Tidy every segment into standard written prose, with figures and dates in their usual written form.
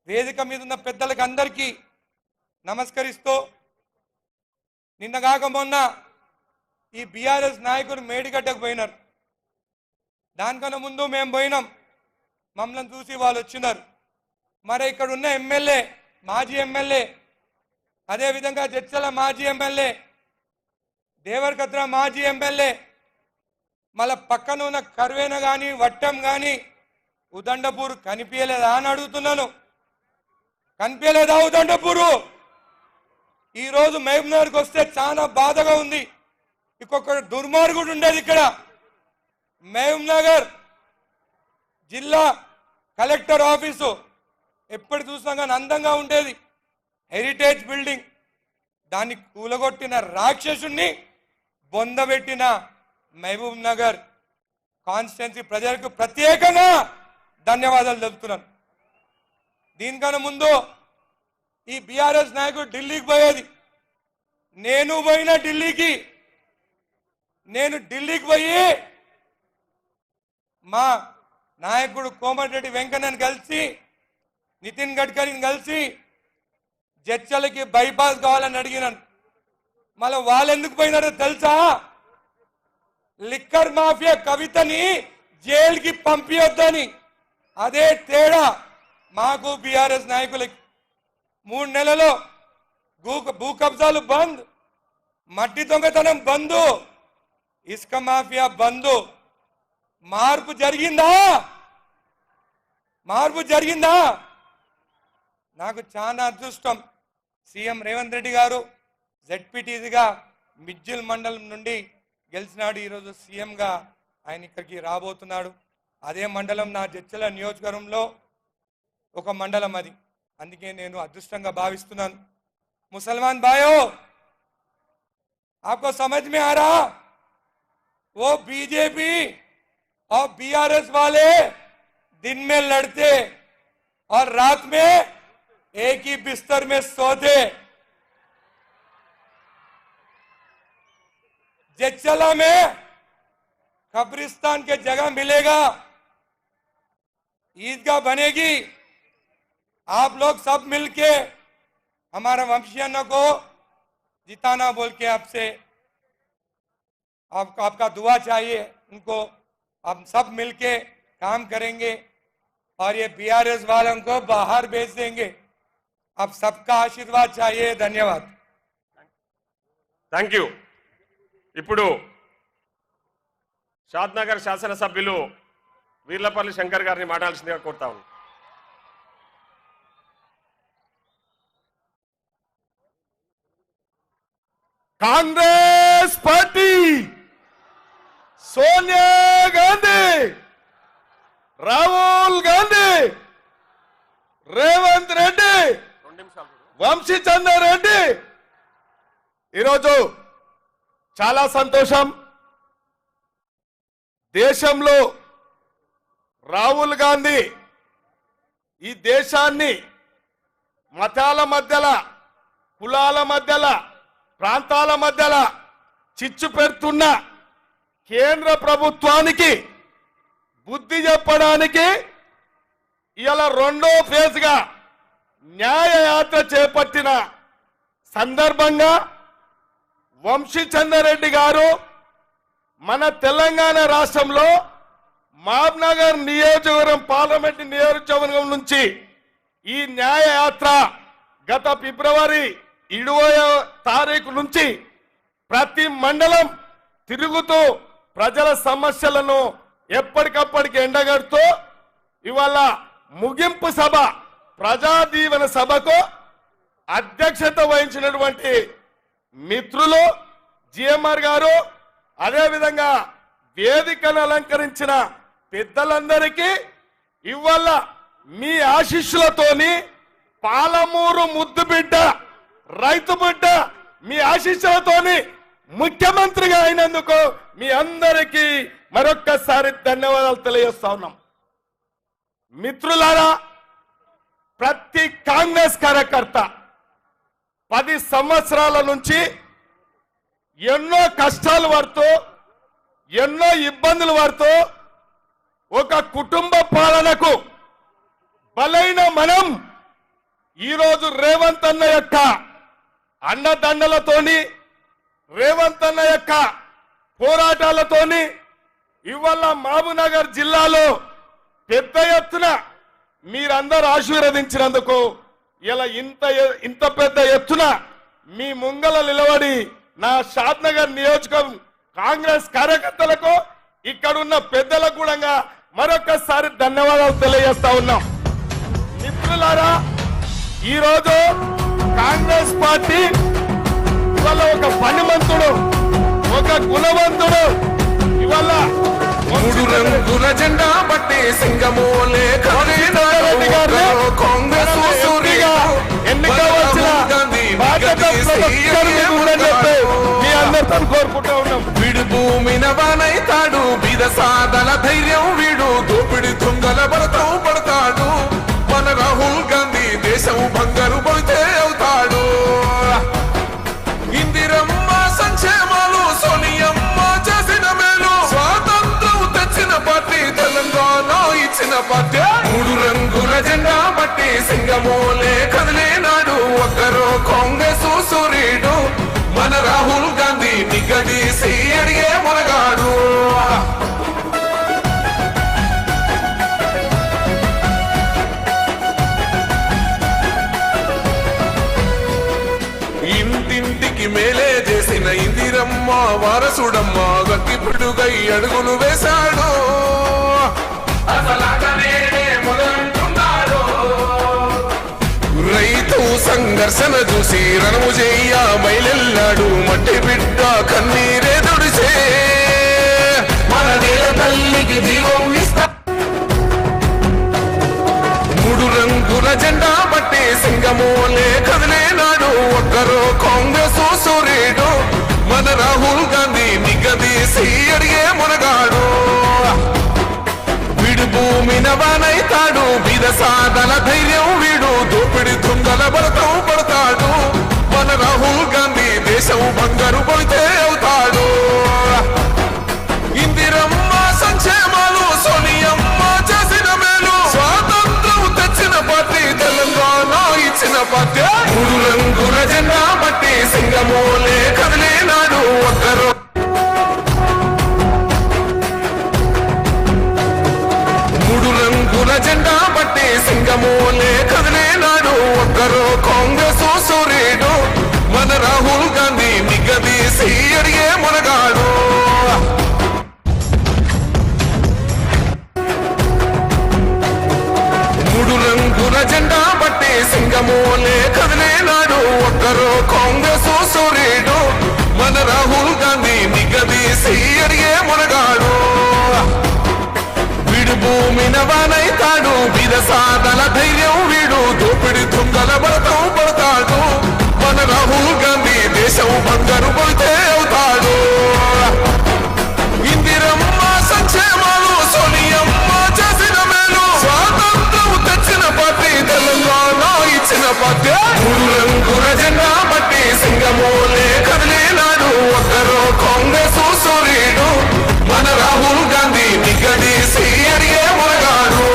వేదిక మీద ఉన్న పెద్దలకు అందరికీ నమస్కరిస్తూ నిన్నగాక మొన్న ఈ బీఆర్ఎస్ నాయకులు మేడిగడ్డకు పోయినారు. దానికన్నా ముందు మేము పోయినాం. మమ్మల్ని చూసి వాళ్ళు వచ్చినారు. మరి ఇక్కడ ఉన్న ఎమ్మెల్యే, మాజీ ఎమ్మెల్యే, అదేవిధంగా జడ్చల మాజీ ఎమ్మెల్యే, దేవరకద్ర మాజీ ఎమ్మెల్యే, మళ్ళా పక్కన ఉన్న కర్వేన కానీ వట్టం కానీ ఉదండపూర్ కనిపించలేదా అని అడుగుతున్నాను. కనిపించలేదా ఉదండపూరు? ఈరోజు మహబూబ్నగర్కి వస్తే చాలా బాధగా ఉంది. ఇంకొక దుర్మార్గుడు ఉండేది ఇక్కడ. మహబూబ్నగర్ జిల్లా కలెక్టర్ ఆఫీసు ఎప్పుడు చూసినా కానీ అందంగా ఉండేది, హెరిటేజ్ బిల్డింగ్. దాన్ని కూలగొట్టిన రాక్షసుని బొందబెట్టిన మహబూబ్ నగర్ కాన్స్టిట్యున్సీ ప్రజలకు ప్రత్యేకంగా ధన్యవాదాలు తెలుపుతున్నాను. దీనికన్నా ముందు ఈ బీఆర్ఎస్ నాయకుడు ఢిల్లీకి పోయేది. నేను పోయిన ఢిల్లీకి. నేను ఢిల్లీకి పోయి మా నాయకుడు కోమటిరెడ్డి వెంకన్నని కలిసి, నితిన్ గడ్కరీని కలిసి జడ్చలకి బైపాస్ కావాలని అడిగినాను. మళ్ళీ వాళ్ళు ఎందుకు పోయినారో తెలుసా? లిక్కర్ మాఫియా కవితని జైలుకి పంపించొద్దని. అదే తేడా మాకు బీఆర్ఎస్ నాయకులకి. 3 నెలల్లో భూ కబ్జాలు బంద్, మట్టి దొంగతనం బంద్, ఇసుక మాఫియా బంద్. మార్పు జరిగిందా? మార్పు జరిగిందా? నాకు చాలా అదృష్టం. సీఎం రేవంత్ రెడ్డి గారు జెడ్పీటీసీగా మిడ్జిల్ మండలం నుండి గెలిచినాడు. ఈరోజు సీఎంగా ఆయన ఇక్కడికి రాబోతున్నాడు. అదే మండలం నా జడ్చల నియోజకవర్గంలో ఒక మండలం అది. అందుకే నేను అదృష్టంగా భావిస్తున్నాను. ముసల్మాన్ భాయో, आपको समझ में आ रहा? वो बीजेपी और बीआरएस वाले दिन में लड़ते और रात में एक ही बिस्तर में सोते. जच्चला में कब्रिस्तान के जगह मिलेगा, ईदगाह बनेगी. आप लोग सब मिलके हमारा वंशीयनों को जिताना बोल के आपसे आपका दुआ चाहिए. उनको हम सब मिलके काम करेंगे और ये बीआरएस वालों को बाहर भेज देंगे. आप सबका आशीर्वाद चाहिए. धन्यवाद. Thank you. ఇప్పుడు షాద్నగర్ శాసనసభ్యులు వీర్లపల్లి శంకర్ గారిని మాట్లాడాల్సిందిగా కోరుతా ఉన్నాను. कांग्रेस पार्टी, सोनिया गांधी, राहुल गांधी, రేవంత్ రెడ్డి, వంశీ చందర్ రెడ్డి, ఈరోజు చాలా సంతోషం. దేశంలో రాహుల్ గాంధీ ఈ దేశాన్ని మతాల మధ్యల, కులాల మధ్యల, ప్రాంతాల మధ్యల చిచ్చు పెడుతున్న కేంద్ర ప్రభుత్వానికి బుద్ధి చెప్పడానికి ఇవాళ 2వ ఫేజ్గా న్యాయయాత్ర చేపట్టిన సందర్భంగా వంశీ చంద్రరెడ్డి గారు మన తెలంగాణ రాష్ట్రంలో మహబూబ్నగర్ నియోజకవర్గం, పార్లమెంట్ నియోజకవర్గం నుంచి ఈ న్యాయయాత్ర గత ఫిబ్రవరి 20వ తారీఖు నుంచి ప్రతి మండలం తిరుగుతూ ప్రజల సమస్యలను ఎప్పటికప్పటికి ఎండగడుతూ ఇవాళ ముగింపు సభ, ప్రజాదీవన సభకు అధ్యక్షత వహించినటువంటి మిత్రులు జిఎంఆర్ గారు, అదేవిధంగా వేదికను అలంకరించిన పెద్దలందరికీ ఇవాళ మీ ఆశీస్సులతోని పాలమూరు ముద్దు బిడ్డ, రైతు బిడ్డ, మీ ఆశీస్సులతోని ముఖ్యమంత్రిగా అయినందుకు మీ అందరికీ మరొక్కసారి ధన్యవాదాలు తెలియజేస్తా ఉన్నాం. మిత్రులారా, ప్రతి కాంగ్రెస్ కార్యకర్త 10 సంవత్సరాల నుంచి ఎన్నో కష్టాలు పడుతూ, ఎన్నో ఇబ్బందులు పడుతూ ఒక కుటుంబ పాలనకు బలైన మనం ఈరోజు రేవంత్ అన్న యొక్క అండదండలతోని, రేవంత్ అన్న యొక్క పోరాటాలతోని ఇవాళ మహబూబ్నగర్ జిల్లాలో పెద్ద ఎత్తున మీరందరూ ఆశీర్వదించినందుకు ఇలా ఇంత పెద్ద ఎత్తున మీ ముంగల నిలబడి నా షాద్నగర్ నియోజకవర్గం కాంగ్రెస్ కార్యకర్తలకు ఇక్కడున్న పెద్దలకు కూడా మరొకసారి ధన్యవాదాలు తెలియజేస్తా ఉన్నాం. మిత్రులారా, ఈరోజు కాంగ్రెస్ పార్టీ ఇవాళ ఒక పనిమంతుడు, ఒక గుణవంతుడు, ఇవాళ మూడు రంగుల జెండా బట్టి సింగమోలే రెడ్డి గారు ఎన్నిక వచ్చిన బాధ్యత మీ అందరితో కోరుకుంటా ఉన్నాం. వీడు భూమిన వానైతాడు, బీద సాదల ధైర్యం వీడు, దోపిడి తుంగల భరతం పడతాడు. మన రాహుల్ గాంధీ దేశం బంగారు పడితే అవుతాడు. ఇందిరమ్మ సంక్షేమాలు, సోనియమ్మ చేసిన మేలు, స్వాతంత్రం తెచ్చిన పార్టీ తెలంగాణ ఇచ్చిన పార్టీ. మూడు రంగుల జెండా బట్టి సింగమోలే కదిలేనాడు, ఒక్కరో కాంగ్రెస్ సూర్యుడు. మన రాహుల్ గాంధీ నిగదీసి అడిగే మొనగాడు. ఇంటింటికి మేలే చేసిన ఇందిరమ్మ వారసుడమ్మ, గట్టిపిడుగై అడుగులు వేశాడు. రైతు సంఘర్షణ చూసి రణము చెయ్య బయలెల్లాడు, మట్టి బిడ్డ కన్నీరే దుడిసే మన నేల తల్లికి జీవం ఇస్తా. మూడు రంగుల జెండా బట్టి సింగమోలే కదిలేనాడు, ఒక్కరో కాంగ్రెస్ సూర్యుడు. మన రాహుల్ గాంధీ నిగదీసి అడిగే మునగాడు. వీడు భూమిన వానైతాడు, బీద సాదల ధైర్యం వీడు, దోపిడి తుంగల భరతం పడతాడు. మన రాహుల్ గాంధీ దేశం బంగారు పడితే అవుతాడు. ఇందిరమ్మ సంక్షేమాలు, సోనియమ్మ చేసిన మేలు, స్వాతంత్రం తెచ్చిన పార్టీ తెలంగాణ ఇచ్చిన పార్టీ. మూడు రంగుల జెండా బట్టి సింగమోలే కదిలేనాడు, ఒక్కరు మూడు రంగుల జెండా బట్టి సింగమోలే కదిలేనాడు, ఒక్కరో కాంగ్రెస్ సూర్యుడు. మన రాహుల్ గాంధీ నిగదీసి అడిగే మునగాడు. మూడు రంగుల జెండా బట్టి సింగమోలే కదిలేనాడు, ఒక్కరో కాంగ్రెస్ సూర్యుడు. మన రాహుల్ గాంధీ నిగదీసి అడిగే మునగాడు. వీడు భూమిన వానైతాడు, బీద సాదల ధైర్యం వీడు, దోపిడి తుంగల భరతం పడతాడు. మన రాహుల్ గాంధీ దేశం బంగారు పడితే అవుతాడు. ఇందిరమ్మ సంక్షేమాలు, సోనియమ్మ చేసిన మేలు, స్వాతంత్రం తెచ్చిన పార్టీ తెలంగాణ ఇచ్చిన పార్టీ. మూడు రంగుల జెండా బట్టి సింగమోలే కదిలేనాడు, ఒక్కరో కాంగ్రెస్ సూర్యుడు. మన రాహుల్ గాంధీ నిగదీసి అడిగే మునగాడు.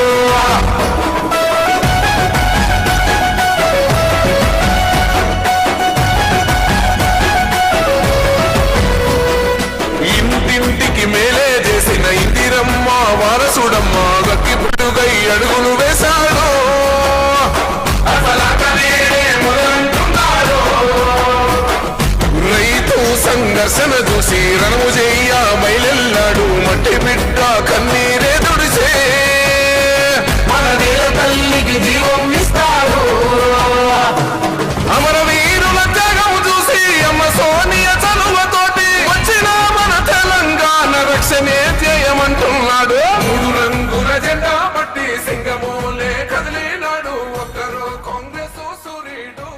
ఇంటింటికి మేలే చేసిన ఇందిరమ్మ వారసుడమ్మ, గట్టిపిడుగై అడుగులు వేశాడు. రైతు సంఘర్షణ చూసి రణము చెయ్య బయలెల్లాడు, మట్టి బిడ్డ కన్నీరే దుడిసే మన నేల తల్లికి జీవం ఇస్తాడు. అమరవీరుల త్యాగం చూసి అమ్మ సోనియ చలువతోటి వచ్చిన మన తెలంగాణ రక్షణే ధ్యేయమంటున్నాడు. మూడు రంగుల జెండా బట్టి సింగమోలే కదిలేనాడు, ఒక్కరో కాంగ్రెస్ సూర్యుడు.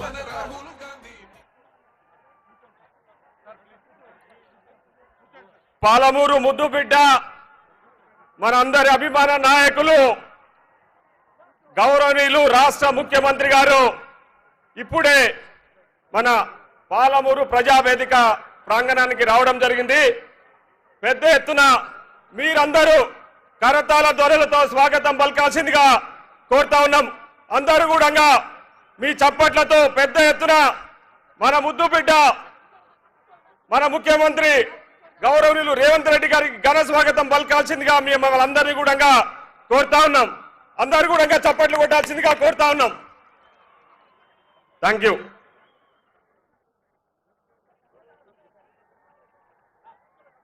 మన రాహుల్ గాంధీ పాలమూరు ముద్దు బిడ్డ, మనందరి అభిమాన నాయకులు గౌరవనీయులు రాష్ట్ర ముఖ్యమంత్రి గారు ఇప్పుడే మన పాలమూరు ప్రజావేదిక ప్రాంగణానికి రావడం జరిగింది. పెద్ద ఎత్తున మీరందరూ కరతాళ ధ్వనులతో స్వాగతం పలకాల్సిందిగా కోరుతా ఉన్నాం. అందరూ కూడా మీ చప్పట్లతో పెద్ద ఎత్తున మన ముద్దు బిడ్డ మన ముఖ్యమంత్రి గౌరవనీయులు రేవంత్ రెడ్డి గారికి ఘన స్వాగతం పలకాల్సిందిగా మిమ్మల్ని అందరినీ కూడా కోరుతా ఉన్నాం. అందరూ కూడా చప్పట్లు కొట్టాల్సిందిగా కోరుతా ఉన్నాం. Thank you.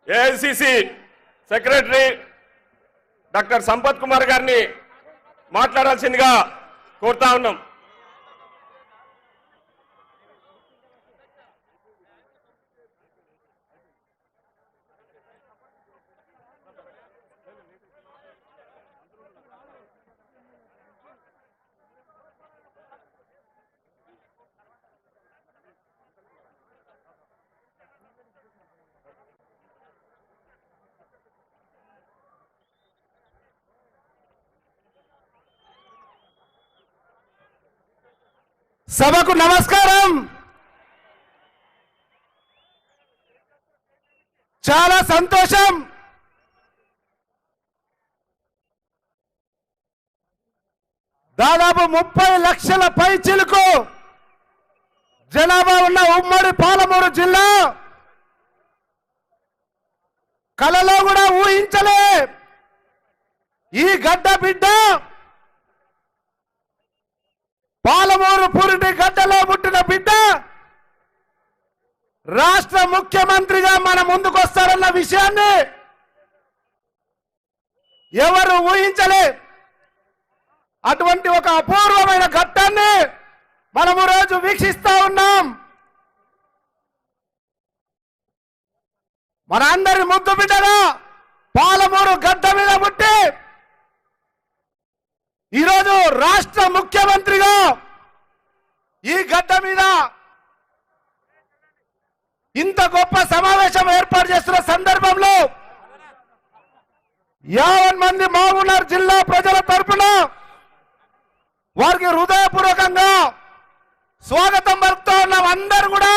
AICC secretary doctor Sampath Kumar గారిని మాట్లాడాల్సిందిగా కోరుతా ఉన్నాం. సభకు నమస్కారం. చాలా సంతోషం. దాదాపు 30 లక్షల పైచిలుకు జనాభా ఉన్న ఉమ్మడి పాలమూరు జిల్లా కలలో కూడా ఊహించలే ఈ గడ్డ బిడ్డ పాలమూరు పురిటి గడ్డలో పుట్టిన బిడ్డ రాష్ట్ర ముఖ్యమంత్రిగా మన ముందుకు వస్తారన్న విషయాన్ని ఎవరు ఊహించలే. అటువంటి ఒక అపూర్వమైన ఘట్టాన్ని మనము రోజు వీక్షిస్తా ఉన్నాం. మన అందరి ముద్దు బిడ్డగా పాలమూరు గడ్డ మీద పుట్టి ఈరోజు రాష్ట్ర ముఖ్యమంత్రిగా ఈ గడ్డ మీద ఇంత గొప్ప సమావేశం ఏర్పాటు చేస్తున్న సందర్భంలో 50 మంది మహబూబ్నగర్ జిల్లా ప్రజల తరపున వారికి హృదయపూర్వకంగా స్వాగతం పలుకుతూ ఉన్నాం. అందరూ కూడా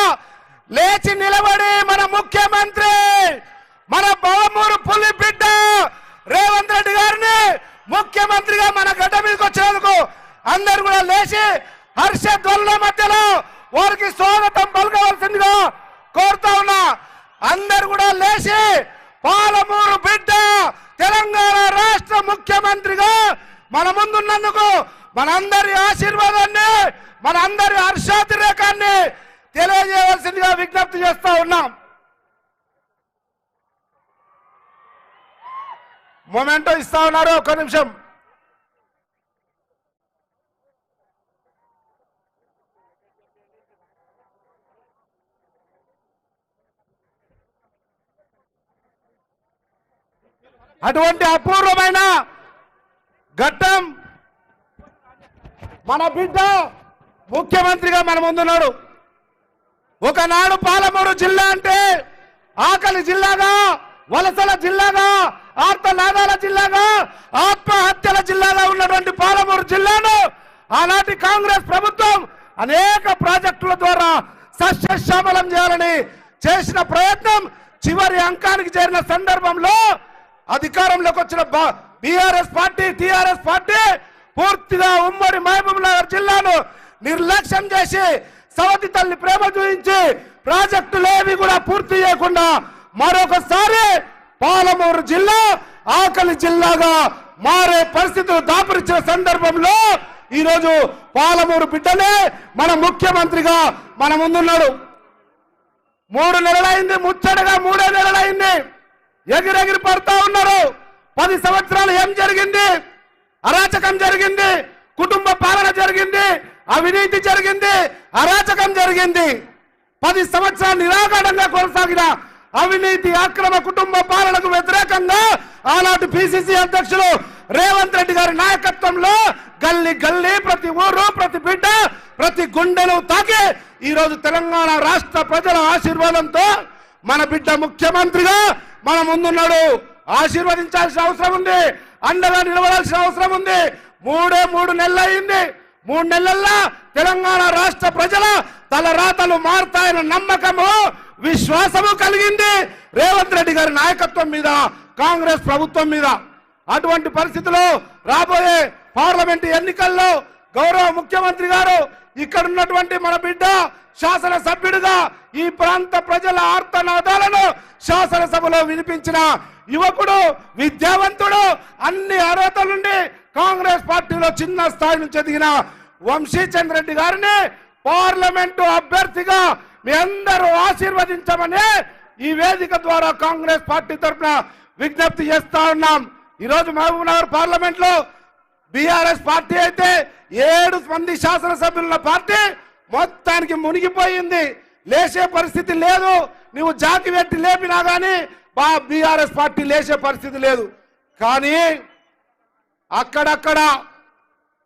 లేచి నిలబడి మన ముఖ్యమంత్రి మన పాలమూరు పులి బిడ్డ రేవంత్ రెడ్డి గారిని ముఖ్యమంత్రిగా మన గడ్డ మీదకి వచ్చినందుకు అందరూ కూడా లేచి హర్షధ్వనుల మధ్యలో వారికి స్వాగతం పలకవలసిందిగా కోరుతా ఉన్నా. అందరూ కూడా లేచి పాలమూరు బిడ్డ తెలంగాణ రాష్ట్ర ముఖ్యమంత్రిగా మన ముందున్నందుకు మనందరి ఆశీర్వాదాన్ని మనందరి హర్షాతిరేకాన్ని తెలియజేయవలసిందిగా విజ్ఞప్తి చేస్తా ఉన్నాం. మొమెంటో ఇస్తా ఉన్నారు. ఒక్క నిమిషం. అటువంటి అపూర్వమైన ఘట్టం మన బిడ్డ ముఖ్యమంత్రిగా మన ముందున్నాడు. ఒకనాడు పాలమూరు జిల్లా అంటే ఆకలి జిల్లాగా, వలసల జిల్లాగా, ఆర్తనాదాల జిల్లాగా, ఆత్మహత్యల జిల్లాగా ఉన్నటువంటి పాలమూరు జిల్లాను ఆనాటి కాంగ్రెస్ ప్రభుత్వం అనేక ప్రాజెక్టుల ద్వారా సస్యశ్యామలం చేయాలని చేసిన ప్రయత్నం చివరి అంకానికి చేరిన సందర్భంలో అధికారంలోకి వచ్చిన బీఆర్ఎస్ పార్టీ, టీఆర్ఎస్ పార్టీ పూర్తిగా ఉమ్మడి మహబూబ్నగర్ జిల్లాను నిర్లక్ష్యం చేసి సవతి తల్లి ప్రేమ చూపించి ప్రాజెక్టులేవి కూడా పూర్తి చేయకుండా మరొకసారి పాలమూరు జిల్లా ఆకలి జిల్లాగా మారే పరిస్థితులు దాపురించిన సందర్భంలో ఈరోజు పాలమూరు బిడ్డనే మన ముఖ్యమంత్రిగా మన ముందున్నాడు. 3 నెలలైంది, ముచ్చటగా 3 నెలలైంది. ఎగిరెగిరి పడతా ఉన్నారు. 10 సంవత్సరాలు ఏం జరిగింది? అరాచకం జరిగింది, కుటుంబ పాలన జరిగింది, అవినీతి జరిగింది, అరాచకం జరిగింది. 10 సంవత్సరాలు నిరాఘాటంగా కొనసాగిన అవినీతి అక్రమ కుటుంబ పాలనకు వ్యతిరేకంగా ఆనాటి పిసిసి అధ్యక్షులు రేవంత్ రెడ్డి గారి నాయకత్వంలో గల్లీ గల్లీ, ప్రతి ఊరు, ప్రతి బిడ్డ, ప్రతి గుండెను తాకి ఈరోజు తెలంగాణ రాష్ట్ర ప్రజల ఆశీర్వాదంతో మన బిడ్డ ముఖ్యమంత్రిగా మన ముందున్నాడు. ఆశీర్వదించాల్సిన అవసరం ఉంది, అండగా నిలబడాల్సిన అవసరం ఉంది. 3 నెలలు అయింది. 3 నెలల్లో తెలంగాణ రాష్ట్ర ప్రజల తలరాతలు మారుతాయన్న నమ్మకము, విశ్వాసము కలిగింది రేవంత్ రెడ్డి గారి నాయకత్వం మీద, కాంగ్రెస్ ప్రభుత్వం మీద. అటువంటి పరిస్థితుల్లో రాబోయే పార్లమెంటు ఎన్నికల్లో గౌరవ ముఖ్యమంత్రి గారు ఇక్కడ ఉన్నటువంటి మన బిడ్డ శాసనసభ్యుడిగా ఈ ప్రాంత ప్రజల ఆర్తనాదాలను శాసనసభలో వినిపించిన యువకుడు, విద్యావంతుడు, అన్ని అర్హతల నుండి కాంగ్రెస్ పార్టీలో చిన్న స్థాయి నుంచి ఎదిగిన వంశీచంద్ర రెడ్డి గారిని పార్లమెంటు అభ్యర్థిగా మీ అందరూ ఆశీర్వదించమని ఈ వేదిక ద్వారా కాంగ్రెస్ పార్టీ తరఫున విజ్ఞప్తి చేస్తా ఉన్నాం. ఈరోజు మహబూబ్ నగర్ పార్లమెంట్ లో బీఆర్ఎస్ పార్టీ అయితే 7 మంది శాసనసభ్యుల పార్టీ మొత్తానికి మునిగిపోయింది. లేచే పరిస్థితి లేదు. నువ్వు జాతి పెట్టి లేపినా కానీ బీఆర్ఎస్ పార్టీ లేచే పరిస్థితి లేదు. కానీ అక్కడక్కడ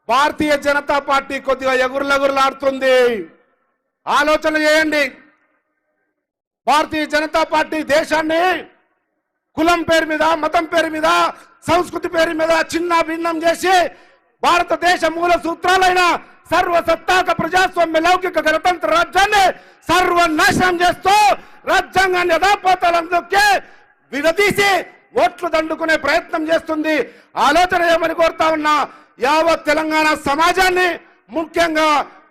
భారతీయ జనతా పార్టీ కొద్దిగా ఎగురులెగురులాడుతుంది. ఆలోచన చేయండి. భారతీయ జనతా పార్టీ దేశాన్ని కులం పేరు మీద, మతం పేరు మీద, సంస్కృతి పేరు మీద చిన్న భిన్నం చేసి భారతదేశ మూల సూత్రాలైన సర్వసత్తాక ప్రజాస్వామ్య లౌకిక గణతంత్ర రాజ్యాన్ని సర్వనాశనం చేస్తూ రాజ్యాంగాన్ని యథాపోతాలను దొక్కి విడదీసి ఓట్లు దండుకునే ప్రయత్నం చేస్తుంది. ఆలోచన ఏమని కోరుతా ఉన్నా యావత్ తెలంగాణ సమాజాన్ని, ముఖ్యంగా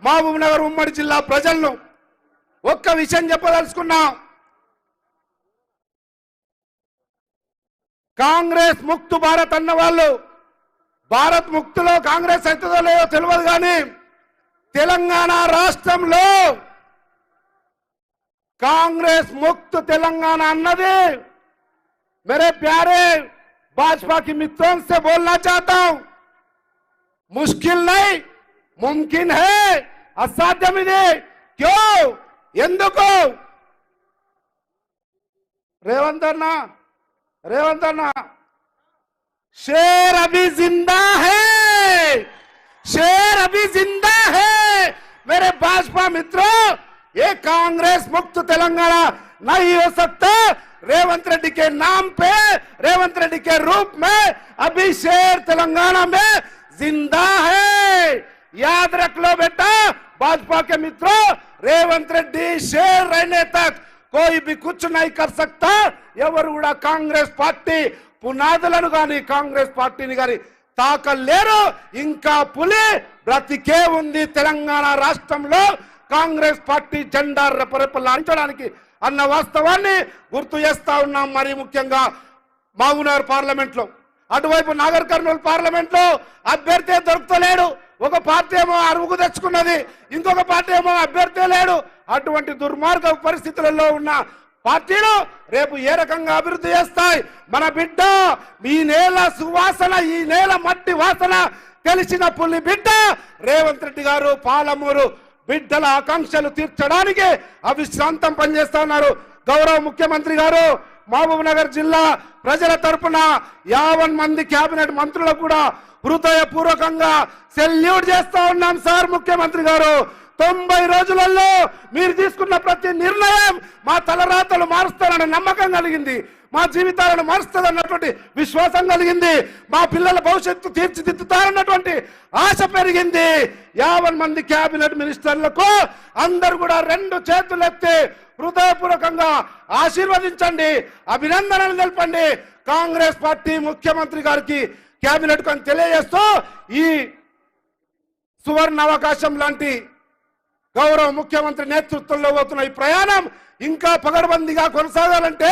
మహబూబ్ నగర్ ఉమ్మడి జిల్లా ప్రజలను ఒక్క విషయం చెప్పదలుచుకున్నా. కాంగ్రెస్ ముక్తు భారత్ అన్న వాళ్ళు భారత్ ముక్తులో కాంగ్రెస్ అవుతుందో లేదో తెలియదు, కానీ తెలంగాణ రాష్ట్రంలో కాంగ్రెస్ ముక్తు తెలంగాణ అన్నది मेरे प्यारे भाजपा के मित्रों से बोलना चाहता हूं, मुश्किल नहीं मुमकिन है, असाध्यमिदे. क्यों? ఎందుకు? రేవంత్ అన్న शेर अभी जिंदा है, शेर अभी जिंदा है. मेरे भाजपा मित्रों, ये कांग्रेस मुक्त तेलंगाना नहीं हो सकता. रेवंत रेड्डी के नाम पे, रेवंत रेड्डी के रूप में अभी शेर तेलंगाना में जिंदा है. याद रख लो बेटा भाजपा के मित्रों, रेवंत रेड्डी शेर रहने तक कोई भी कुछ नहीं कर सकता. ఎవరు కూడా కాంగ్రెస్ పార్టీ పునాదులను గాని కాంగ్రెస్ పార్టీని గాని తాకలేరు. ఇంకా పులి బ్రతికే ఉంది తెలంగాణ రాష్ట్రంలో. కాంగ్రెస్ పార్టీ జెండా రెపరెపలాడించడానికి అన్న వాస్తవాన్ని గుర్తు చేస్తా ఉన్నాం. మరి ముఖ్యంగా మహబూబ్ నగర్ పార్లమెంట్ లో, అటువైపు నాగర్ కర్నూలు పార్లమెంట్ లో అభ్యర్థి దొరుకుతలేడు. ఒక పార్టీ ఏమో అరుగు తెచ్చుకున్నది, ఇంకొక పార్టీ ఏమో అభ్యర్థి లేడు. అటువంటి దుర్మార్గ పరిస్థితులలో ఉన్న పార్టీలు రేపు ఏ రకంగా అభివృద్ధి చేస్తాయి? మన బిడ్డ ఈ నేల సువాసన, ఈ నేల మట్టి వాసన తెలిసిన పులి బిడ్డ రేవంత్ రెడ్డి గారు పాలమూరు బిడ్డల ఆకాంక్షలు తీర్చడానికి అవిశ్రాంతం పనిచేస్తా ఉన్నారు. గౌరవ ముఖ్యమంత్రి గారు మహబూబ్ నగర్ జిల్లా ప్రజల తరపున 50 మంది కేబినెట్ మంత్రులకు కూడా హృదయపూర్వకంగా సెల్యూట్ చేస్తా ఉన్నాం. సార్ ముఖ్యమంత్రి గారు, 90 రోజులలో మీరు తీసుకున్న ప్రతి నిర్ణయం మా తలరాతలు మారుస్తారన్న నమ్మకం కలిగింది, మా జీవితాలను మారుస్తుందన్నటువంటి విశ్వాసం కలిగింది, మా పిల్లల భవిష్యత్తు తీర్చిదిద్దుతారన్నటువంటి ఆశ పెరిగింది. 50 మంది కేబినెట్ మినిస్టర్లకు అందరూ కూడా 2 చేతులెత్తి హృదయపూర్వకంగా ఆశీర్వదించండి, అభినందనలు తెలపండి. కాంగ్రెస్ పార్టీ ముఖ్యమంత్రి గారికి కేబినెట్ కు తెలియజేస్తూ ఈ సువర్ణ అవకాశం లాంటి గౌరవ ముఖ్యమంత్రి నేతృత్వంలో పోతున్న ఈ ప్రయాణం ఇంకా పగడబందీగా కొనసాగాలంటే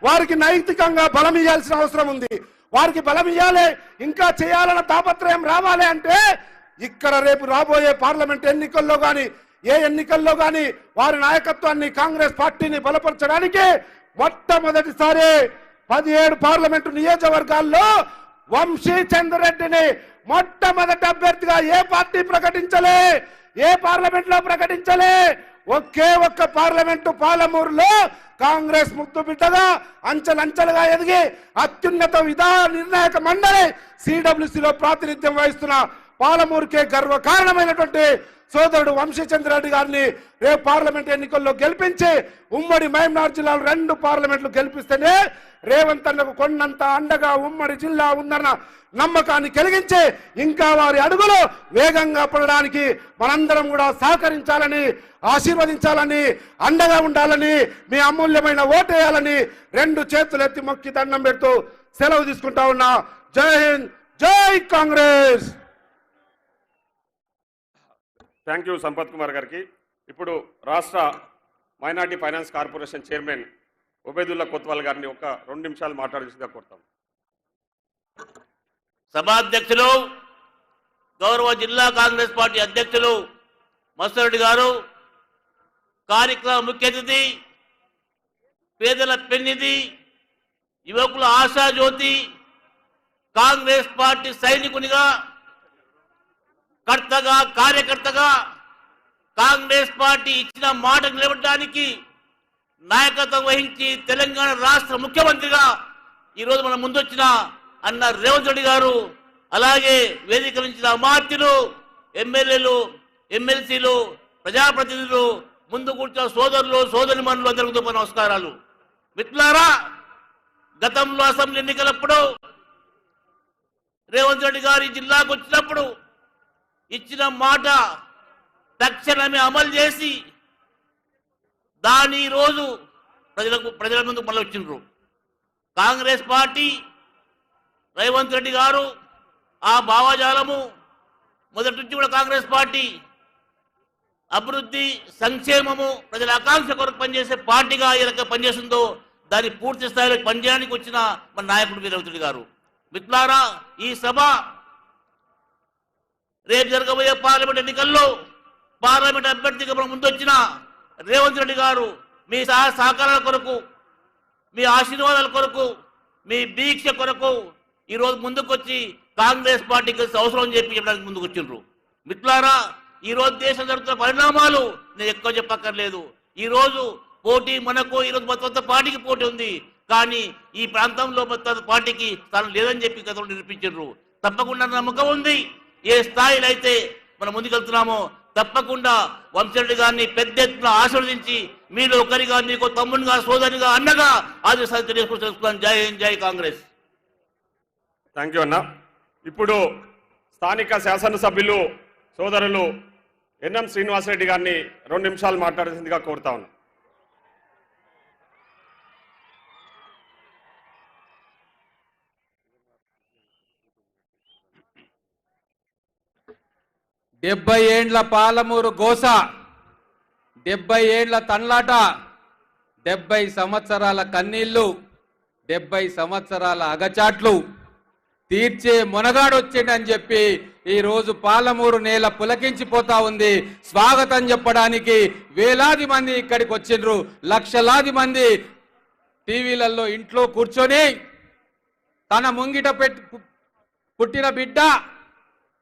వారికి నైతికంగా బలం ఇవ్వాల్సిన అవసరం ఉంది. వారికి బలం ఇవ్వాలి, ఇంకా చేయాలన్న తాపత్రయం రావాలి. అంటే ఇక్కడ రేపు రాబోయే పార్లమెంట్ ఎన్నికల్లో కానీ ఏ ఎన్నికల్లో కానీ వారి నాయకత్వాన్ని కాంగ్రెస్ పార్టీని బలపరచడానికి మొట్టమొదటిసారి 17 పార్లమెంటు నియోజకవర్గాల్లో వంశీచంద్ర రెడ్డిని మొట్టమొదటి అభ్యర్థిగా ఏ పార్టీ ప్రకటించలే, ఏ పార్లమెంట్ లో ప్రకటించలే. ఒకే ఒక్క పార్లమెంటు పాలమూరులో కాంగ్రెస్ ముద్దు బిడ్డగా అంచెలంచెలుగా ఎదిగి అత్యున్నత నిర్ణాయక మండలి సిడబ్ల్యూసీలో ప్రాతినిధ్యం వహిస్తున్న పాలమూరుకే గర్వ కారణమైనటువంటి సోదరుడు వంశీచంద్ర రెడ్డి గారిని రేపు పార్లమెంట్ ఎన్నికల్లో గెలిపించి ఉమ్మడి మహబూబ్నగర్ జిల్లాలో 2 పార్లమెంట్లు గెలిపిస్తేనే రేవంత్ అన్నకు కొండంత అండగా ఉమ్మడి జిల్లా ఉందన్న నమ్మకాన్ని కలిగించి ఇంకా వారి అడుగులు వేగంగా పడడానికి మనందరం కూడా సహకరించాలని, ఆశీర్వదించాలని, అండగా ఉండాలని, మీ అమూల్యమైన ఓటేయాలని 2 చేతులెత్తి మొక్కి దండం పెడుతూ సెలవు తీసుకుంటా ఉన్నా. జై హింద్, జై కాంగ్రెస్. థ్యాంక్ యూ సంపత్ కుమార్ గారికి. ఇప్పుడు రాష్ట్ర minority finance corporation chairman Ubaidullah Kotwal గారిని ఒక 2 నిమిషాలు మాట్లాడాల్సిందిగా కోరుతాం. సభాధ్యక్షులు, గౌరవ జిల్లా కాంగ్రెస్ పార్టీ అధ్యక్షులు మత్స్యరెడ్డి గారు, కార్యక్రమ ముఖ్య అతిథి, పేదల పెన్నిధి, యువకుల ఆశాజ్యోతి, కాంగ్రెస్ పార్టీ సైనికునిగా, కర్తగా, కార్యకర్తగా కాంగ్రెస్ పార్టీ ఇచ్చిన మాట నిలబడడానికి నాయకత్వం వహించి తెలంగాణ రాష్ట్ర ముఖ్యమంత్రిగా ఈరోజు మన ముందొచ్చిన అన్న రేవంత్ రెడ్డి గారు, అలాగే వేదిక నుంచి అమాత్యులు, ఎమ్మెల్యేలు, ఎమ్మెల్సీలు, ప్రజాప్రతినిధులు, ముందు కూర్చున్న సోదరులు, సోదరిమణులు అందరికీ నమస్కారాలు. మిత్రులారా, గతంలో అసెంబ్లీ ఎన్నికలప్పుడు రేవంత్ రెడ్డి గారు ఈ జిల్లాకు వచ్చినప్పుడు ఇచ్చిన మాట తక్షణమే అమలు చేసి దాని రోజు ప్రజల ముందుకు మళ్ళీ వచ్చిండ్రు. కాంగ్రెస్ పార్టీ, రేవంత్ రెడ్డి గారు ఆ భావజాలము మొదటి నుంచి కూడా కాంగ్రెస్ పార్టీ అభివృద్ధి, సంక్షేమము, ప్రజల ఆకాంక్ష కొరకు పనిచేసే పార్టీగా ఏ రకంగా పనిచేస్తుందో దాన్ని పూర్తి స్థాయిలో పనిచేయడానికి వచ్చిన మన నాయకుడు రేవంత్ రెడ్డి గారు. మిత్రులారా, ఈ సభ రేపు జరగబోయే పార్లమెంట్ ఎన్నికల్లో పార్లమెంట్ అభ్యర్థిగా మన ముందొచ్చిన రేవంత్ రెడ్డి గారు మీ సహకారాల కొరకు, మీ ఆశీర్వాదాల కొరకు, మీ దీక్ష కొరకు ఈరోజు ముందుకొచ్చి కాంగ్రెస్ పార్టీకి అవసరం అని చెప్పడానికి ముందుకు వచ్చిండ్రు. మిత్రులారా, ఈరోజు దేశం జరుగుతున్న పరిణామాలు నేను ఎక్కువ చెప్పక్కర్లేదు. ఈరోజు పోటీ మనకు ఈరోజు మొత్తం పార్టీకి పోటీ ఉంది, కానీ ఈ ప్రాంతంలో మొత్తం పార్టీకి స్థానం లేదని చెప్పి గతంలో నిరూపించారు. తప్పకుండా నమ్మకం ఉంది, ఏ స్థాయిలో అయితే మనం ముందుకెళ్తున్నామో తప్పకుండా వంశరెడ్డి గారిని పెద్ద ఎత్తున ఆశీర్వదించి మీలో ఒకరిగా, మీకు తమ్మునిగా, సోదరిగా, అన్నగా ఆదేశాలు తెలియజేసుకుంటున్నాను. జై హింద్, జై కాంగ్రెస్. థ్యాంక్ యూ అన్న. ఇప్పుడు స్థానిక శాసనసభ్యులు సోదరులు ఎన్ఎం శ్రీనివాసరెడ్డి గారిని 2 నిమిషాలు మాట్లాడాల్సిందిగా కోరుతా ఉన్నా. డెబ్బై ఏండ్ల పాలమూరు గోస, 70 ఏండ్ల తన్లాట, 70 సంవత్సరాల కన్నీళ్లు, 70 సంవత్సరాల అగచాట్లు తీర్చే మొనగాడొచ్చిండని చెప్పి ఈరోజు పాలమూరు నేల పులకించిపోతా ఉంది. స్వాగతం చెప్పడానికి వేలాది మంది ఇక్కడికి వచ్చిండ్రు. లక్షలాది మంది టీవీలలో ఇంట్లో కూర్చొని తన ముంగిట పుట్టిన బిడ్డ,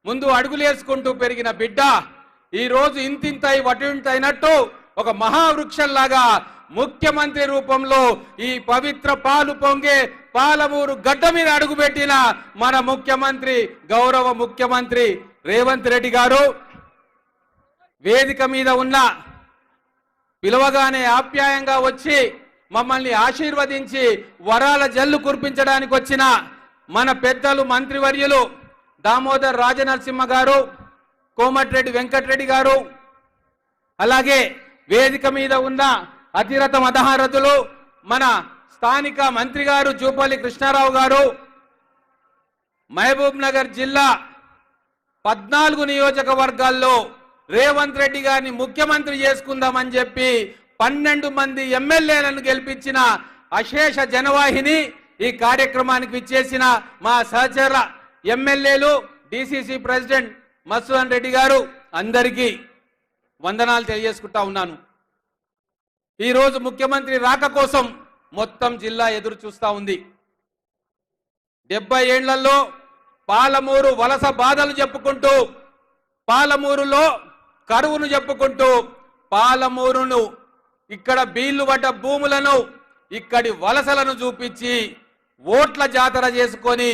ముందు అడుగులేసుకుంటూ పెరిగిన బిడ్డ ఈరోజు ఇంతింతై వటింతైనట్టు ఒక మహావృక్షంలాగా ముఖ్యమంత్రి రూపంలో ఈ పవిత్ర పాలు పొంగే పాలమూరు గడ్డ మీద అడుగుపెట్టిన మన ముఖ్యమంత్రి, గౌరవ ముఖ్యమంత్రి రేవంత్ రెడ్డి గారు వేదిక మీద ఉన్న పిలవగానే ఆప్యాయంగా వచ్చి మమ్మల్ని ఆశీర్వదించి వరాల జల్లు కురిపించడానికి వచ్చిన మన పెద్దలు, మంత్రివర్యులు దామోదర్ రాజనరసింహ గారు, కోమటిరెడ్డి వెంకటరెడ్డి గారు, అలాగే వేదిక మీద ఉన్న అతిరథ మదహారథులు మన స్థానిక మంత్రి గారు జూపల్లి కృష్ణారావు గారు, మహబూబ్ నగర్ జిల్లా 14 నియోజకవర్గాల్లో రేవంత్ రెడ్డి గారిని ముఖ్యమంత్రి చేసుకుందామని చెప్పి 12 మంది ఎమ్మెల్యేలను గెలిపించిన అశేష జనవాహిని ఈ కార్యక్రమానికి విచ్చేసిన మా సహచర ఎమ్మెల్యేలు, డిసిసి ప్రెసిడెంట్ మధుసూదన్ రెడ్డి గారు, అందరికీ వందనాలు తెలియజేసుకుంటా ఉన్నాను. ఈరోజు ముఖ్యమంత్రి రాక కోసం మొత్తం జిల్లా ఎదురు చూస్తా ఉంది. 70 ఏండ్లలో పాలమూరు వలస బాధలు చెప్పుకుంటూ, పాలమూరులో కరువును చెప్పుకుంటూ, పాలమూరును ఇక్కడ బీళ్లు పడ్డ భూములను, ఇక్కడి వలసలను చూపించి ఓట్ల జాతర చేసుకొని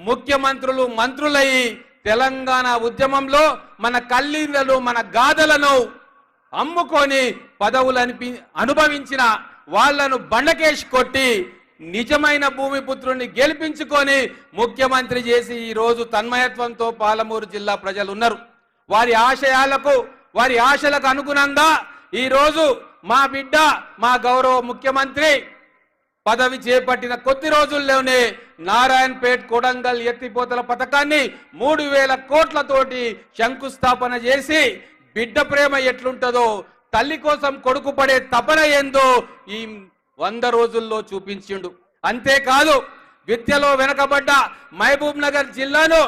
ముఖ్యమంత్రులు, మంత్రులయ్యి తెలంగాణ ఉద్యమంలో మన కళ్ళీళ్లను, మన గాథలను అమ్ముకొని పదవులు అనుభవించిన వాళ్లను బండకేసి కొట్టి నిజమైన భూమిపుత్రుని గెలిపించుకొని ముఖ్యమంత్రి చేసి ఈరోజు తన్మయత్వంతో పాలమూరు జిల్లా ప్రజలు ఉన్నారు. వారి ఆశయాలకు, వారి ఆశలకు అనుగుణంగా ఈరోజు మా బిడ్డ, మా గౌరవ ముఖ్యమంత్రి పదవి చేపట్టిన కొద్ది రోజుల్లోనే నారాయణపేట్ కొడంగల్ ఎత్తిపోతల పథకాన్ని 3000 కోట్లతోటి శంకుస్థాపన చేసి బిడ్డ ప్రేమ ఎట్లుంటుందో, తల్లి కోసం కొడుకు పడే తపన ఏందో ఈ 100 రోజుల్లో చూపించిండు. అంతేకాదు విద్యలో వెనకబడ్డ మహబూబ్ నగర్ జిల్లాను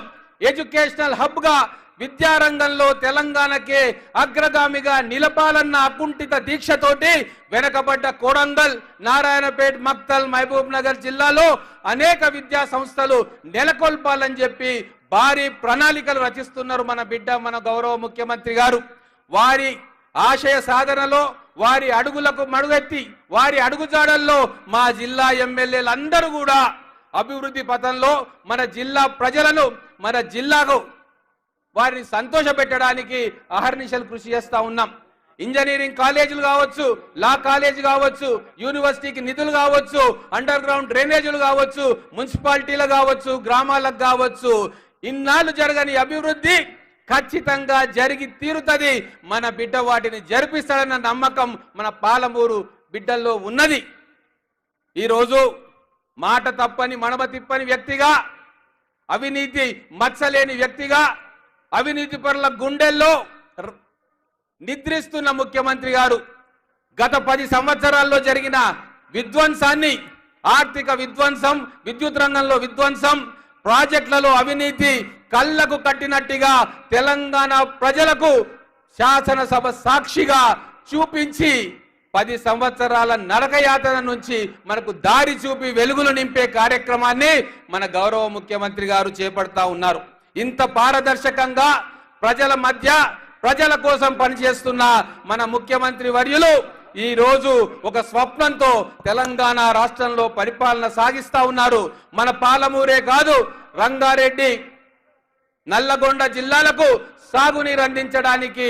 ఎడ్యుకేషనల్ హబ్ గా విద్యారంగంలో తెలంగాణకే అగ్రగామిగా నిలపాలన్న అకుంఠిత దీక్షతోటి వెనకబడ్డ కొడంగల్, నారాయణపేట్, మక్తల్, మహబూబ్ నగర్ జిల్లాలో అనేక విద్యా సంస్థలు నెలకొల్పాలని చెప్పి భారీ ప్రణాళికలు రచిస్తున్నారు మన బిడ్డ, మన గౌరవ ముఖ్యమంత్రి గారు. వారి ఆశయ సాధనలో, వారి అడుగులకు మడుగెత్తి, వారి అడుగుజాడల్లో మా జిల్లా ఎమ్మెల్యేలందరూ కూడా అభివృద్ధి పథంలో మన జిల్లా ప్రజలను, మన జిల్లాకు వారిని సంతోషపెట్టడానికి అహర్నిశలు కృషి చేస్తా ఉన్నాం. ఇంజనీరింగ్ కాలేజీలు కావచ్చు, లా కాలేజీ కావచ్చు, యూనివర్సిటీకి నిధులు కావచ్చు, అండర్ గ్రౌండ్ డ్రైనేజీలు కావచ్చు, మున్సిపాలిటీలు కావచ్చు, గ్రామాలకు కావచ్చు, ఇన్నాళ్ళు జరగని అభివృద్ధి ఖచ్చితంగా జరిగి తీరుతుంది. మన బిడ్డ వాటిని జరిపిస్తాడన్న నమ్మకం మన పాలమూరు బిడ్డల్లో ఉన్నది. ఈరోజు మాట తప్పని, మడమ తిప్పని వ్యక్తిగా, అవినీతి మచ్చలేని వ్యక్తిగా, అవినీతి పరుల గుండెల్లో నిద్రిస్తున్న ముఖ్యమంత్రి గారు గత 10 సంవత్సరాల్లో జరిగిన విధ్వంసాన్ని, ఆర్థిక విధ్వంసం, విద్యుత్ రంగంలో విధ్వంసం, ప్రాజెక్టులలో అవినీతి కళ్ళకు కట్టినట్టుగా తెలంగాణ ప్రజలకు శాసనసభ సాక్షిగా చూపించి 10 సంవత్సరాల నరకయాతన నుంచి మనకు దారి చూపి వెలుగులు నింపే కార్యక్రమాన్ని మన గౌరవ ముఖ్యమంత్రి గారు చేపడతా ఉన్నారు. ఇంత పారదర్శకంగా ప్రజల మధ్య, ప్రజల కోసం పనిచేస్తున్న మన ముఖ్యమంత్రి వర్యులు ఈ రోజు ఒక స్వప్నంతో తెలంగాణ రాష్ట్రంలో పరిపాలన సాగిస్తా ఉన్నారు. మన పాలమూరే కాదు, రంగారెడ్డి, నల్లగొండ జిల్లాలకు సాగునీరు అందించడానికి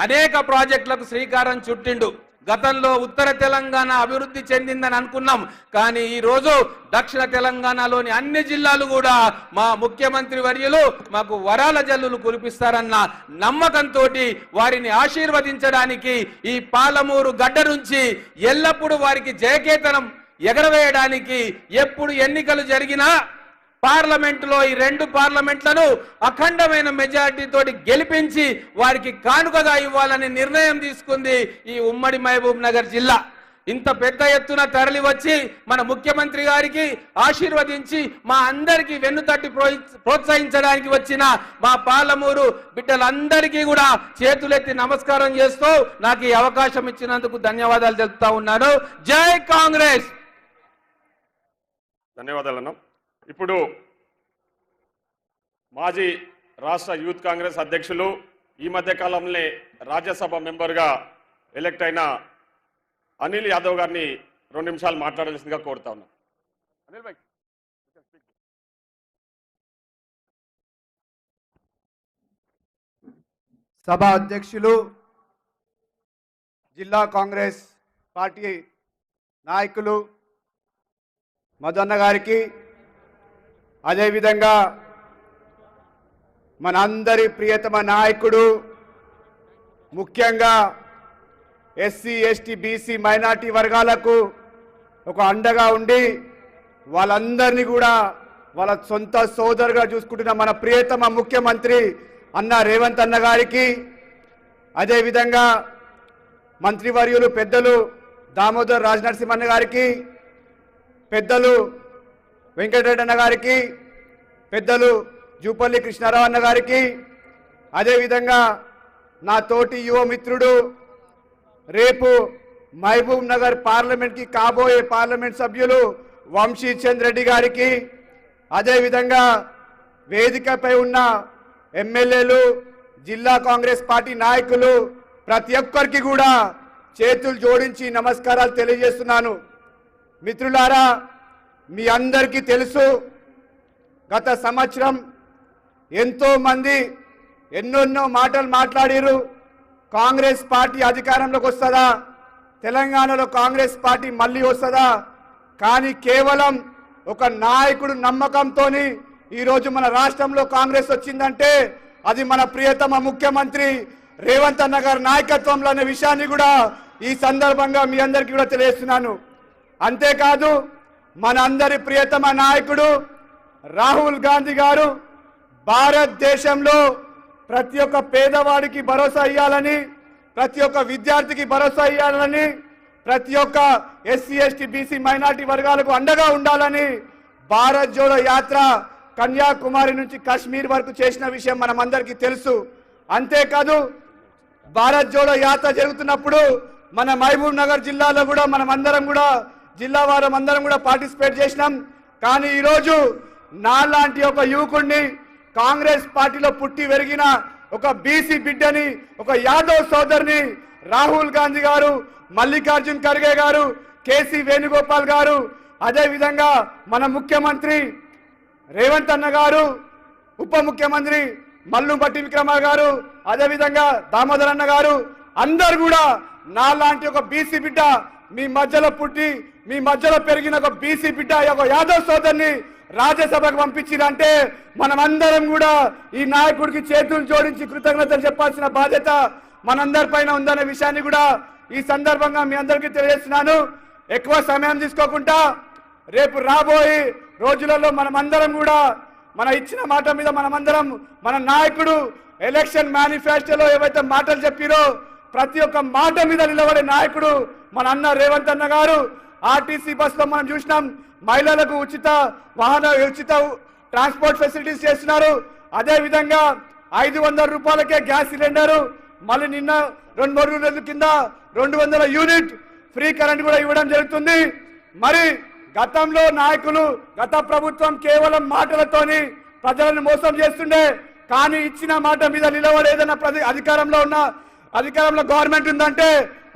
అనేక ప్రాజెక్టులకు శ్రీకారం చుట్టిండు. గతంలో ఉత్తర తెలంగాణ అభివృద్ధి చెందిందని అనుకున్నాం, కానీ ఈ రోజు దక్షిణ తెలంగాణలోని అన్ని జిల్లాలు కూడా మా ముఖ్యమంత్రి వర్యులు మాకు వరాల జల్లులు కురిపిస్తారన్న నమ్మకంతో వారిని ఆశీర్వదించడానికి ఈ పాలమూరు గడ్డ నుంచి ఎల్లప్పుడూ వారికి జయకేతనం ఎగరవేయడానికి ఎప్పుడు ఎన్నికలు జరిగినా పార్లమెంటులో ఈ 2 పార్లమెంట్లను అఖండమైన మెజారిటీతో గెలిపించి వారికి కానుకగా ఇవ్వాలని నిర్ణయం తీసుకుంది ఈ ఉమ్మడి మహబూబ్ నగర్ జిల్లా. ఇంత పెద్ద ఎత్తున తరలి వచ్చి మన ముఖ్యమంత్రి గారికి ఆశీర్వదించి మా అందరికీ వెన్నుతట్టి ప్రోత్సహించడానికి వచ్చిన మా పాలమూరు బిడ్డలందరికీ కూడా చేతులెత్తి నమస్కారం చేస్తూ నాకు ఈ అవకాశం ఇచ్చినందుకు ధన్యవాదాలు తెలుపుతా ఉన్నాను. జై కాంగ్రెస్. ధన్యవాదాలు. ఇప్పుడు మాజీ రాష్ట్ర యూత్ కాంగ్రెస్ అధ్యక్షులు, ఈ మధ్య కాలంలో రాజ్యసభ మెంబర్గా ఎలక్ట్ అయిన అనిల్ యాదవ్ గారిని 2 నిమిషాలు మాట్లాడాల్సిందిగా కోరుతా ఉన్నాం. అనిల్ భాయ్. సభ అధ్యక్షులు, జిల్లా కాంగ్రెస్ పార్టీ నాయకులు మదన్న గారికి, అదేవిధంగా మనందరి ప్రియతమ నాయకుడు, ముఖ్యంగా ఎస్సీ, ఎస్టీ, బీసీ, మైనార్టీ వర్గాలకు ఒక అండగా ఉండి వాళ్ళందరినీ కూడా వాళ్ళ సొంత సోదరుగా చూసుకుంటున్న మన ప్రియతమ ముఖ్యమంత్రి అన్న రేవంత్ అన్న గారికి, అదేవిధంగా మంత్రివర్యులు పెద్దలు దామోదర్ రాజనరసింహన్న గారికి, పెద్దలు వెంకటరెడ్డి అన్న గారికి, పెద్దలు జూపల్లి కృష్ణారావు అన్న గారికి, అదేవిధంగా నా తోటి యువ మిత్రుడు, రేపు మహబూబ్ నగర్ పార్లమెంట్కి కాబోయే పార్లమెంట్ సభ్యులు వంశీ చంద్ రెడ్డి గారికి, అదేవిధంగా వేదికపై ఉన్న ఎమ్మెల్యేలు, జిల్లా కాంగ్రెస్ పార్టీ నాయకులు ప్రతి ఒక్కరికి కూడా చేతులు జోడించి నమస్కారాలు తెలియజేస్తున్నాను. మిత్రులారా, మీ అందరికీ తెలుసు, గత సంవత్సరం ఎంతో మంది ఎన్నెన్నో మాటలు మాట్లాడారు. కాంగ్రెస్ పార్టీ అధికారంలోకి వస్తుందా, తెలంగాణలో కాంగ్రెస్ పార్టీ మళ్ళీ వస్తుందా, కానీ కేవలం ఒక నాయకుడు నమ్మకంతో ఈరోజు మన రాష్ట్రంలో కాంగ్రెస్ వచ్చిందంటే అది మన ప్రియతమ ముఖ్యమంత్రి రేవంత్ అన్న గారి నాయకత్వంలో అనే విషయాన్ని కూడా ఈ సందర్భంగా మీ అందరికీ కూడా తెలియజేస్తున్నాను. అంతేకాదు, మన అందరి ప్రియతమ నాయకుడు రాహుల్ గాంధీ గారు భారతదేశంలో ప్రతి ఒక్క పేదవాడికి భరోసా ఇవ్వాలని, ప్రతి ఒక్క విద్యార్థికి భరోసా ఇవ్వాలని, ప్రతి ఒక్క ఎస్సీ ఎస్టీ బీసీ మైనార్టీ వర్గాలకు అండగా ఉండాలని భారత్ జోడో యాత్ర కన్యాకుమారి నుంచి కాశ్మీర్ వరకు చేసిన విషయం మనమందరికీ తెలుసు. అంతేకాదు భారత్ జోడో యాత్ర జరుగుతున్నప్పుడు మన మహబూబ్ నగర్ జిల్లాలో కూడా మనమందరం కూడా జిల్లా వారం అందరం కూడా పార్టిసిపేట్ చేసినాం. కానీ ఈరోజు నాలాంటి ఒక యువకుడిని, కాంగ్రెస్ పార్టీలో పుట్టి పెరిగిన ఒక బీసీ బిడ్డని, ఒక యాదవ్ సోదరుని రాహుల్ గాంధీ గారు, మల్లికార్జున్ ఖర్గే గారు, కేసీ వేణుగోపాల్ గారు, అదే విధంగా మన ముఖ్యమంత్రి రేవంత్ అన్న గారు, ఉప ముఖ్యమంత్రి మల్లుబట్టి విక్రమ గారు, అదే విధంగా దామోదర్ అన్న గారు, అందరు కూడా నాలాంటి ఒక బీసీ బిడ్డ మీ మధ్యలో పుట్టి మీ మధ్యలో పెరిగిన ఒక బీసీ బిడ్డ ఒక యాదవ్ సోదరుని రాజ్యసభకు పంపించిందంటే మనమందరం కూడా ఈ నాయకుడికి చేతులు జోడించి కృతజ్ఞతలు చెప్పాల్సిన బాధ్యత మనందరిపైన ఉందనే విషయాన్ని కూడా ఈ సందర్భంగా మీ అందరికీ తెలియజేస్తున్నాను. ఎక్కువ సమయం తీసుకోకుండా రేపు రాబోయే రోజులలో మనమందరం కూడా మన ఇచ్చిన మాట మీద మనమందరం మన నాయకుడు ఎలక్షన్ మేనిఫెస్టోలో ఏవైతే మాటలు చెప్పిరో ప్రతి ఒక్క మాట మీద నిలబడే నాయకుడు మన అన్న రేవంత్ అన్న గారు. ఆర్టీసీ బస్సులో మనం చూసినాం, మహిళలకు ఉచిత ట్రాన్స్పోర్ట్ ఫెసిలిటీస్ చేస్తున్నారు. అదే విధంగా 500 రూపాయలకే గ్యాస్ సిలిండరు, మళ్ళీ నిన్న 2-3 రోజుల కింద 200 యూనిట్ ఫ్రీ కరెంట్ కూడా ఇవ్వడం జరుగుతుంది. మరి గతంలో నాయకులు, గత ప్రభుత్వం కేవలం మాటలతోని ప్రజలను మోసం చేస్తుండే. కానీ ఇచ్చిన మాట మీద నిలబడి ఏదైనా అధికారంలో గవర్నమెంట్ ఉందంటే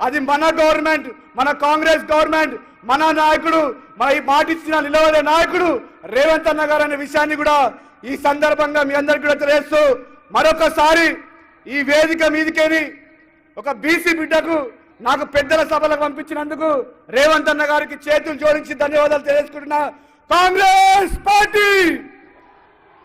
అది మన గవర్నమెంట్, మన కాంగ్రెస్ గవర్నమెంట్, మన నాయకుడు, మన ఈ మాట ఇచ్చిన నిలబడే నాయకుడు రేవంత్ అన్న గారు అనే విషయాన్ని కూడా ఈ సందర్భంగా మీ అందరికీ కూడా తెలియజేస్తూ మరొకసారి ఈ వేదిక మీదికేని ఒక బీసీ బిడ్డకు నాకు పెద్దల సభలకు పంపించినందుకు రేవంత్ అన్న గారికి చేతులు జోడించి ధన్యవాదాలు తెలియజేసుకుంటున్నా. కాంగ్రెస్ పార్టీ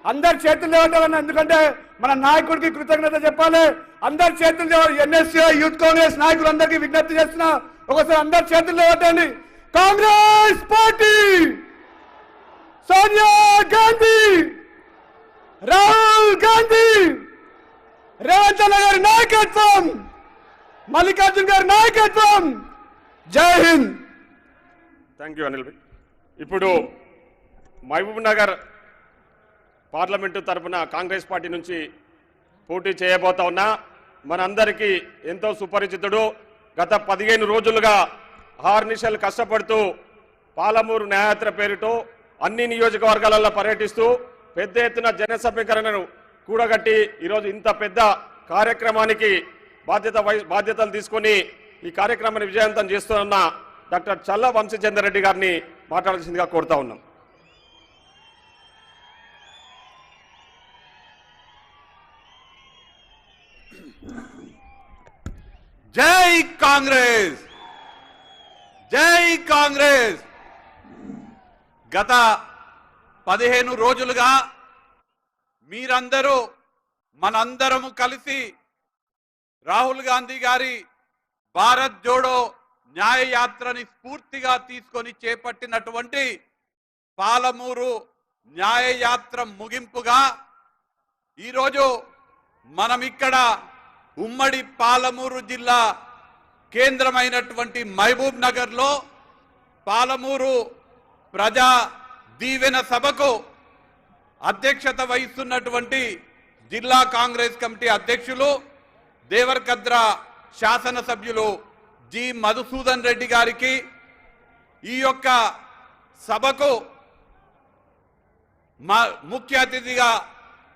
అందరు చేతులు లేవటాలన్న, ఎందుకంటే మన నాయకుడికి కృతజ్ఞత చెప్పాలి. అందరు చేతులు లేవాలి. ఎన్ఎస్సీ యూత్ కాంగ్రెస్ నాయకులందరికీ విజ్ఞప్తి చేస్తున్నా, ఒకసారి అందరు చేతులు లేవటండి. కాంగ్రెస్ పార్టీ, సోనియా గాంధీ, రాహుల్ గాంధీ, రేవంత్ అన్న గారి నాయకత్వం, మల్లికార్జున్ గారి నాయకత్వం. జై హింద్. థ్యాంక్ యూ అనిల్ భాయ్. ఇప్పుడు మహబూబ్ నగర్ పార్లమెంటు తరఫున కాంగ్రెస్ పార్టీ నుంచి పోటీ చేయబోతా ఉన్నా మనందరికీ ఎంతో సుపరిచితుడు. గత 15 రోజులుగా హార్నిషల్ కష్టపడుతూ పాలమూరు న్యాయయాత్ర పేరుతో అన్ని నియోజకవర్గాలలో పర్యటిస్తూ పెద్ద ఎత్తున జన సమీకరణను కూడగట్టి ఈరోజు ఇంత పెద్ద కార్యక్రమానికి బాధ్యతలు తీసుకొని ఈ కార్యక్రమాన్ని విజయవంతం చేస్తున్న డాక్టర్ చల్ల వంశీచంద్ర రెడ్డి గారిని మాట్లాడాల్సిందిగా కోరుతా ఉన్నాం. జై కాంగ్రెస్, జై కాంగ్రెస్. గత 15 రోజులుగా మీరందరూ మనందరము కలిసి రాహుల్ గాంధీ గారి భారత్ జోడో న్యాయ యాత్రని స్ఫూర్తిగా తీసుకొని చేపట్టినటువంటి పాలమూరు న్యాయ యాత్ర ముగింపుగా ఈరోజు మనం ఇక్కడ ఉమ్మడి పాలమూరు జిల్లా కేంద్రమైనటువంటి మహబూబ్ నగర్లో పాలమూరు ప్రజా దీవెన సభకు అధ్యక్షత వహిస్తున్నటువంటి జిల్లా కాంగ్రెస్ కమిటీ అధ్యక్షులు దేవరకద్ర శాసనసభ్యులు జి మధుసూదన్ రెడ్డి గారికి, ఈ యొక్క సభకు ముఖ్య అతిథిగా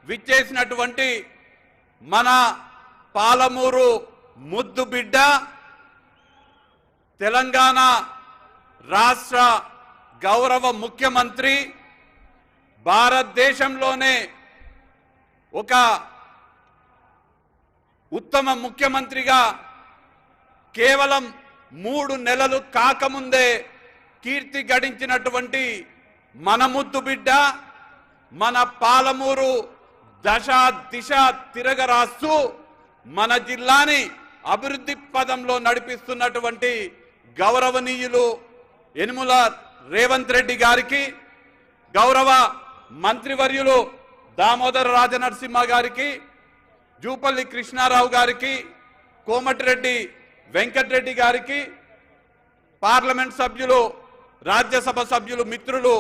విచ్చేసినటువంటి మన పాలమూరు ముద్దు బిడ్డ, తెలంగాణ రాష్ట్ర గౌరవ ముఖ్యమంత్రి, భారతదేశంలోనే ఒక ఉత్తమ ముఖ్యమంత్రిగా కేవలం 3 నెలలు కాకముందే కీర్తి గడించినటువంటి మన ముద్దు బిడ్డ, మన పాలమూరు దశ దిశ తిరగరాస్తూ మన జిల్లాని అభివృద్ధి పదంలో నడిపిస్తున్నటువంటి గౌరవనీయులు యనుమల రేవంత్ రెడ్డి గారికి, గౌరవ మంత్రివర్యులు దామోదర రాజనరసింహ గారికి, జూపల్లి కృష్ణారావు గారికి, కోమటిరెడ్డి వెంకటరెడ్డి గారికి, పార్లమెంట్ సభ్యులు, రాజ్యసభ సభ్యులు మిత్రులు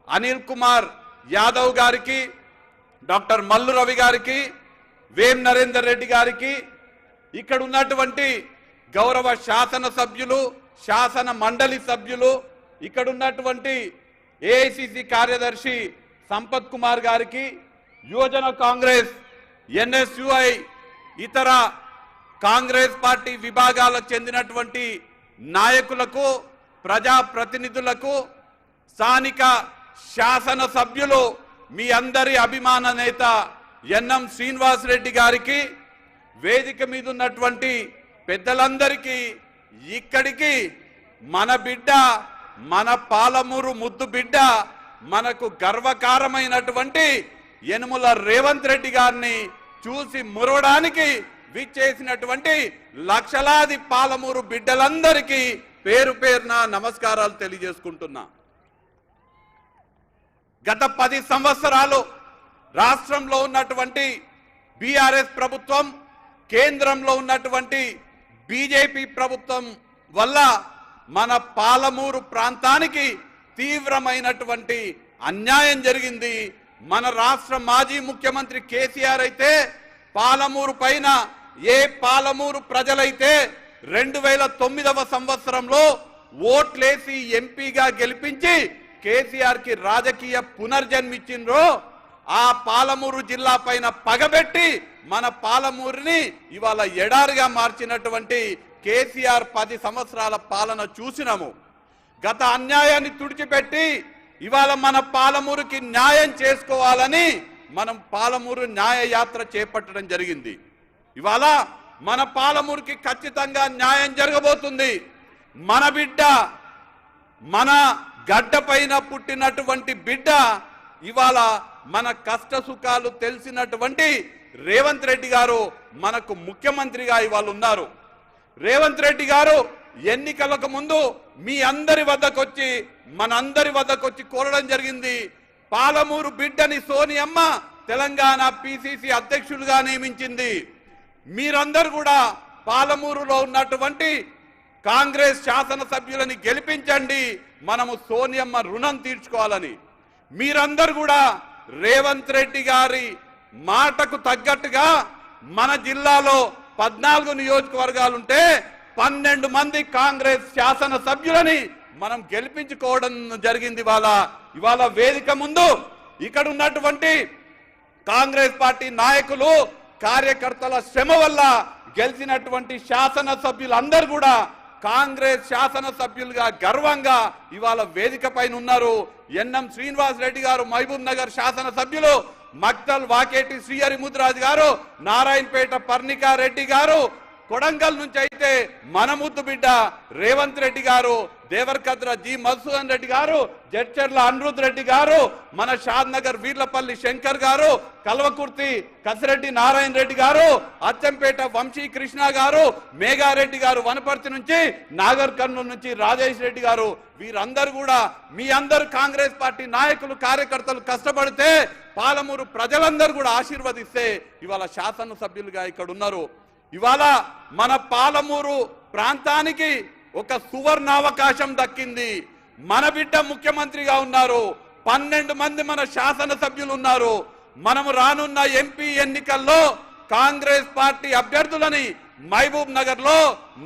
అనిల్ కుమార్ యాదవ్ గారికి, డాక్టర్ మల్లు రవి గారికి, వేం నరేందర్ రెడ్డి గారికి, ఇక్కడ ఉన్నటువంటి గౌరవ శాసన సభ్యులు, శాసన మండలి సభ్యులు, ఇక్కడ ఉన్నటువంటి ఏఐసిసి కార్యదర్శి సంపత్ కుమార్ గారికి, యువజన కాంగ్రెస్, ఎన్ఎస్యుఐ, ఇతర కాంగ్రెస్ పార్టీ విభాగాలకు చెందినటువంటి నాయకులకు, ప్రజాప్రతినిధులకు, స్థానిక శాసన సభ్యులు, మీ అందరి అభిమాన నేత ఎన్ఎం శ్రీనివాస్ రెడ్డి గారికి, వేదిక మీద ఉన్నటువంటి పెద్దలందరికీ, ఇక్కడికి మన బిడ్డ, మన పాలమూరు ముద్దు బిడ్డ, మనకు గర్వకారమైనటువంటి యనుమల రేవంత్ రెడ్డి గారిని చూసి మురవడానికి విచ్చేసినటువంటి లక్షలాది పాలమూరు బిడ్డలందరికీ పేరు పేరున నమస్కారాలు తెలియజేసుకుంటున్నా. గత 10 సంవత్సరాలు రాష్ట్రంలో ఉన్నటువంటి బీఆర్ఎస్ ప్రభుత్వం, కేంద్రంలో ఉన్నటువంటి బీజేపీ ప్రభుత్వం వల్ల మన పాలమూరు ప్రాంతానికి తీవ్రమైనటువంటి అన్యాయం జరిగింది. మన రాష్ట్ర మాజీ ముఖ్యమంత్రి కేసీఆర్ అయితే పాలమూరు పైన, ఏ పాలమూరు ప్రజలైతే 2009వ సంవత్సరంలో ఓట్లేసి ఎంపీగా గెలిపించి కేసీఆర్ కి రాజకీయ పునర్జన్మిచ్చిండ్రో, ఆ పాలమూరు జిల్లా పైన పగబెట్టి మన పాలమూరుని ఇవాళ ఎడారిగా మార్చినటువంటి కేసీఆర్ 10 సంవత్సరాల పాలన చూసినాము. గత అన్యాయాన్ని తుడిచిపెట్టి ఇవాళ మన పాలమూరుకి న్యాయం చేసుకోవాలని మనం పాలమూరు న్యాయ యాత్ర చేపట్టడం జరిగింది. ఇవాళ మన పాలమూరుకి ఖచ్చితంగా న్యాయం జరగబోతుంది. మన బిడ్డ, మన గడ్డ పైన పుట్టినటువంటి బిడ్డ, ఇవాళ మన కష్ట సుఖాలు తెలిసినటువంటి రేవంత్ రెడ్డి గారు మనకు ముఖ్యమంత్రిగా ఇవాళ ఉన్నారు. రేవంత్ రెడ్డి గారు ఎన్నికలకు ముందు మీ అందరి వద్దకొచ్చి, మనందరి వద్దకొచ్చి కోరడం జరిగింది. పాలమూరు బిడ్డని సోనియమ్మ తెలంగాణ పిసిసి అధ్యక్షులుగా నియమించింది. మీరందరూ కూడా పాలమూరులో ఉన్నటువంటి కాంగ్రెస్ శాసనసభ్యులని గెలిపించండి, మనము సోనియమ్మ రుణం తీర్చుకోవాలని. మీరందరూ కూడా రేవంత్ రెడ్డి గారి మాటకు తగ్గట్టుగా మన జిల్లాలో 14 నియోజకవర్గాలుంటే 12 మంది కాంగ్రెస్ శాసనసభ్యులని మనం గెలిపించుకోవడం జరిగింది. ఇవాళ వేదిక ముందు ఇక్కడ ఉన్నటువంటి కాంగ్రెస్ పార్టీ నాయకులు, కార్యకర్తల శ్రమ వల్ల గెలిచినటువంటి శాసనసభ్యులందరూ కూడా కాంగ్రెస్ శాసనసభ్యులుగా గర్వంగా ఇవాళ వేదిక పైన ఉన్నారు. ఎన్ఎం శ్రీనివాస్ రెడ్డి గారు మహబూబ్ నగర్ శాసనసభ్యులు, మక్తల్ వాకేటి శ్రీహరి ముద్రాజ్ గారు, నారాయణపేట పర్ణికా రెడ్డి గారు, కొడంగల్ నుంచి అయితే మన ముద్దు బిడ్డ రేవంత్ రెడ్డి గారు, దేవరకద్ర జి మధుసూదన్ రెడ్డి గారు, జడ్చర్ల అనిరుద్ రెడ్డి గారు, మన షాద్ నగర్ వీర్లపల్లి శంకర్ గారు, కల్వకుర్తి కసిరెడ్డి నారాయణ రెడ్డి గారు, అచ్చంపేట వంశీ కృష్ణ గారు, మేఘారెడ్డి గారు వనపర్తి నుంచి, నాగర్ కర్నూలు నుంచి రాజేష్ రెడ్డి గారు, వీరందరూ కూడా మీ అందరు కాంగ్రెస్ పార్టీ నాయకులు, కార్యకర్తలు కష్టపడితే పాలమూరు ప్రజలందరూ కూడా ఆశీర్వదిస్తే ఇవాళ శాసనసభ్యులుగా ఇక్కడ ఉన్నారు. ఇవాళ మన పాలమూరు ప్రాంతానికి ఒక సువర్ణావకాశం దక్కింది. మన బిడ్డ ముఖ్యమంత్రిగా ఉన్నారు. 12 మంది మన శాసనసభ్యులు ఉన్నారు. మనము రానున్న ఎంపీ ఎన్నికల్లో కాంగ్రెస్ పార్టీ అభ్యర్థులని మహబూబ్ నగర్ లో,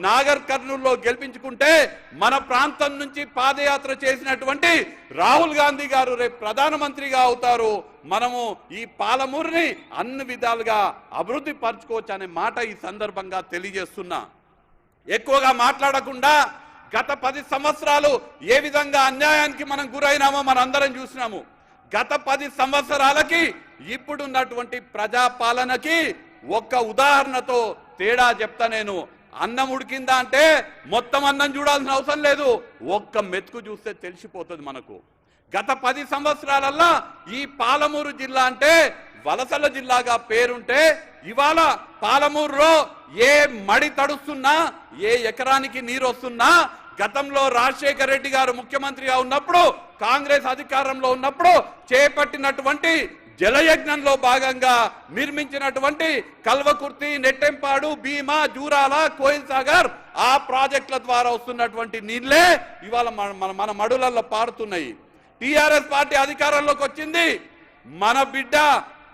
నాగర్ కర్నూలులో గెలిపించుకుంటే మన ప్రాంతం నుంచి పాదయాత్ర చేసినటువంటి రాహుల్ గాంధీ గారు రేపు ప్రధానమంత్రిగా అవుతారు. మనము ఈ పాలమూరుని అన్ని విధాలుగా అభివృద్ధి పరచుకోవచ్చు అనే మాట ఈ సందర్భంగా తెలియజేస్తున్నా. ఎక్కువగా మాట్లాడకుండా గత 10 సంవత్సరాలు ఏ విధంగా అన్యాయానికి మనం గురైనామో మనందరం చూసినాము. గత 10 సంవత్సరాలకి ఇప్పుడున్నటువంటి ప్రజాపాలనకి ఒక్క ఉదాహరణతో తేడా చెప్తా. నేను అన్నం ఉడికిందా అంటే మొత్తం అన్నం చూడాల్సిన అవసరం లేదు, ఒక్క మెతుకు చూస్తే తెలిసిపోతుంది మనకు. గత 10 సంవత్సరాలల్లా ఈ పాలమూరు జిల్లా అంటే వలసల జిల్లాగా పేరుంటే ఇవాళ పాలమూరులో ఏ మడి తడుస్తున్నా, ఏ ఎకరానికి నీరు వస్తున్నా, గతంలో రాజశేఖర్ రెడ్డి గారు ముఖ్యమంత్రిగా ఉన్నప్పుడు, కాంగ్రెస్ అధికారంలో ఉన్నప్పుడు చేపట్టినటువంటి జలయజ్ఞంలో భాగంగా నిర్మించినటువంటి కల్వకుర్తి, నెట్టెంపాడు, భీమా, జూరాల, కోయిల్ సాగర్ ఆ ప్రాజెక్టుల ద్వారా వస్తున్నటువంటి నీళ్లే ఇవాళ మన మడులల్లో పారుతున్నాయి. టిఆర్ఎస్ పార్టీ అధికారంలోకి వచ్చింది. మన బిడ్డ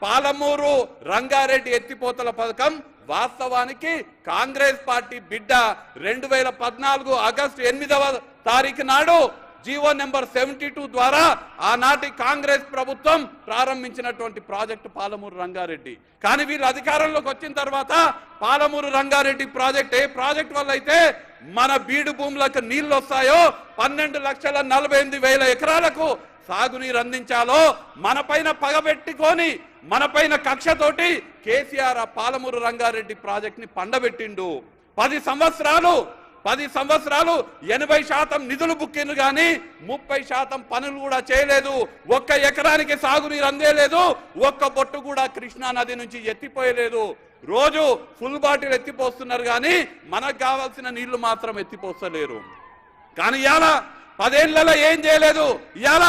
పాలమూరు రంగారెడ్డి ఎత్తిపోతల పథకం వాస్తవానికి కాంగ్రెస్ పార్టీ బిడ్డ 2014 ఆగస్టు 8వ తారీఖు నాడు జీవో నెంబర్ 72 ద్వారా ఆనాటి కాంగ్రెస్ ప్రభుత్వం ప్రారంభించినటువంటి ప్రాజెక్టు పాలమూరు రంగారెడ్డి. కానీ వీళ్ళు అధికారంలోకి వచ్చిన తర్వాత పాలమూరు రంగారెడ్డి ప్రాజెక్ట్ ఏ ప్రాజెక్ట్ వల్ల అయితే మన బీడు భూములకు నీళ్లు వస్తాయో 12,48,000 ఎకరాలకు సాగునీరు అందించాలో మన పైన పగబెట్టుకొని మన పైన కక్షతోటి కేసీఆర్ ఆ పాలమూరు రంగారెడ్డి ప్రాజెక్ట్ ని పండబెట్టిండు. 10 సంవత్సరాలు 80% నిధులు బుక్కిండ్రు కానీ 30% పనులు కూడా చేయలేదు. ఒక్క ఎకరానికి సాగునీరు అందేలేదు. ఒక్క బొట్టు కూడా కృష్ణా నది నుంచి ఎత్తిపోయలేదు. రోజు ఫుల్ బాటిల్ ఎత్తిపోస్తున్నారు కానీ మనకు కావాల్సిన నీళ్లు మాత్రం ఎత్తిపోస్తలేరు. కానీ ఇవాళ 10 ఏళ్లలో ఏం చేయలేదు. ఇవాళ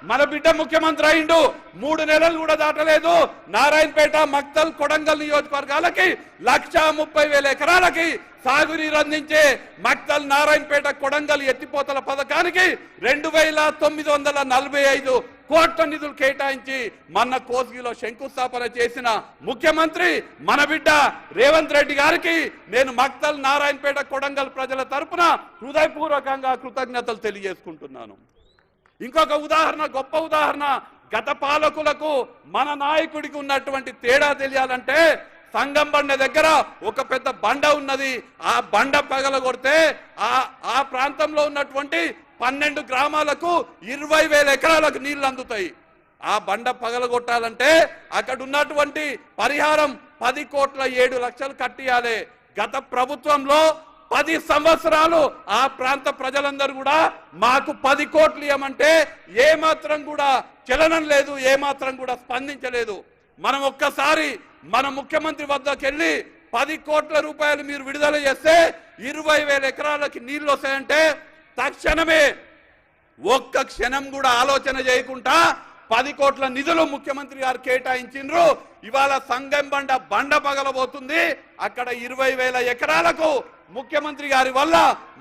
మన బిడ్డ ముఖ్యమంత్రి అయిండు. 3 నెలలు కూడా దాటలేదు. నారాయణపేట, మక్తల్, కొడంగల్ నియోజకవర్గాలకి 1,30,000 ఎకరాలకి సాగునీరు అందించే మక్తల్, నారాయణపేట, కొడంగల్ ఎత్తిపోతల పథకానికి 2,945 కోట్ల నిధులు కేటాయించి మన కోసిగిలో శంకుస్థాపన చేసిన ముఖ్యమంత్రి మన బిడ్డ రేవంత్ రెడ్డి గారికి నేను మక్తల్, నారాయణపేట, కొడంగల్ ప్రజల తరపున హృదయపూర్వకంగా కృతజ్ఞతలు తెలియజేసుకుంటున్నాను. ఇంకొక ఉదాహరణ, గొప్ప ఉదాహరణ, గత పాలకులకు మన నాయకుడికి ఉన్నటువంటి తేడా తెలియాలంటే సంగం బండ దగ్గర ఒక పెద్ద బండ ఉన్నది. ఆ బండ పగలగొడితే ఆ ప్రాంతంలో ఉన్నటువంటి 12 గ్రామాలకు 20,000 ఎకరాలకు నీళ్లు అందుతాయి. ఆ బండ పగలగొట్టాలంటే అక్కడ ఉన్నటువంటి పరిహారం 10,07,00,000 కట్టియాలి. గత ప్రభుత్వంలో 10 సంవత్సరాలు ఆ ప్రాంత ప్రజలందరూ కూడా మాకు 10 కోట్లు ఇవ్వమంటే ఏమాత్రం కూడా చలనం లేదు, ఏమాత్రం కూడా స్పందించలేదు. మనం ఒక్కసారి మన ముఖ్యమంత్రి వద్దకు వెళ్ళి 10 కోట్ల రూపాయలు మీరు విడుదల చేస్తే 20,000 ఎకరాలకి నీళ్లు వస్తాయంటే తక్షణమే ఒక్క క్షణం కూడా ఆలోచన చేయకుండా 10 కోట్ల నిధులు ముఖ్యమంత్రి గారు కేటాయించిండ్రు. ఇవాళ సంగం బండ పగలబోతుంది. అక్కడ 20,000 ఎకరాలకు ముఖ్యమంత్రి గారి వల్ల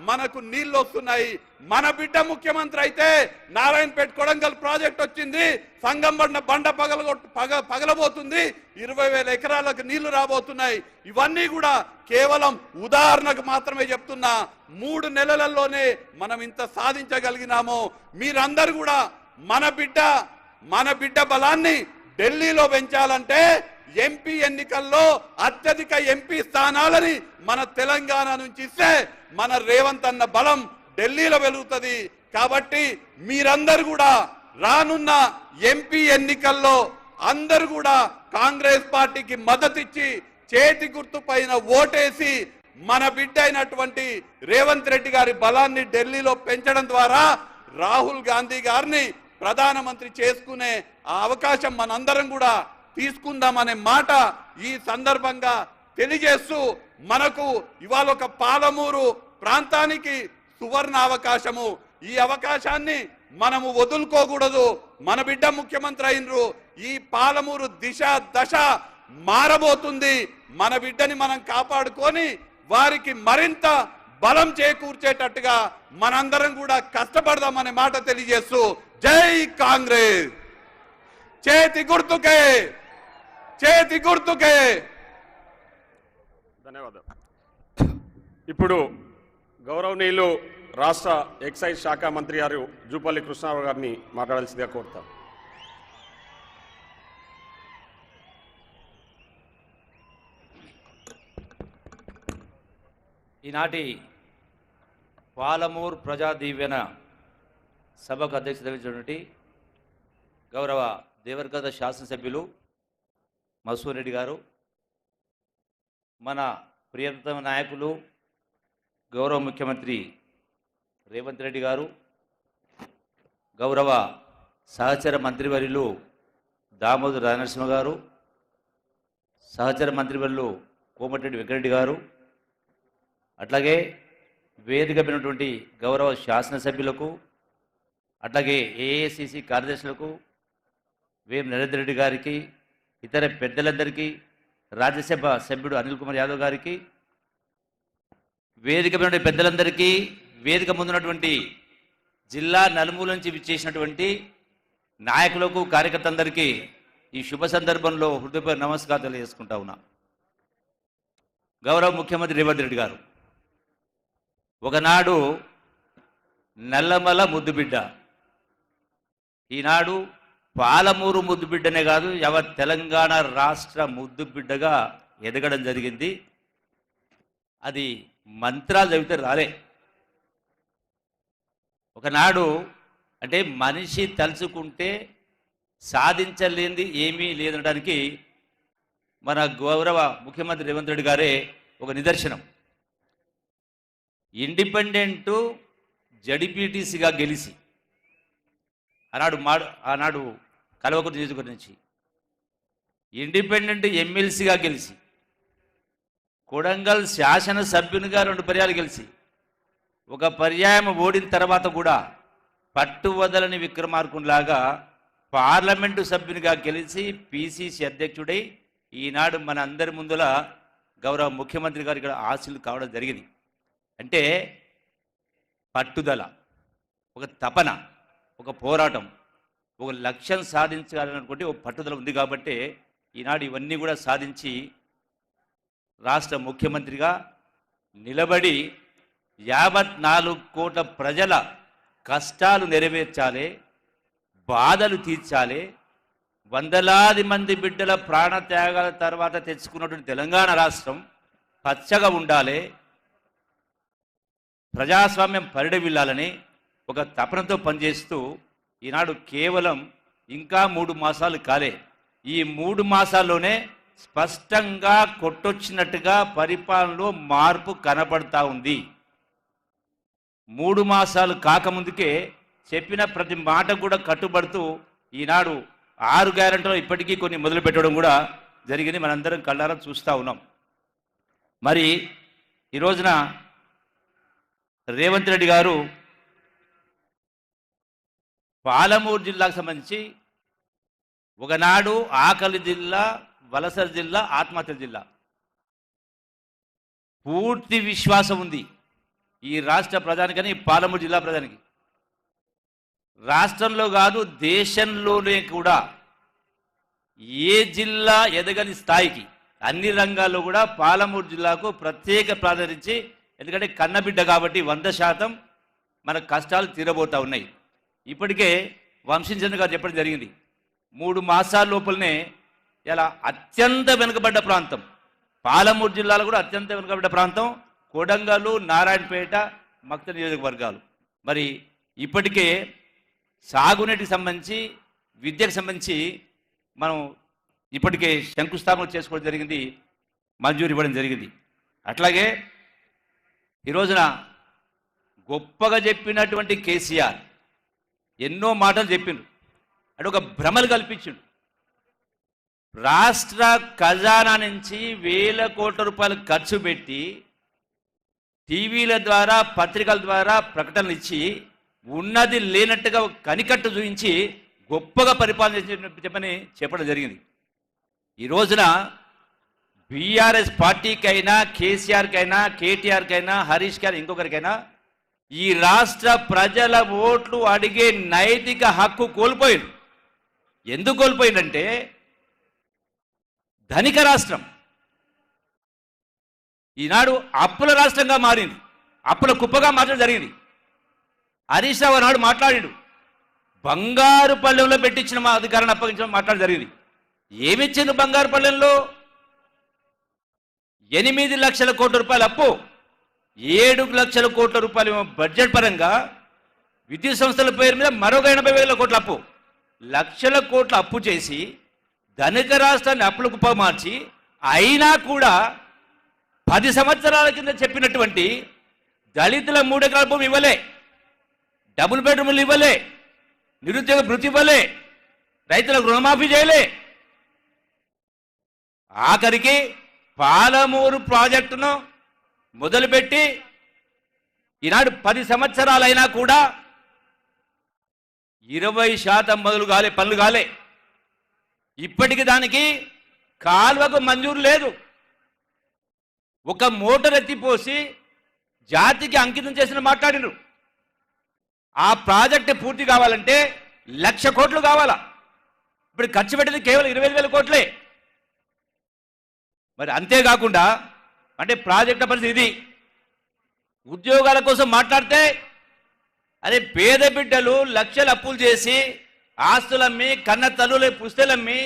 మనకు నీళ్లు వస్తున్నాయి. మన బిడ్డ ముఖ్యమంత్రి అయితే నారాయణపేట, కొడంగల్ ప్రాజెక్ట్ వచ్చింది. సంగం బండ పగలబోతుంది. 20,000 ఎకరాలకు నీళ్లు రాబోతున్నాయి. ఇవన్నీ కూడా కేవలం ఉదాహరణకు మాత్రమే చెప్తున్నా. 3 నెలలలోనే మనం ఇంత సాధించగలిగినాము. మీరందరూ కూడా మన బిడ్డ బలాన్ని ఢిల్లీలో పెంచాలంటే ఎంపీ ఎన్నికల్లో అత్యధిక ఎంపీ స్థానాలని మన తెలంగాణ నుంచి ఇస్తే మన రేవంత్ అన్న బలం ఢిల్లీలో వెలుగుతుంది. కాబట్టి మీరందరూ కూడా రానున్న ఎంపీ ఎన్నికల్లో అందరూ కూడా కాంగ్రెస్ పార్టీకి మద్దతిచ్చి చేతి గుర్తు పైన ఓటేసి మన బిడ్డ అయినటువంటి రేవంత్ రెడ్డి గారి బలాన్ని ఢిల్లీలో పెంచడం ద్వారా రాహుల్ గాంధీ గారిని ప్రధానమంత్రి చేసుకునే ఆ అవకాశం మనందరం కూడా తీసుకుందామనే మాట ఈ సందర్భంగా తెలియజేస్తూ మనకు ఇవాళ ఒక పాలమూరు ప్రాంతానికి సువర్ణ అవకాశము. ఈ అవకాశాన్ని మనము వదులుకోకూడదు. మన బిడ్డ ముఖ్యమంత్రి అయినరు. ఈ పాలమూరు దశ మారబోతుంది. మన బిడ్డని మనం కాపాడుకొని వారికి మరింత బలం చేకూర్చేటట్టుగా మనందరం కూడా కష్టపడదామనే మాట తెలియజేస్తూ జై కాంగ్రెస్, చేతి గుర్తుకే, చేతి గుర్తుకే. ధన్యవాదాలు. ఇప్పుడు గౌరవనీయులు రాష్ట్ర ఎక్సైజ్ శాఖ మంత్రి గారు జూపల్లి కృష్ణారావు గారిని మాట్లాడాల్సిందిగా కోరుతాం. ఈనాటి పాలమూరు ప్రజా దీవెన సభకు అధ్యక్షత వహించినటువంటి గౌరవ దేవరగద్ద శాసనసభ్యులు మసూర్ రెడ్డి గారు, మన ప్రియతమ నాయకులు గౌరవ ముఖ్యమంత్రి రేవంత్ రెడ్డి గారు, గౌరవ సహచర మంత్రివర్యులు దామోదర్ రాజనరసింహ గారు, సహచర మంత్రివర్యులు కోమటిరెడ్డి వెంకటరెడ్డి గారు, అట్లాగే వేదిక అయినటువంటి గౌరవ శాసనసభ్యులకు, అట్లాగే ఏఐసిసి కార్యదర్శులకు, వేం నరేంద్ర రెడ్డి గారికి, ఇతర పెద్దలందరికీ, రాజ్యసభ సభ్యుడు అనిల్ కుమార్ యాదవ్ గారికి, వేదిక మీద పెద్దలందరికీ, వేదిక ముందున్నటువంటి జిల్లా నలుమూల నుంచి విచ్చేసినటువంటి నాయకులకు, కార్యకర్తలందరికీ ఈ శుభ సందర్భంలో హృదయపూర్వక నమస్కారం తెలియజేసుకుంటా ఉన్నా. గౌరవ ముఖ్యమంత్రి రేవంత్ రెడ్డి గారు ఒకనాడు నల్లమల ముద్దుబిడ్డ, ఈనాడు పాలమూరు ముద్దుబిడ్డనే కాదు యావత్ తెలంగాణ రాష్ట్ర ముద్దుబిడ్డగా ఎదగడం జరిగింది. అది మంత్రాలు చదివితే రాలే. ఒకనాడు అంటే మనిషి తలుచుకుంటే సాధించలేనిది ఏమీ లేదనడానికి మన గౌరవ ముఖ్యమంత్రి రేవంత్ రెడ్డి గారే ఒక నిదర్శనం. ఇండిపెండెంట్ జడిపిటిసిగా గెలిచి ఆనాడు కల్వకుర్తి నియోజకవర్గం నుంచి ఇండిపెండెంట్ ఎమ్మెల్సీగా గెలిచి కొడంగల్ శాసనసభ్యునిగా 2 పర్యాలు గెలిచి ఒక పర్యాయం ఓడిన తర్వాత కూడా పట్టువదలని విక్రమార్కునిలాగా పార్లమెంటు సభ్యునిగా గెలిచి పిసిసి అధ్యక్షుడై ఈనాడు మన అందరి ముందుల గౌరవ ముఖ్యమంత్రి గారు ఇక్కడ ఆశీలు కావడం జరిగింది. అంటే పట్టుదల, ఒక తపన, ఒక పోరాటం, ఒక లక్ష్యం సాధించాలనుకుంటే ఒక పట్టుదల ఉంది కాబట్టి ఈనాడు ఇవన్నీ కూడా సాధించి రాష్ట్ర ముఖ్యమంత్రిగా నిలబడి 54 కోట్ల ప్రజల కష్టాలు నెరవేర్చాలి, బాధలు తీర్చాలి, వందలాది మంది బిడ్డల ప్రాణత్యాగాల తర్వాత తెచ్చుకున్నటువంటి తెలంగాణ రాష్ట్రం పచ్చగా ఉండాలి, ప్రజాస్వామ్యం పరిడవిల్లాలని ఒక తపనతో పనిచేస్తూ ఈనాడు కేవలం ఇంకా 3 మాసాలు కాలే. ఈ 3 మాసాల్లోనే స్పష్టంగా కొట్టొచ్చినట్టుగా పరిపాలనలో మార్పు కనబడతా ఉంది. 3 మాసాలు కాకముందుకే చెప్పిన ప్రతి మాట కూడా కట్టుబడుతూ ఈనాడు 6 గ్యారెంటీలు ఇప్పటికీ కొన్ని మొదలు పెట్టడం కూడా జరిగింది. మనందరం కళ్ళారా చూస్తూ ఉన్నాం. మరి ఈ రోజున రేవంత్ రెడ్డి గారు పాలమూరు జిల్లాకు సంబంధించి ఒకనాడు ఆకలి జిల్లా, వలస జిల్లా, ఆత్మహత్యల జిల్లా, పూర్తి విశ్వాసం ఉంది ఈ రాష్ట్ర ప్రధానికని, పాలమూరు జిల్లా ప్రధానికి. రాష్ట్రంలో కాదు దేశంలోనే కూడా ఏ జిల్లా ఎదగని స్థాయికి అన్ని రంగాల్లో కూడా పాలమూరు జిల్లాకు ప్రత్యేక ప్రాధాన్యత, ఎందుకంటే కన్నబిడ్డ కాబట్టి 100% మన కష్టాలు తీరబోతూ ఉన్నాయి. ఇప్పటికే వంశీచంద్ర గారు చెప్పడం జరిగింది, 3 మాసాల లోపలనే ఇలా అత్యంత వెనుకబడ్డ ప్రాంతం పాలమూరు జిల్లాలో కూడా అత్యంత వెనుకబడ్డ ప్రాంతం కొడంగలు, నారాయణపేట, మక్తల్ నియోజకవర్గాలు. మరి ఇప్పటికే సాగునీటికి సంబంధించి, విద్యకు సంబంధించి మనం ఇప్పటికే శంకుస్థాపన చేసుకోవడం జరిగింది, మంజూరు ఇవ్వడం జరిగింది. అట్లాగే ఈ రోజున గొప్పగా చెప్పినటువంటి కేసీఆర్ ఎన్నో మాటలు చెప్పిండు, అంటే ఒక భ్రమలు కల్పించిండు. రాష్ట్ర ఖజానా నుంచి 1000 కోట్ల రూపాయలు ఖర్చు పెట్టి టీవీల ద్వారా, పత్రికల ద్వారా ప్రకటనలు ఇచ్చి ఉన్నది లేనట్టుగా కనికట్టు చూపించి గొప్పగా పరిపాలన చెప్పని చెప్పడం జరిగింది. ఈ రోజున బీఆర్ఎస్ పార్టీకైనా, కేసీఆర్కైనా, కేటీఆర్కైనా, హరీష్ గారు ఇంకొకరికైనా ఈ రాష్ట్ర ప్రజల ఓట్లు అడిగే నైతిక హక్కు కోల్పోయింది. ఎందుకు కోల్పోయిందంటే ధనిక రాష్ట్రం ఈనాడు అప్పుల రాష్ట్రంగా మారింది, అప్పుల కుప్పగా మారడం జరిగింది. హరీష్ రావు నాడు మాట్లాడాడు, బంగారు పల్లెంలో పెట్టించిన మా అధికారాన్ని అప్పగించడం మాట్లాడడం జరిగింది. ఏమిచ్చింది బంగారు పల్లెంలో? 8 లక్షల కోట్ల రూపాయల అప్పు, 7 లక్షల కోట్ల రూపాయలు బడ్జెట్ పరంగా, విద్యుత్ సంస్థల పేరు మీద మరొక 80,000 కోట్ల అప్పు, లక్షల కోట్ల అప్పు చేసి ధనిక రాష్ట్రాన్ని అప్పుల కుప్ప మార్చి, అయినా కూడా 10 సంవత్సరాల కింద చెప్పినటువంటి దళితుల 3 ఎకరాల భూమి ఇవ్వలే, డబుల్ బెడ్రూమ్లు ఇవ్వలే, నిరుద్యోగ భృతి ఇవ్వలే, రైతులకు రుణమాఫీ చేయలే. ఆఖరికి పాలమూరు ప్రాజెక్టును మొదలుపెట్టి ఈనాడు 10 సంవత్సరాలైనా కూడా 20% పనులు కాలే. ఇప్పటికి దానికి కాలువకు మంజూరు లేదు. ఒక మోటార్ ఎత్తిపోసి జాతికి అంకితం చేసిన మాట్లాడినారు. ఆ ప్రాజెక్టు పూర్తి కావాలంటే 1,00,000 కోట్లు కావాలా. ఇప్పుడు ఖర్చు పెట్టింది కేవలం 25,000 కోట్లే. మరి అంతేకాకుండా అంటే ప్రాజెక్టు పరిస్థితి ఇది. ఉద్యోగాల కోసం మాట్లాడితే అదే పేద బిడ్డలు లక్షలు అప్పులు చేసి ఆస్తులమ్మి కన్న తల్లులే పుస్తలమ్మి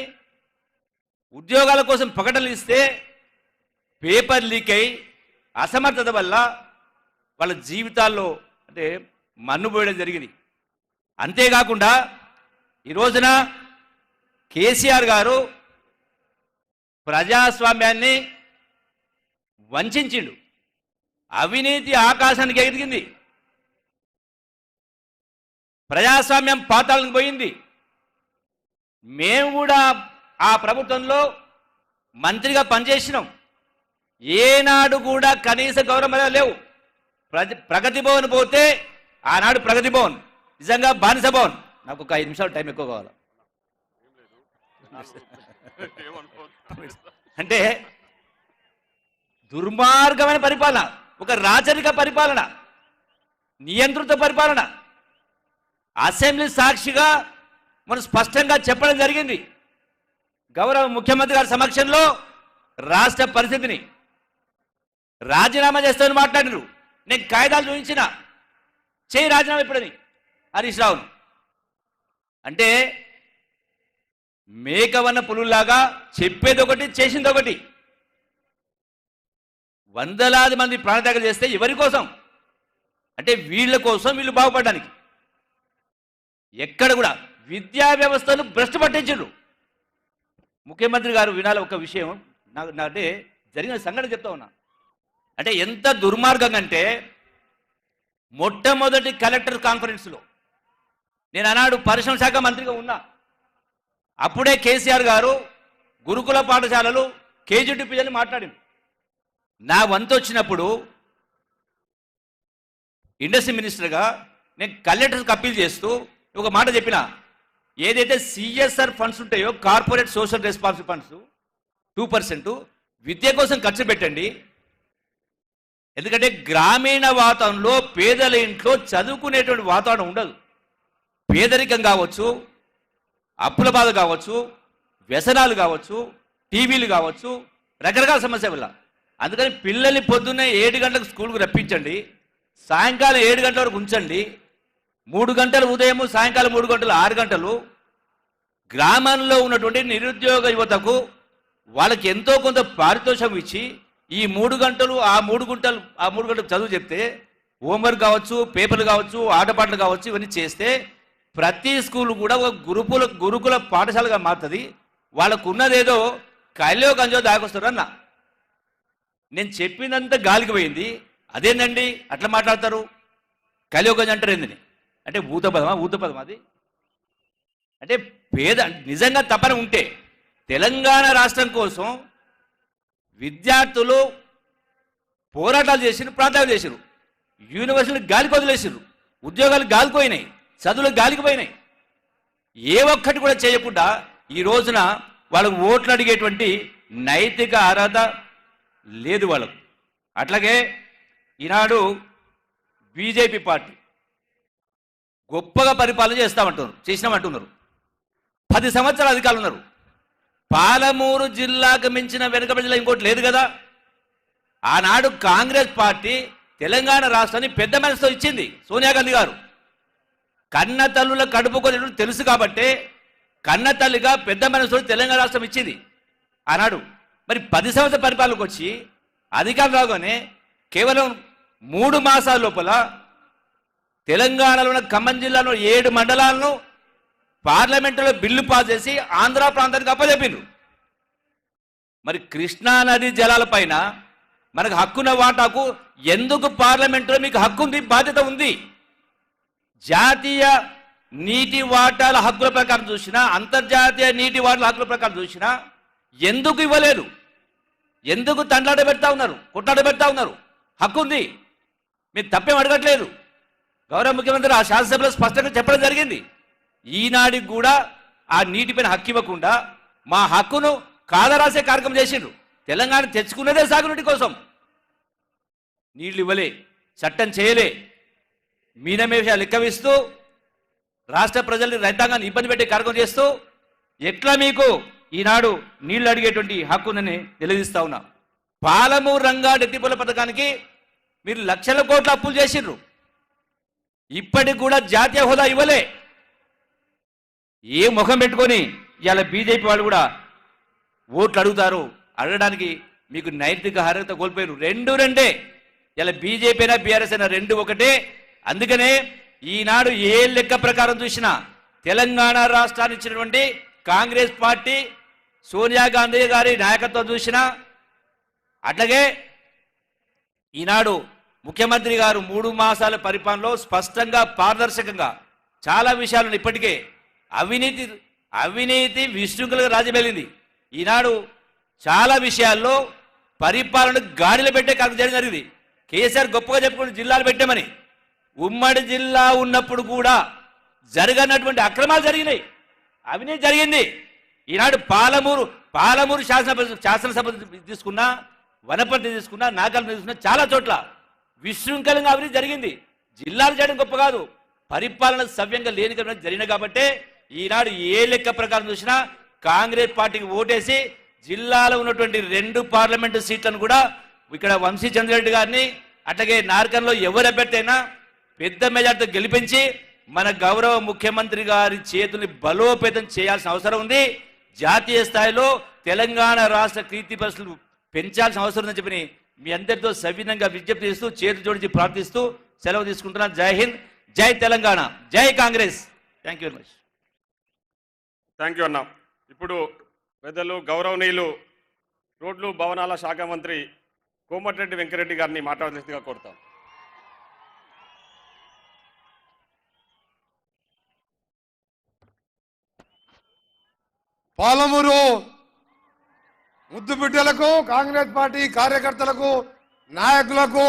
ఉద్యోగాల కోసం ప్రకటనలు ఇస్తే పేపర్ లీక్ అయి అసమర్థత వల్ల వాళ్ళ జీవితాల్లో అంటే మన్నుపోయడం జరిగింది. అంతేకాకుండా ఈ రోజున కేసీఆర్ గారు ప్రజాస్వామ్యాన్ని వంచిండు. అవినీతి ఆకాశానికి ఎదిగింది. ప్రజాస్వామ్యం పాతాళానికి పోయింది. మేము కూడా ఆ ప్రభుత్వంలో మంత్రిగా పనిచేసినాం. ఏనాడు కూడా కనీస గౌరవం లేవు. ప్రగతి భవన్ పోతే ఆనాడు ప్రగతి భవన్ నిజంగా బానిస భవన్. నాకు ఒక 5 నిమిషాలు టైం ఎక్కువ కావాలి. అంటే దుర్మార్గమైన పరిపాలన, ఒక రాచరిక పరిపాలన, నియంత్రిత పరిపాలన. అసెంబ్లీ సాక్షిగా మనం స్పష్టంగా చెప్పడం జరిగింది. గౌరవ ముఖ్యమంత్రి గారి సమక్షంలో రాష్ట్ర పరిస్థితిని రాజీనామా చేస్తామని మాట్లాడినారు. నేను కాయిదాలు చూపించిన చేయి రాజీనామా ఇప్పుడని హరీష్ రావును. అంటే మేకవన్న పులులాగా చెప్పేది ఒకటి చేసింది ఒకటి. వందలాది మంది ప్రాణత్యాగం చేస్తే ఎవరి కోసం అంటే వీళ్ళ కోసం, వీళ్ళు బాగుపడడానికి. ఎక్కడ కూడా విద్యా వ్యవస్థను భ్రష్టు పట్టించారు. ముఖ్యమంత్రి గారు వినాలి ఒక విషయం. నాకు అంటే జరిగిన సంఘటన చెప్తా ఉన్నా. అంటే ఎంత దుర్మార్గం అంటే మొట్టమొదటి కలెక్టర్ కాన్ఫరెన్స్లో నేను ఆనాడు పరిశ్రమ శాఖ మంత్రిగా ఉన్నా. అప్పుడే కేసీఆర్ గారు గురుకుల పాఠశాలలు కేజీటీపీ అని మాట్లాడింది. నా వంతు వచ్చినప్పుడు ఇండస్ట్రీ మినిస్టర్గా నేను కలెక్టర్కి అప్పీల్ చేస్తూ ఒక మాట చెప్పిన, ఏదైతే సిఎస్ఆర్ ఫండ్స్ ఉంటాయో కార్పొరేట్ సోషల్ రెస్పాన్సిబిలిటీ ఫండ్స్ 2% విద్య కోసం ఖర్చు పెట్టండి. ఎందుకంటే గ్రామీణ వాతావరణంలో పేదల ఇంట్లో చదువుకునేటువంటి వాతావరణం ఉండదు. పేదరికం కావచ్చు, అప్పుల బాధ కావచ్చు, వ్యసనాలు కావచ్చు, టీవీలు కావచ్చు, రకరకాల సమస్య వల్ల. అందుకని పిల్లల్ని పొద్దున్నే 7 గంటలకు స్కూల్కి రప్పించండి, సాయంకాలం 7 గంటల వరకు ఉంచండి. 3 గంటలు ఉదయం, సాయంకాలం 3 గంటలు, 6 గంటలు గ్రామంలో ఉన్నటువంటి నిరుద్యోగ యువతకు వాళ్ళకి ఎంతో కొంత పారితోషం ఇచ్చి ఈ 3 గంటలు ఆ 3 గంటలు చదువు చెప్తే హోంవర్క్ కావచ్చు, పేపర్లు కావచ్చు, ఆటపాటలు కావచ్చు, ఇవన్నీ చేస్తే ప్రతి స్కూల్ కూడా ఒక గురుకుల పాఠశాలగా మారుతుంది. వాళ్ళకు ఉన్నదేదో కైలో గంజో దాకొస్తారు అన్న. నేను చెప్పినంత గాలికి పోయింది. అదేందండి అట్లా మాట్లాడతారు, కైలో గంజ అంటారు ఏందని? అంటే ఊతపదం అది. అంటే పేద నిజంగా తపన ఉంటే తెలంగాణ రాష్ట్రం కోసం విద్యార్థులు పోరాటాలు చేసిరు, ప్రాంతాలు చేసిరు, యూనివర్సిటీలు గాలికి వదిలేసిరు, ఉద్యోగాలు గాలిపోయినాయి, చదువులు గాలికి పోయినాయి. ఏ ఒక్కటి కూడా చేయకుండా ఈ రోజున వాళ్ళకు ఓట్లు అడిగేటువంటి నైతిక అర్హత లేదు వాళ్ళకు. అట్లాగే ఈనాడు బీజేపీ పార్టీ గొప్పగా పరిపాలన చేసినామంటున్నారు. 10 సంవత్సరాలు అధికారులు ఉన్నారు. పాలమూరు జిల్లాకు మించిన వెనుకబడి జిల్లా ఇంకోటి లేదు కదా. ఆనాడు కాంగ్రెస్ పార్టీ తెలంగాణ రాష్ట్రాన్ని పెద్ద మనసుతో ఇచ్చింది సోనియా గాంధీ గారు. కన్న తల్లుల కడుపుకొని తెలుసు కాబట్టే కన్న తల్లిగా పెద్ద మనసుతో తెలంగాణ రాష్ట్రం ఇచ్చింది ఆనాడు. మరి 10 సంవత్సరాల పరిపాలనకు వచ్చి అధికారం రాగానే కేవలం 3 మాసాల లోపల తెలంగాణలో ఉన్న ఖమ్మం జిల్లాలో 7 మండలాలను పార్లమెంటులో బిల్లు పాస్ చేసి ఆంధ్ర ప్రాంతానికి అప్పచెప్పిండ్రు. మరి కృష్ణా నది జలాలపైన మనకు హక్కున్న వాటాకు ఎందుకు పార్లమెంటులో మీకు హక్కు ఉంది, బాధ్యత ఉంది? జాతీయ నీటి వాటాల హక్కుల ప్రకారం చూసినా, అంతర్జాతీయ నీటి వాటాల హక్కుల ప్రకారం చూసినా ఎందుకు ఇవ్వలేదు? ఎందుకు తండ్లాట పెడతా ఉన్నారు, కొట్లాట పెడతా ఉన్నారు? హక్కు ఉంది, మీరు తప్పేం అడగట్లేదు. గౌరవ ముఖ్యమంత్రి ఆ శాసనసభలో స్పష్టంగా చెప్పడం జరిగింది. ఈనాడికి కూడా ఆ నీటిపైన హక్కు ఇవ్వకుండా మా హక్కును కాలరాసే కార్యక్రమం చేసిండ్రు. తెలంగాణ తెచ్చుకున్నదే సాగునీటి కోసం. నీళ్లు ఇవ్వలే, చట్టం చేయలే, మీనమేషాలు లెక్కవిస్తూ రాష్ట్ర ప్రజల్ని రైతాంగాన్ని ఇబ్బంది పెట్టే కార్యక్రమం చేస్తూ ఎట్లా మీకు ఈనాడు నీళ్లు అడిగేటువంటి హక్కునని తెలియజేస్తా ఉన్నా. పాలమూరు రంగా ఎత్తిపోల పథకానికి మీరు లక్షల కోట్ల అప్పులు చేసిండ్రు. ఇప్పటికి కూడా జాతీయ హోదా ఇవ్వలే. ఏ ముఖం పెట్టుకొని ఇవాళ బీజేపీ వాళ్ళు కూడా ఓట్లు అడుగుతారు? అడగడానికి మీకు నైతిక అర్హత కోల్పోయారు. రెండే. ఇలా బీజేపీ అయినా బీఆర్ఎస్ అయినా రెండు ఒకటే. అందుకనే ఈనాడు ఏ లెక్క ప్రకారం చూసినా తెలంగాణ రాష్ట్రాన్ని ఇచ్చినటువంటి కాంగ్రెస్ పార్టీ సోనియా గాంధీ గారి నాయకత్వం చూసినా, అట్లాగే ఈనాడు ముఖ్యమంత్రి గారు 3 మాసాల పరిపాలనలో స్పష్టంగా పారదర్శకంగా చాలా విషయాలను ఇప్పటికే అవినీతి విశృంఖలంగా రాజ్యమేలింది. ఈనాడు చాలా విషయాల్లో పరిపాలన గాడిలో పెట్టే కార్యక్రమం చేయడం జరిగింది. కేసీఆర్ గొప్పగా చెప్పుకుని జిల్లాలు పెట్టామని, ఉమ్మడి జిల్లా ఉన్నప్పుడు కూడా జరగనటువంటి అక్రమాలు జరిగినాయి, అవినీతి జరిగింది. ఈనాడు పాలమూరు శాసనసభ తీసుకున్నా, వనపర్తి తీసుకున్నా, నాగల్ తీసుకున్నా చాలా చోట్ల విశృంఖలంగా అవినీతి జరిగింది. జిల్లాలు చేయడం గొప్ప కాదు, పరిపాలన సవ్యంగా లేని జరిగిన కాబట్టే ఈనాడు ఏ లెక్క ప్రకారం చూసినా కాంగ్రెస్ పార్టీకి ఓటేసి జిల్లాలో ఉన్నటువంటి 2 పార్లమెంటు సీట్లను కూడా ఇక్కడ వంశీ చంద్రరెడ్డి గారిని అట్లాగే నార్కన్లో ఎవరు అభ్యర్థి అయినా పెద్ద మెజార్టీతో గెలిపించి మన గౌరవ ముఖ్యమంత్రి గారి చేతుల్ని బలోపేతం చేయాల్సిన అవసరం ఉంది. జాతీయ స్థాయిలో తెలంగాణ రాష్ట్ర కీర్తి పరిస్థితులు పెంచాల్సిన అవసరం ఉందని చెప్పి మీ అందరితో సవినంగా విజ్ఞప్తి చేస్తూ చేతులు జోడించి ప్రార్థిస్తూ సెలవు తీసుకుంటున్నాను. జై హింద్, జై తెలంగాణ, జై Congress. Thank you very much. Thank you అన్న. ఇప్పుడు పెద్దలు గౌరవనీయులు రోడ్లు భవనాల శాఖ మంత్రి కోమటిరెడ్డి వెంకరెడ్డి గారిని మాట్లాడాల్సిందిగా కోరుతాం. పాలమూరు ముద్దు బిడ్డలకు, కాంగ్రెస్ పార్టీ కార్యకర్తలకు, నాయకులకు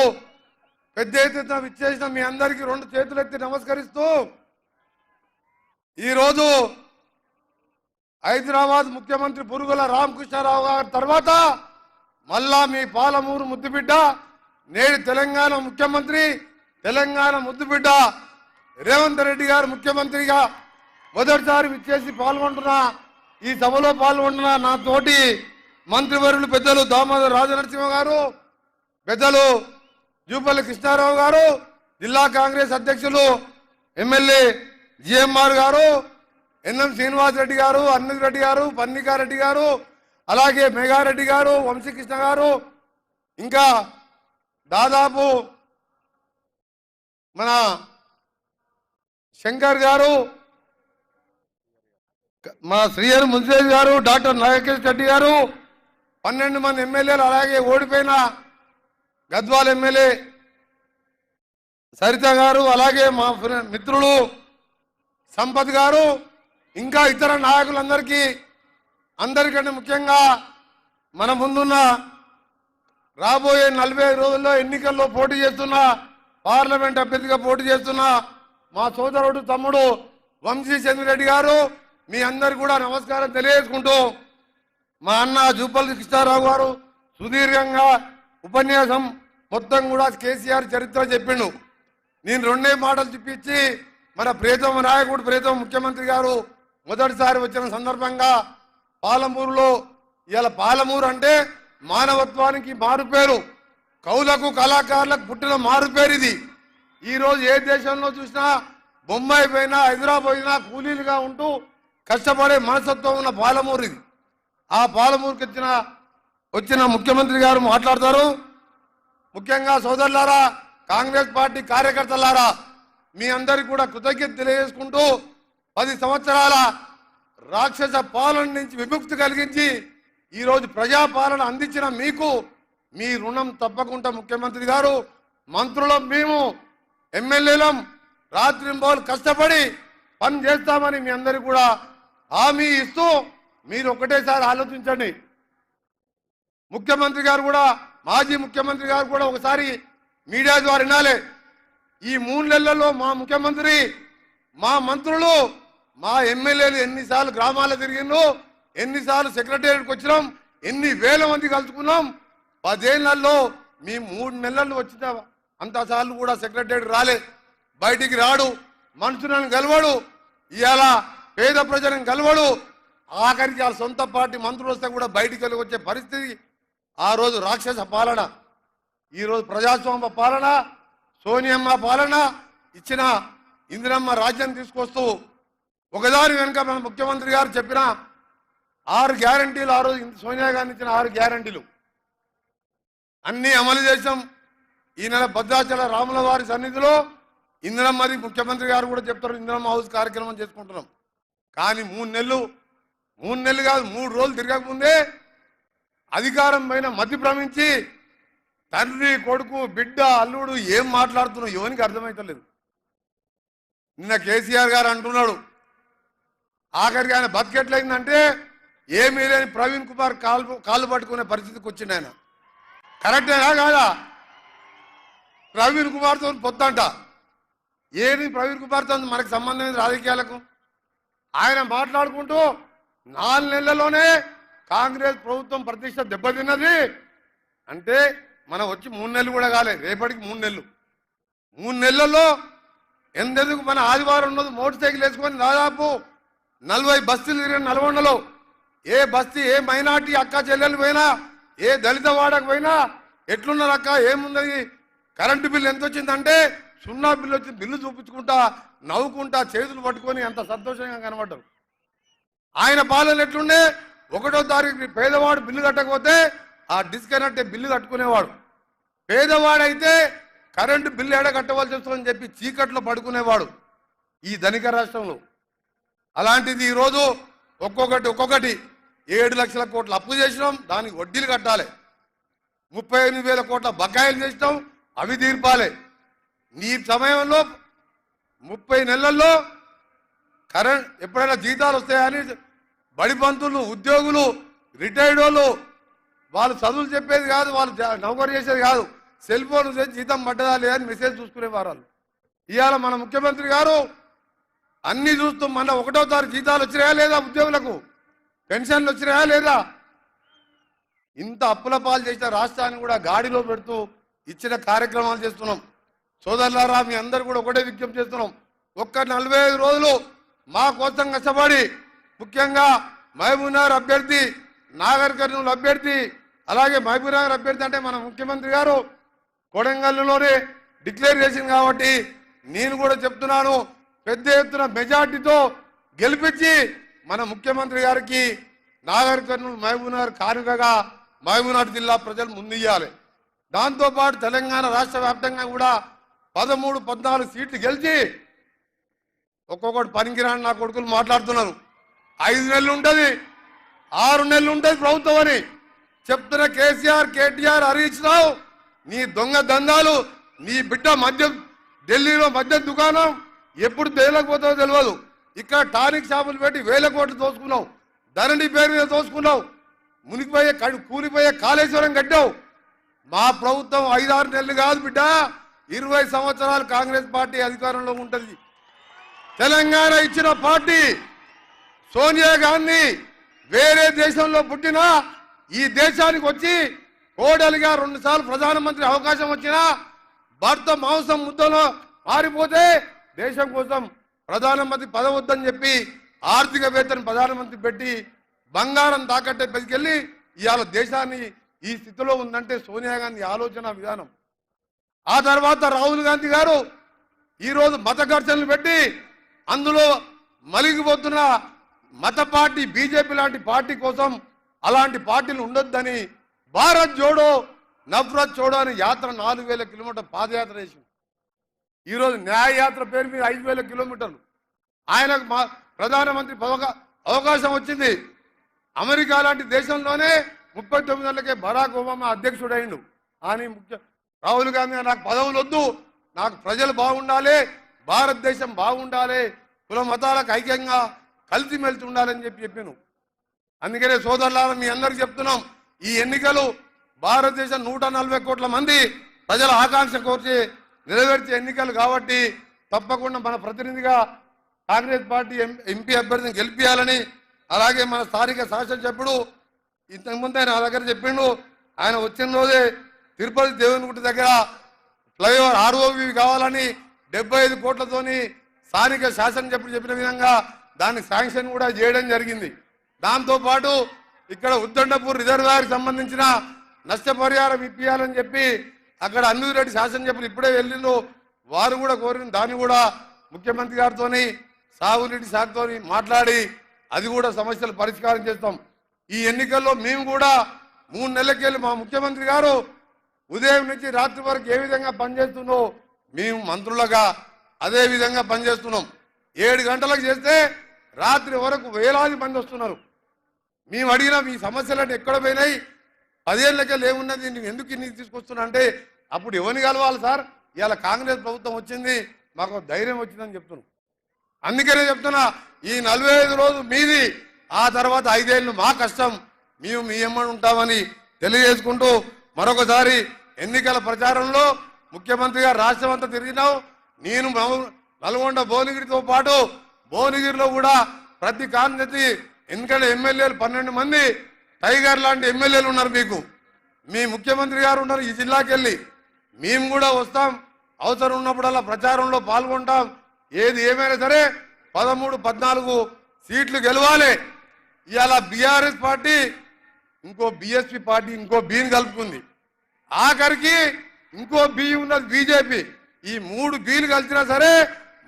పెద్ద ఎత్తున విచ్చేసిన మీ అందరికీ 2 చేతులెత్తి నమస్కరిస్తూ, ఈరోజు హైదరాబాద్ ముఖ్యమంత్రి పురుగుల రామకృష్ణారావు గారి తర్వాత మళ్ళా మీ పాలమూరు ముద్దుబిడ్డ, నేడు తెలంగాణ ముఖ్యమంత్రి, తెలంగాణ ముద్దుబిడ్డ రేవంత్ రెడ్డి గారు ముఖ్యమంత్రిగా మొదటిసారి విచ్చేసి పాల్గొంటున్నా. ఈ సభలో పాల్గొంటున్న నా తోటి మంత్రివర్యులు పెద్దలు దామోదర్ రాజనరసింహ గారు, పెద్దలు జూపల్లి కృష్ణారావు గారు, జిల్లా కాంగ్రెస్ అధ్యక్షులు ఎమ్మెల్యే జిఎంఆర్ గారు, ఎన్ఎం శ్రీనివాస్ రెడ్డి గారు, అన్నది రెడ్డి గారు, పన్నికారెడ్డి గారు, అలాగే మేఘారెడ్డి గారు, వంశీకృష్ణ గారు, ఇంకా దాదాపు మన శంకర్ గారు, మా శ్రీహరి మున్సిపల్ గారు, డాక్టర్ నాగేష్ రెడ్డి గారు, 12 మంది ఎమ్మెల్యేలు, అలాగే ఓడిపోయిన గద్వాల్ ఎమ్మెల్యే సరిత గారు, అలాగే మా మిత్రులు సంపత్ గారు, ఇంకా ఇతర నాయకులందరికీ, అందరికంటే ముఖ్యంగా మన ముందున్న రాబోయే 45 రోజుల్లో ఎన్నికల్లో పోటీ చేస్తున్న, పార్లమెంట్ అభ్యర్థిగా పోటీ చేస్తున్న మా సోదరుడు తమ్ముడు వంశీ చంద్రరెడ్డి గారు, మీ అందరు కూడా నమస్కారం తెలియజేసుకుంటూ, మా అన్న జూపల్లి కృష్ణారావు గారు సుదీర్ఘంగా ఉపన్యాసం మొత్తం కూడా కేసీఆర్ చరిత్ర చెప్పిండు. నేను 2 మాటలు చూపించి మన ప్రియతమ నాయకుడు, ప్రియతమ ముఖ్యమంత్రి గారు మొదటిసారి వచ్చిన సందర్భంగా పాలమూరులో, ఇవాళ పాలమూరు అంటే మానవత్వానికి మారుపేరు, కవులకు కళాకారులకు పుట్టిన మారుపేరు ఇది. ఈరోజు ఏ దేశంలో చూసినా, బొంబాయి పోయినా, హైదరాబాద్ పోయినా కూలీలుగా ఉంటూ కష్టపడే మనస్తత్వం ఉన్న పాలమూరు ఇది. ఆ పాలమూరుకి వచ్చిన ముఖ్యమంత్రి గారు మాట్లాడతారు. ముఖ్యంగా సోదరులారా, కాంగ్రెస్ పార్టీ కార్యకర్తలారా, మీ అందరికీ కూడా కృతజ్ఞత తెలియజేసుకుంటూ, 10 సంవత్సరాల రాక్షస పాలన నుంచి విముక్తి కలిగించి ఈరోజు ప్రజాపాలన అందించిన మీకు మీ రుణం తప్పకుండా ముఖ్యమంత్రి గారు, మంత్రులం, మేము ఎమ్మెల్యేలం రాత్రింబోలు కష్టపడి పని చేస్తామని మీ అందరికీ కూడా హామీ ఇస్తూ, మీరు ఒకటేసారి ఆలోచించండి. ముఖ్యమంత్రి గారు కూడా, మాజీ ముఖ్యమంత్రి గారు కూడా ఒకసారి మీడియా ద్వారా వినాలి. ఈ 3 నెలల్లో మా ముఖ్యమంత్రి, మా మంత్రులు, మా ఎమ్మెల్యేలు ఎన్నిసార్లు గ్రామాలు తిరిగిండ్రు, ఎన్నిసార్లు సెక్రటేరియట్కి వచ్చినాం, ఎన్ని వేల మంది కలుసుకున్నాం. 10 ఏళ్లలో మీ 3 నెలలు వచ్చిన అంతసార్లు కూడా సెక్రటేరియట్ రాలే, బయటికి రాడు, మనుషులను గెలవడు, ఇవాళ పేద ప్రజలను గెలవడు. ఆఖరికి వాళ్ళ సొంత పార్టీ మంత్రులు వస్తే కూడా బయటికి వెళ్ళి వచ్చే పరిస్థితి. ఆ రోజు రాక్షస పాలన, ఈరోజు ప్రజాస్వామ్య పాలన, సోనియమ్మ పాలన ఇచ్చిన ఇందిరమ్మ రాజ్యం తీసుకొస్తూ ఒకదాని వెనుక మన ముఖ్యమంత్రి గారు చెప్పిన 6 గ్యారంటీలు, ఆ రోజు సోనియా గాంధీ ఇచ్చిన 6 గ్యారంటీలు అన్నీ అమలు చేసాం. ఈ నెల భద్రాచల రాముల వారి సన్నిధిలో ఇందిరమ్మది ముఖ్యమంత్రి గారు కూడా చెప్తారు, ఇందిరమ్మ హౌస్ కార్యక్రమం చేసుకుంటున్నాం. కానీ 3 నెలలు కాదు 3 రోజులు తిరగకముందే అధికారం పైన మతి భ్రమించి తండ్రి కొడుకు బిడ్డ అల్లుడు ఏం మాట్లాడుతున్నావు ఎవరికి అర్థమవుతలేదు. నిన్న కేసీఆర్ గారు అంటున్నాడు, ఆఖరికి ఆయన బతికెట్లయిందంటే ఏమీ లేని ప్రవీణ్ కుమార్ కాళ్ళు పట్టుకునే పరిస్థితికి వచ్చింది. ఆయన కరెక్టేనా కాదా? ప్రవీణ్ కుమార్తో పొత్తంట. ఏది ప్రవీణ్ కుమార్తో మనకు సంబంధం లేదు రాజకీయాలకు. ఆయన మాట్లాడుకుంటూ 4 నెలల్లోనే కాంగ్రెస్ ప్రభుత్వం ప్రతిష్ట దెబ్బతిన్నది అంటే మనం వచ్చి 3 నెలలు కూడా కాలేదు, రేపటికి 3 నెలలు. 3 నెలల్లో ఎందుకు మన ఆదివారం ఉన్నది మోటార్ సైకిల్ వేసుకొని దాదాపు 40 బస్తీలు తిరిగిన నల్గొండలో. ఏ బస్తీ, ఏ మైనార్టీ అక్క చెల్లెలు పోయినా, ఏ దళిత వాడకు పోయినా ఎట్లున్నారు అక్క, ఏమున్నది, కరెంటు బిల్లు ఎంత వచ్చిందంటే 0 బిల్లు వచ్చి బిల్లు చూపించుకుంటా నవ్వుకుంటా చేతులు పట్టుకొని అంత సంతోషంగా కనబడ్డారు. ఆయన పాలన ఎట్లుండే, 1వ తారీఖు పేదవాడు బిల్లు కట్టకపోతే ఆ డిస్కనెక్ట్ బిల్లు కట్టుకునేవాడు. పేదవాడైతే కరెంటు బిల్లు ఎడ కట్టవలసి వస్తుందని చెప్పి చీకట్లో పడుకునేవాడు ఈ ధనిక రాష్ట్రంలో. అలాంటిది ఈరోజు ఒక్కొక్కటి 7 లక్షల కోట్ల అప్పు చేసినాం, దానికి వడ్డీలు కట్టాలి. 38,000 కోట్ల బకాయిలు చేసినాం, అవి తీర్పాలి. నీ సమయంలో 30 నెలల్లో కరెంట్ ఎప్పుడైనా జీతాలు వస్తాయని బడి పంతులు, ఉద్యోగులు, రిటైర్డ్ వాళ్ళు చదువులు చెప్పేది కాదు, వాళ్ళు నౌకరు చేసేది కాదు, సెల్ ఫోన్ జీతం పడ్డదా లేదని మెసేజ్ చూసుకునేవారు వాళ్ళు. ఇవాళ మన ముఖ్యమంత్రి గారు అన్ని చూస్తూ మన 1వ తారీఖు జీతాలు వచ్చినాయా లేదా, ఉద్యోగులకు పెన్షన్లు వచ్చినాయా లేదా, ఇంత అప్పుల పాలు చేసిన రాష్ట్రాన్ని కూడా గాడిలో పెడుతూ ఇచ్చిన కార్యక్రమాలు చేస్తున్నాం. సోదరులారా, మీ అందరు కూడా ఒకటే విజ్ఞప్తి చేస్తున్నాం, ఒక్క 45 రోజులు మా కోసం కష్టపడి, ముఖ్యంగా మహబూబ్నగర్ అభ్యర్థి, నాగర్ కర్నూలు అభ్యర్థి, అలాగే మహబూబ్నగర్ అభ్యర్థి అంటే మన ముఖ్యమంత్రి గారు కొడంగల్లోనే డిక్లేర్ చేసింది కాబట్టి నేను కూడా చెప్తున్నాను, పెద్ద ఎత్తున మెజార్టీతో గెలిపించి మన ముఖ్యమంత్రి గారికి నాగర్ కర్నూలు మహబూబ్నగర్ కానుకగా మహబూబ్నగర్ జిల్లా ప్రజలు ముందుయ్యాలి. దాంతోపాటు తెలంగాణ రాష్ట్ర వ్యాప్తంగా కూడా 13-14 సీట్లు గెలిచి ఒక్కొక్కటి పనికిరాని నా కొడుకులు మాట్లాడుతున్నారు. 5 నెలలు ఉంటుంది, 6 నెలలు ఉంటుంది ప్రభుత్వం అని చెప్తున్న కేసీఆర్, కేటీఆర్, హరీష్ రావు, నీ దొంగ దందాలు, నీ బిడ్డ మద్యం, ఢిల్లీలో మద్యం దుకాణం ఎప్పుడు తేలకపోతుందో తెలియదు. ఇక్కడ టానిక్ షాపులు పెట్టి 1000 కోట్లు దోసుకున్నావు, ధరణి పేరు మీద దోసుకున్నావు, మునిగిపోయే కూలిపోయే కాళేశ్వరం కట్టావు. మా ప్రభుత్వం 5-6 నెలలు కాదు బిడ్డ, 20 సంవత్సరాలు కాంగ్రెస్ పార్టీ అధికారంలో ఉంటుంది. తెలంగాణ ఇచ్చిన పార్టీ సోనియా గాంధీ వేరే దేశంలో పుట్టినా ఈ దేశానికి వచ్చి కోడలిగా 2 సార్లు ప్రధానమంత్రి అవకాశం వచ్చినా భర్త మాంసం ముద్దలో మారిపోతే దేశం కోసం ప్రధానమంత్రి పదవద్దని చెప్పి ఆర్థికవేత్తను ప్రధానమంత్రి పెట్టి బంగారం తాకట్టే పెట్టుకెళ్ళి ఇవాళ దేశాన్ని ఈ స్థితిలో ఉందంటే సోనియా గాంధీ ఆలోచన విధానం. ఆ తర్వాత రాహుల్ గాంధీ గారు ఈరోజు మత ఘర్షణలు పెట్టి అందులో మలిగిపోతున్న మత పార్టీ బీజేపీ లాంటి పార్టీ కోసం అలాంటి పార్టీలు ఉండొద్దని భారత్ జోడో నఫరత్ చోడో అనే యాత్ర 4000 కిలోమీటర్ పాదయాత్ర చేసింది. ఈరోజు న్యాయ యాత్ర పేరు మీద 5000 కిలోమీటర్లు. ఆయనకు ప్రధానమంత్రి అవకాశం వచ్చింది. అమెరికా లాంటి దేశంలోనే 39 నెలలకే బరాక్ ఒబామా అధ్యక్షుడైండు. అని రాహుల్ గాంధీ నాకు పదవులు వద్దు, నాకు ప్రజలు బాగుండాలి, భారతదేశం బాగుండాలి, కుల మతాలకు ఐక్యంగా కలిసిమెలిసి ఉండాలని చెప్పాను. అందుకనే సోదరులారా, మీ అందరికి చెప్తున్నాం, ఈ ఎన్నికలు భారతదేశం 140 కోట్ల మంది ప్రజల ఆకాంక్ష కోర్చి నెరవేర్చే ఎన్నికలు కాబట్టి తప్పకుండా మన ప్రతినిధిగా కాంగ్రెస్ పార్టీ ఎంపీ అభ్యర్థిని గెలిపించాలని అలాగే మన స్థానిక శాసనసభ్యుడు ఇంతకుముందే నా దగ్గర చెప్పిండు, ఆయన వచ్చిన రోజే తిరుపతి దేవునిగుట్ట దగ్గర ఫ్లైఓవర్ ఆర్ఓవి కావాలని 75 కోట్లతోని స్థానిక శాసనసభ్యుడు చెప్పిన విధంగా దాన్ని శాంక్షన్ కూడా చేయడం జరిగింది. దాంతోపాటు ఇక్కడ ఉద్దండపూర్ రిజర్వాయర్కి సంబంధించిన నష్టపరిహారం ఇప్పియాలని చెప్పి అక్కడ అన్నిరెడ్డి శాసనసభ్యులు ఇప్పుడే వెళ్ళిండు, వారు కూడా కోరిన దాన్ని కూడా ముఖ్యమంత్రి గారితో సాగునీటి శాఖతో మాట్లాడి అది కూడా సమస్యలు పరిష్కారం చేస్తాం. ఈ ఎన్నికల్లో మేము కూడా 3 నెలలకెళ్ళి మా ముఖ్యమంత్రి గారు ఉదయం నుంచి రాత్రి వరకు ఏ విధంగా పనిచేస్తుందో మేము మంత్రులుగా అదే విధంగా పనిచేస్తున్నాం. 7 గంటలకు చేస్తే రాత్రి వరకు వేలాది మంది వస్తున్నారు. మేము అడిగిన మీ సమస్యలన్నీ ఎక్కడ పోయినాయి, 10 ఏళ్ళకెళ్ళి ఏమున్నది, నువ్వు ఎందుకు ఇన్ని తీసుకొస్తున్నా అంటే అప్పుడు ఎవరిని కలవాలి సార్, ఇవాళ కాంగ్రెస్ ప్రభుత్వం వచ్చింది, మాకు ధైర్యం వచ్చిందని చెప్తున్నాం. అందుకనే చెప్తున్నా, ఈ 45 రోజులు మీది, ఆ తర్వాత 5 ఏళ్ళు మా కష్టం, మేము మీ ఎమ్మడి ఉంటామని తెలియజేసుకుంటూ మరొకసారి ఎన్నికల ప్రచారంలో ముఖ్యమంత్రి గారు రాష్ట్రం అంతా తిరిగినావు. నేను నల్గొండ భువనగిరితో పాటు భువనగిరిలో కూడా ప్రతి కాన్స్టిట్యూన్సీ ఎందుకంటే ఎమ్మెల్యేలు 12 మంది టైగర్ లాంటి ఎమ్మెల్యేలు ఉన్నారు, మీకు మీ ముఖ్యమంత్రి గారు ఉన్నారు. ఈ జిల్లాకి వెళ్ళి మేము కూడా వస్తాం, అవసరం ఉన్నప్పుడల్లా ప్రచారంలో పాల్గొంటాం. ఏది ఏమైనా సరే 13, 14 సీట్లు గెలవాలి. ఇవాళ బీఆర్ఎస్ పార్టీ ఇంకో బీఎస్పీ పార్టీ ఇంకో బీని కలుపుకుంది, ఆఖరికి ఇంకో బీ ఉన్నది బీజేపీ. ఈ 3 బీలు కలిసినా సరే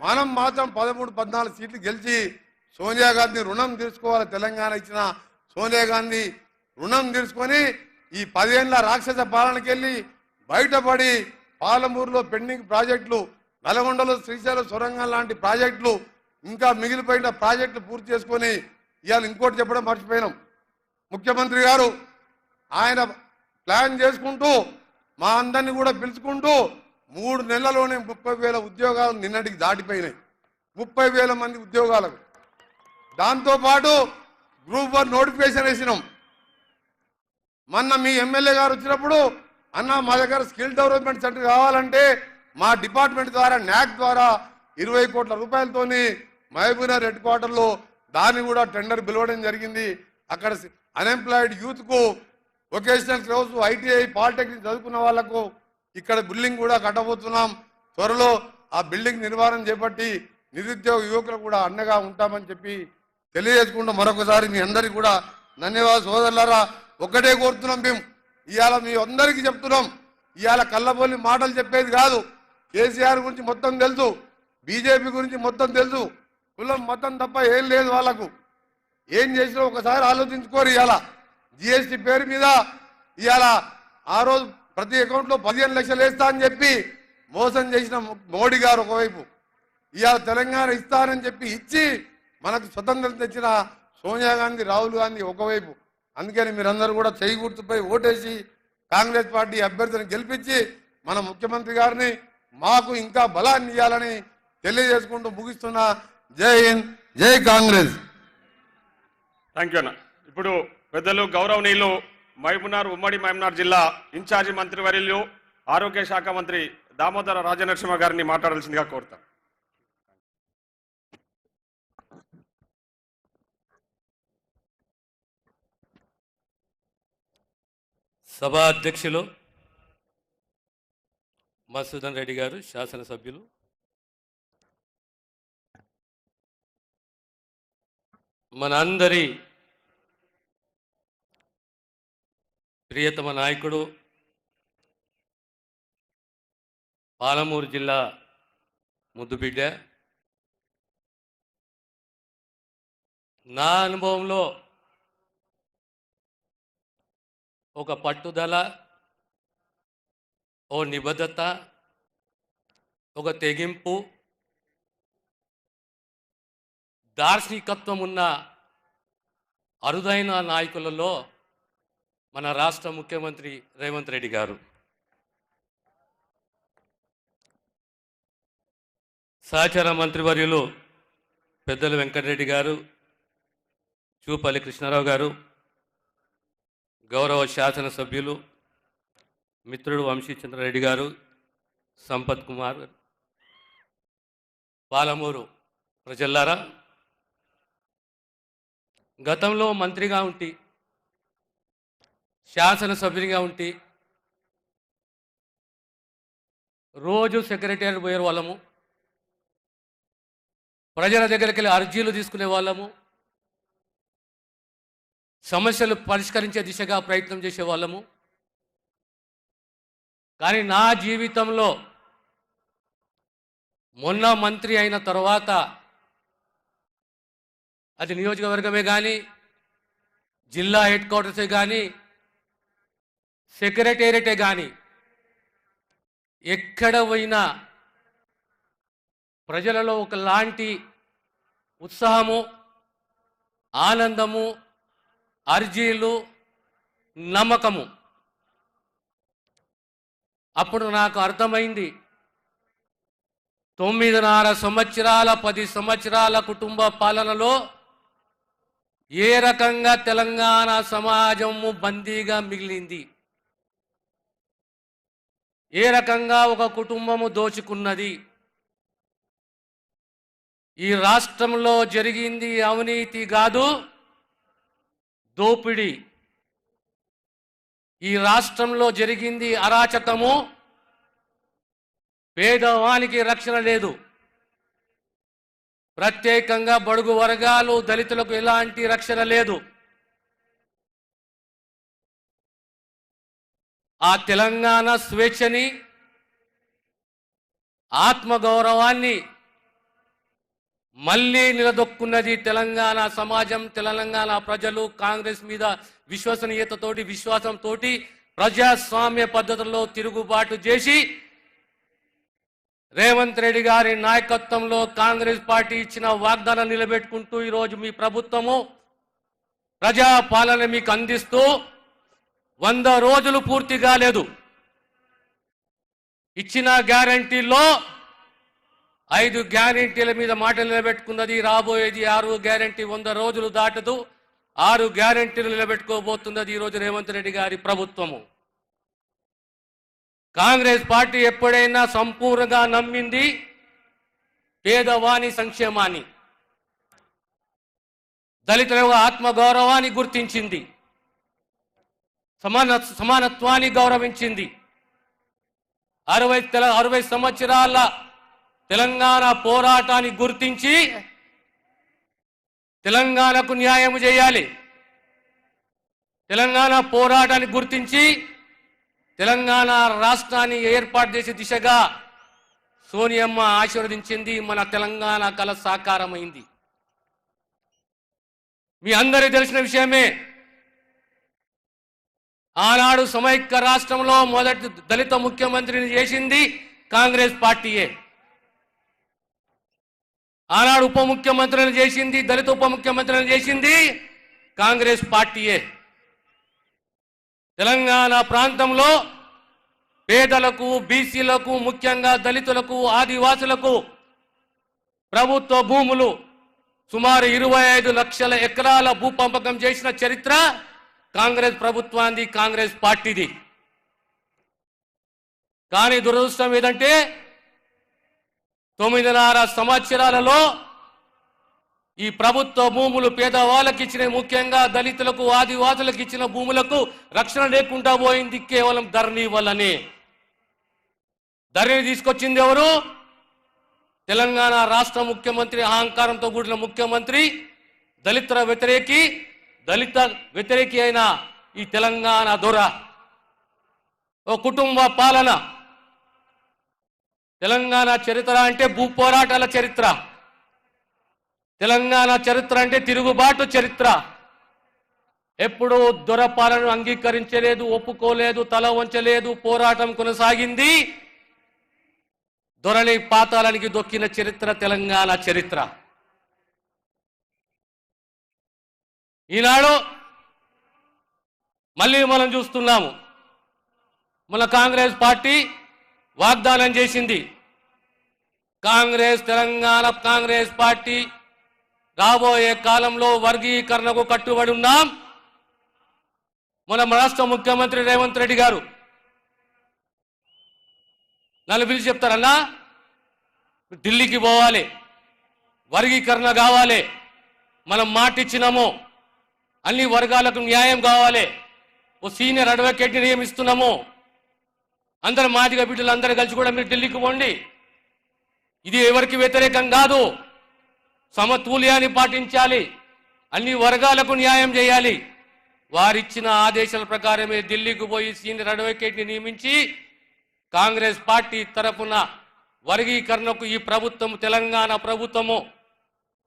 మనం మాత్రం 13, 14 సీట్లు గెలిచి సోనియా గాంధీ రుణం తీర్చుకోవాలి. తెలంగాణ ఇచ్చిన సోనియా గాంధీ రుణం తీర్చుకొని ఈ 10 ఏళ్ల రాక్షస పాలనకి వెళ్ళి బయటపడి పాలమూరులో పెండింగ్ ప్రాజెక్టులు, నల్గొండలో శ్రీశైలం సొరంగం లాంటి ప్రాజెక్టులు, ఇంకా మిగిలిపోయిన ప్రాజెక్టులు పూర్తి చేసుకొని ఇవాళ ఇంకోటి చెప్పడం మర్చిపోయినాం. ముఖ్యమంత్రి గారు ఆయన ప్లాన్ చేసుకుంటూ మా అందరినీ కూడా పిలుచుకుంటూ 3 నెలల్లోనే 30,000 ఉద్యోగాలు నిన్నటికి దాటిపోయినాయి. 30,000 మంది ఉద్యోగాలకు. దాంతోపాటు గ్రూప్ 1 నోటిఫికేషన్ వేసినాం. మొన్న మీ ఎమ్మెల్యే గారు వచ్చినప్పుడు అన్న మా దగ్గర స్కిల్ డెవలప్మెంట్ సెంటర్ కావాలంటే మా డిపార్ట్మెంట్ ద్వారా న్యాక్ ద్వారా 20 కోట్ల రూపాయలతోని మహబూబ్నగర్ హెడ్ క్వార్టర్లో దాన్ని కూడా టెండర్ పిలవడం జరిగింది. అక్కడ అన్ఎంప్లాయిడ్ యూత్కు వొకేషనల్ కోర్సు, ఐటీఐ, పాలిటెక్నిక్ చదువుకున్న వాళ్లకు ఇక్కడ బిల్డింగ్ కూడా కట్టబోతున్నాం. త్వరలో ఆ బిల్డింగ్ నిర్మాణం చేపట్టి నిరుద్యోగ యువకులకు కూడా అండగా ఉంటామని చెప్పి తెలియజేసుకుంటూ మరొకసారి మీ అందరికీ కూడా ధన్యవాదాలు. సోదరులారా, ఒక్కటే కోరుతున్నాం, మేము ఇవాళ మీ అందరికీ చెప్తున్నాం, ఇవాళ కళ్ళబొల్లి మాటలు చెప్పేది కాదు. కేసీఆర్ గురించి మొత్తం తెలుసు, బీజేపీ గురించి మొత్తం తెలుసు, కులం మతం తప్ప ఏం లేదు వాళ్ళకు. ఏం చేసినా ఒకసారి ఆలోచించుకోరు. ఇవాళ జిఎస్టీ పేరు మీద ఇవాళ ఆ రోజు ప్రతి అకౌంట్లో 15 లక్షలు వేస్తా అని చెప్పి మోసం చేసిన మోడీ గారు ఒకవైపు, ఇవాళ తెలంగాణ ఇస్తానని చెప్పి ఇచ్చి మనకు స్వతంత్రం తెచ్చిన సోనియా గాంధీ, రాహుల్ గాంధీ ఒకవైపు. అందుకని మీరందరూ కూడా చేయి గుర్తుపై ఓటేసి కాంగ్రెస్ పార్టీ అభ్యర్థిని గెలిపించి మన ముఖ్యమంత్రి గారిని మాకు ఇంకా బలాన్ని ఇవ్వాలని తెలియజేసుకుంటూ ముగిస్తున్నా. జై హింద్, జై కాంగ్రెస్. థ్యాంక్ యూ అన్న. ఇప్పుడు పెద్దలు గౌరవనీయులు ఉమ్మడి మహబూబ్నగర్ జిల్లా ఇన్ఛార్జి మంత్రివర్యులు ఆరోగ్య శాఖ మంత్రి దామోదర రాజనరసింహ గారిని మాట్లాడాల్సిందిగా కోరుతాం. సభా అధ్యక్షులు మధుసూదన్ రెడ్డి గారు, శాసనసభ్యులు, మన అందరి ప్రియతమ నాయకుడు, పాలమూరు జిల్లా ముద్దుబిడ్డ, నా అనుభవంలో ఒక పట్టుదల, ఓ నిబద్ధత, ఒక తెగింపు, దార్శనికత్వం ఉన్న అరుదైన నాయకులలో మన రాష్ట్ర ముఖ్యమంత్రి రేవంత్ రెడ్డి గారు. సహచర మంత్రివర్యులు పెద్దలు వెంకటరెడ్డి గారు, చూపల్లి కృష్ణారావు గారు, గౌరవ శాసనసభ్యులు మిత్రుడు వంశీచంద్రారెడ్డి గారు, సంపత్ కుమార్, పాలమూరు ప్రజల్లారా, గతంలో మంత్రిగా ఉంటి, శాసనసభ్యునిగా ఉంటి, రోజు సెక్రటేరియట్ పోయే వాళ్ళము, ప్రజల దగ్గరికి వెళ్ళి అర్జీలు తీసుకునే వాళ్ళము, సమస్యలు పరిష్కరించే దిశగా ప్రయత్నం చేసేవాళ్ళము. కానీ నా జీవితంలో మొన్న మంత్రి అయిన తర్వాత అది నియోజకవర్గమే కానీ, జిల్లా హెడ్ క్వార్టర్సే కానీ, సెక్రటేరియటే కానీ ఎక్కడ పోయినా ప్రజలలో ఒకలాంటి ఉత్సాహము, ఆనందము, అర్జీలు, నమ్మకము. అప్పుడు నాకు అర్థమైంది, 9.5 సంవత్సరాల 10 సంవత్సరాల కుటుంబ పాలనలో ఏ రకంగా తెలంగాణ సమాజము బందీగా మిగిలింది, ఏ రకంగా ఒక కుటుంబము దోచుకున్నది. ఈ రాష్ట్రంలో జరిగింది అవినీతి కాదు, దోపిడీ. ఈ రాష్ట్రంలో జరిగింది అరాచకము, పేదవానికి రక్షణ లేదు. ప్రత్యేకంగా బడుగు వర్గాలు, దళితులకు ఎలాంటి రక్షణ లేదు. ఆ తెలంగాణ స్వేచ్ఛని, ఆత్మగౌరవాన్ని మళ్ళీ నిలదొక్కున్నది తెలంగాణ సమాజం, తెలంగాణ ప్రజలు. కాంగ్రెస్ మీద విశ్వసనీయతతోటి, విశ్వాసంతో ప్రజాస్వామ్య పద్ధతుల్లో తిరుగుబాటు చేసి రేవంత్ రెడ్డి గారి నాయకత్వంలో కాంగ్రెస్ పార్టీ ఇచ్చిన వాగ్దానం నిలబెట్టుకుంటూ ఈరోజు మీ ప్రభుత్వము ప్రజాపాలన మీకు అందిస్తూ 100 రోజులు పూర్తి కాలేదు. ఇచ్చిన గ్యారంటీల్లో 5 గ్యారంటీల మీద మాటలు నిలబెట్టుకున్నది. రాబోయేది 6వ గ్యారంటీ 100 రోజులు దాటదు. 6 గ్యారంటీలు నిలబెట్టుకోబోతున్నది ఈరోజు రేవంత్ రెడ్డి గారి ప్రభుత్వము. కాంగ్రెస్ పార్టీ ఎప్పుడైనా సంపూర్ణంగా నమ్మింది పేదవాని సంక్షేమాన్ని, దళితుల ఆత్మగౌరవాన్ని గుర్తించింది, సమానత్వాన్ని గౌరవించింది. 60 సంవత్సరాల తెలంగాణ పోరాటాన్ని గుర్తించి తెలంగాణకు న్యాయం చేయాలి. తెలంగాణ పోరాటాన్ని గుర్తించి తెలంగాణ రాష్ట్రాన్ని ఏర్పాటు చేసే దిశగా సోనియమ్మ ఆశీర్వదించింది. మన తెలంగాణ కల సాకారమైంది. మీ అందరికీ తెలిసిన విషయమే, ఆనాడు సమైక్య రాష్ట్రంలో మొదటి దళిత ముఖ్యమంత్రిని చేసింది కాంగ్రెస్ పార్టీయే. ఆనాడు ఉప ముఖ్యమంత్రిని చేసింది, దళిత ఉప ముఖ్యమంత్రిని చేసింది కాంగ్రెస్ పార్టీయే. తెలంగాణ ప్రాంతంలో పేదలకు, బీసీలకు, ముఖ్యంగా దళితులకు, ఆదివాసులకు ప్రభుత్వ భూములు సుమారు 25 లక్షల ఎకరాల భూ పంపకం చేసిన చరిత్ర కాంగ్రెస్ ప్రభుత్వాన్ని, కాంగ్రెస్ పార్టీది. కానీ దురదృష్టం ఏదంటే 9.5 సంవత్సరాలలో ఈ ప్రభుత్వ భూములు పేదవాళ్ళకి ఇచ్చిన, ముఖ్యంగా దళితులకు, ఆదివాసులకు ఇచ్చిన భూములకు రక్షణ లేకుండా పోయింది కేవలం ధరణి వల్లనే. ధరణి తీసుకొచ్చింది ఎవరు? తెలంగాణ రాష్ట్ర ముఖ్యమంత్రి, అహంకారంతో కూడిన ముఖ్యమంత్రి, దళిత వ్యతిరేకి అయిన ఈ తెలంగాణ దొర. ఓ కుటుంబ పాలన. తెలంగాణ చరిత్ర అంటే భూ పోరాటాల చరిత్ర. తెలంగాణ చరిత్ర అంటే తిరుగుబాటు చరిత్ర. ఎప్పుడూ దొర పాలనను అంగీకరించలేదు, ఒప్పుకోలేదు, తల వంచలేదు, పోరాటం కొనసాగింది. దొరని పాతాళానికి దొక్కిన చరిత్ర తెలంగాణ చరిత్ర. ఈనాడు మళ్ళీ మనం చూస్తున్నాము, మన కాంగ్రెస్ పార్టీ వాగ్దానం చేసింది. తెలంగాణ కాంగ్రెస్ పార్టీ రాబోయే కాలంలో వర్గీకరణకు కట్టుబడి ఉన్నాం. మన రాష్ట్ర ముఖ్యమంత్రి రేవంత్ రెడ్డి గారు నన్ను పిలిచి చెప్తారన్నా, ఢిల్లీకి పోవాలి, వర్గీకరణ కావాలి, మనం మాటిచ్చినాము, అన్ని వర్గాలకు న్యాయం కావాలి. ఓ సీనియర్ అడ్వకేట్ని నియమిస్తున్నాము. అందరు మాదిగ బిడ్డలు అందరూ కలిసి కూడా మీరు ఢిల్లీకి పోండి. ఇది ఎవరికి వ్యతిరేకం కాదు. సమతుల్యాన్ని పాటించాలి. అన్ని వర్గాలకు న్యాయం చేయాలి. వారిచ్చిన ఆదేశాల ప్రకారమే ఢిల్లీకి పోయి సీనియర్ అడ్వకేట్ని నియమించి కాంగ్రెస్ పార్టీ తరఫున వర్గీకరణకు ఈ ప్రభుత్వం, తెలంగాణ ప్రభుత్వము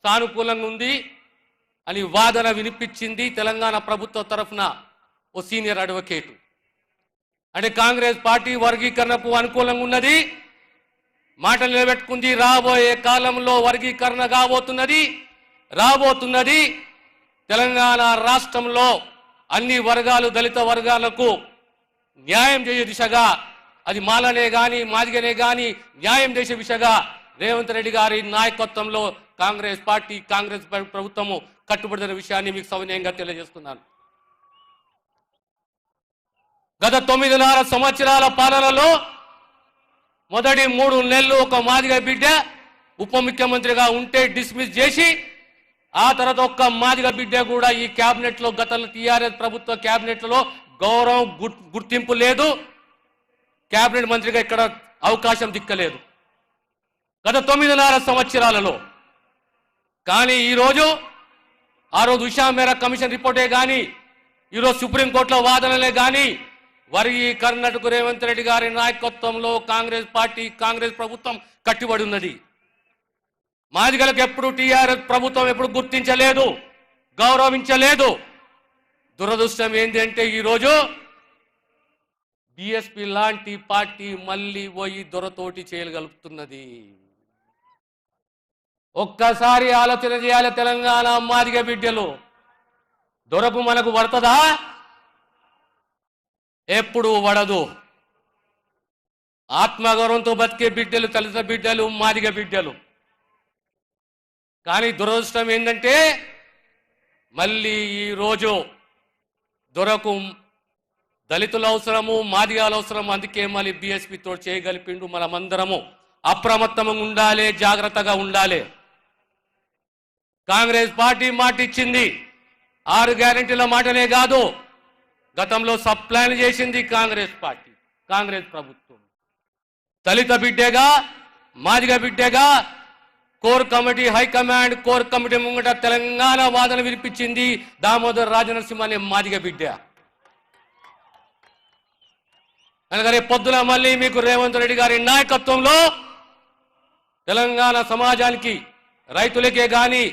సానుకూలంగా ఉంది అని వాదన వినిపించింది తెలంగాణ ప్రభుత్వం తరఫున ఓ సీనియర్ అడ్వకేటు. అంటే కాంగ్రెస్ పార్టీ వర్గీకరణకు అనుకూలంగా ఉన్నది, మాటలు నిలబెట్టుకుంది. రాబోయే కాలంలో వర్గీకరణ రాబోతున్నది. తెలంగాణ రాష్ట్రంలో అన్ని వర్గాలు, దళిత వర్గాలకు న్యాయం చేసే దిశగా, అది మాలనే కానీ మాదిగనే కానీ న్యాయం చేసే దిశగా రేవంత్ రెడ్డి గారి నాయకత్వంలో కాంగ్రెస్ పార్టీ, కాంగ్రెస్ ప్రభుత్వము కట్టుబడిన విషయాన్ని మీకు సవినయంగా తెలియజేస్తున్నాను. గత 9.5 సంవత్సరాల పాలనలో మొదటి 3 నెలలు ఒక మాదిగ బిడ్డ ఉప ముఖ్యమంత్రిగా ఉంటే డిస్మిస్ చేసి, ఆ తర్వాత ఒక్క మాదిగ బిడ్డ కూడా ఈ క్యాబినెట్ లో, గతంలో టీఆర్ఎస్ ప్రభుత్వ క్యాబినెట్ లో గౌరవం, గుర్తింపు లేదు. క్యాబినెట్ మంత్రిగా ఇక్కడ అవకాశం దిక్కలేదు గత 9.5 సంవత్సరాలలో. కానీ ఈరోజు, ఆ రోజు ఉషా మేరా కమిషన్ రిపోర్టే కానీ, ఈరోజు సుప్రీంకోర్టులో వాదనలే కానీ, వర్గీకరణకు రేవంత్ రెడ్డి గారి నాయకత్వంలో కాంగ్రెస్ పార్టీ, కాంగ్రెస్ ప్రభుత్వం కట్టుబడి ఉన్నది. మాదిగలకు ఎప్పుడు టీఆర్ఎస్ ప్రభుత్వం ఎప్పుడు గుర్తించలేదు, గౌరవించలేదు. దురదృష్టం ఏంటంటే ఈరోజు బిఎస్పీ లాంటి పార్టీ మళ్ళీ పోయి దొరతోటి చేయగలుగుతున్నది. ఒక్కసారి ఆలోచన చేయాలి తెలంగాణ మాదిగ బిడ్డలు. దొరకు మనకు పడుతుందా? ఎప్పుడు పడదు. ఆత్మగౌరవంతో బతికే బిడ్డలు, దళిత బిడ్డలు, మాదిగ బిడ్డలు. కానీ దురదృష్టం ఏంటంటే మళ్ళీ ఈరోజు దొరకు దళితుల అవసరము, మాదిగాల అవసరం. అందుకే మళ్ళీ బీఎస్పీతో చేయగలిపిండు. మనమందరము అప్రమత్తంగా ఉండాలి, జాగ్రత్తగా ఉండాలి. కాంగ్రెస్ పార్టీ మాట ఇచ్చింది. 6 గ్యారెంటీల మాటనే కాదు, గతంలో సప్లాన్ చేసింది కాంగ్రెస్ పార్టీ, కాంగ్రెస్ ప్రభుత్వం. దళిత బిడ్డగా, మాదిగ బిడ్డగా core committee, high command core committee ముంగట తెలంగాణ వాదన వినిపించింది దామోదర్ రాజనరసింహ అనే మాదిగ బిడ్డ. అనగా పొద్దున మళ్ళీ మీకు రేవంత్ రెడ్డి గారి నాయకత్వంలో తెలంగాణ సమాజానికి, రైతులకే గాని,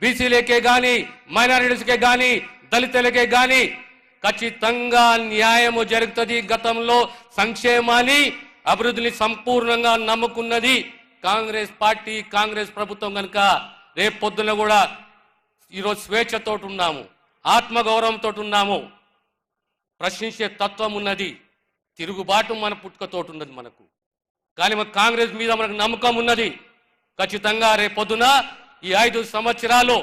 బీసీలకే గాని, మైనారిటీస్కే గాని, దళితులకే గాని ఖచ్చితంగా న్యాయము జరుగుతుంది. గతంలో సంక్షేమాన్ని, అభివృద్ధిని సంపూర్ణంగా నమ్ముకున్నది కాంగ్రెస్ పార్టీ, కాంగ్రెస్ ప్రభుత్వం. కనుక రేపు పొద్దున కూడా ఈరోజు స్వేచ్ఛతో ఉన్నాము, ఆత్మగౌరవంతో ఉన్నాము, ప్రశ్నించే తత్వం ఉన్నది, తిరుగుబాటు మన పుట్టుకతోటి ఉన్నది మనకు. కానీ మన కాంగ్రెస్ మీద మనకు నమ్మకం ఉన్నది. ఖచ్చితంగా రేపొద్దున ఈ 5 సంవత్సరాలు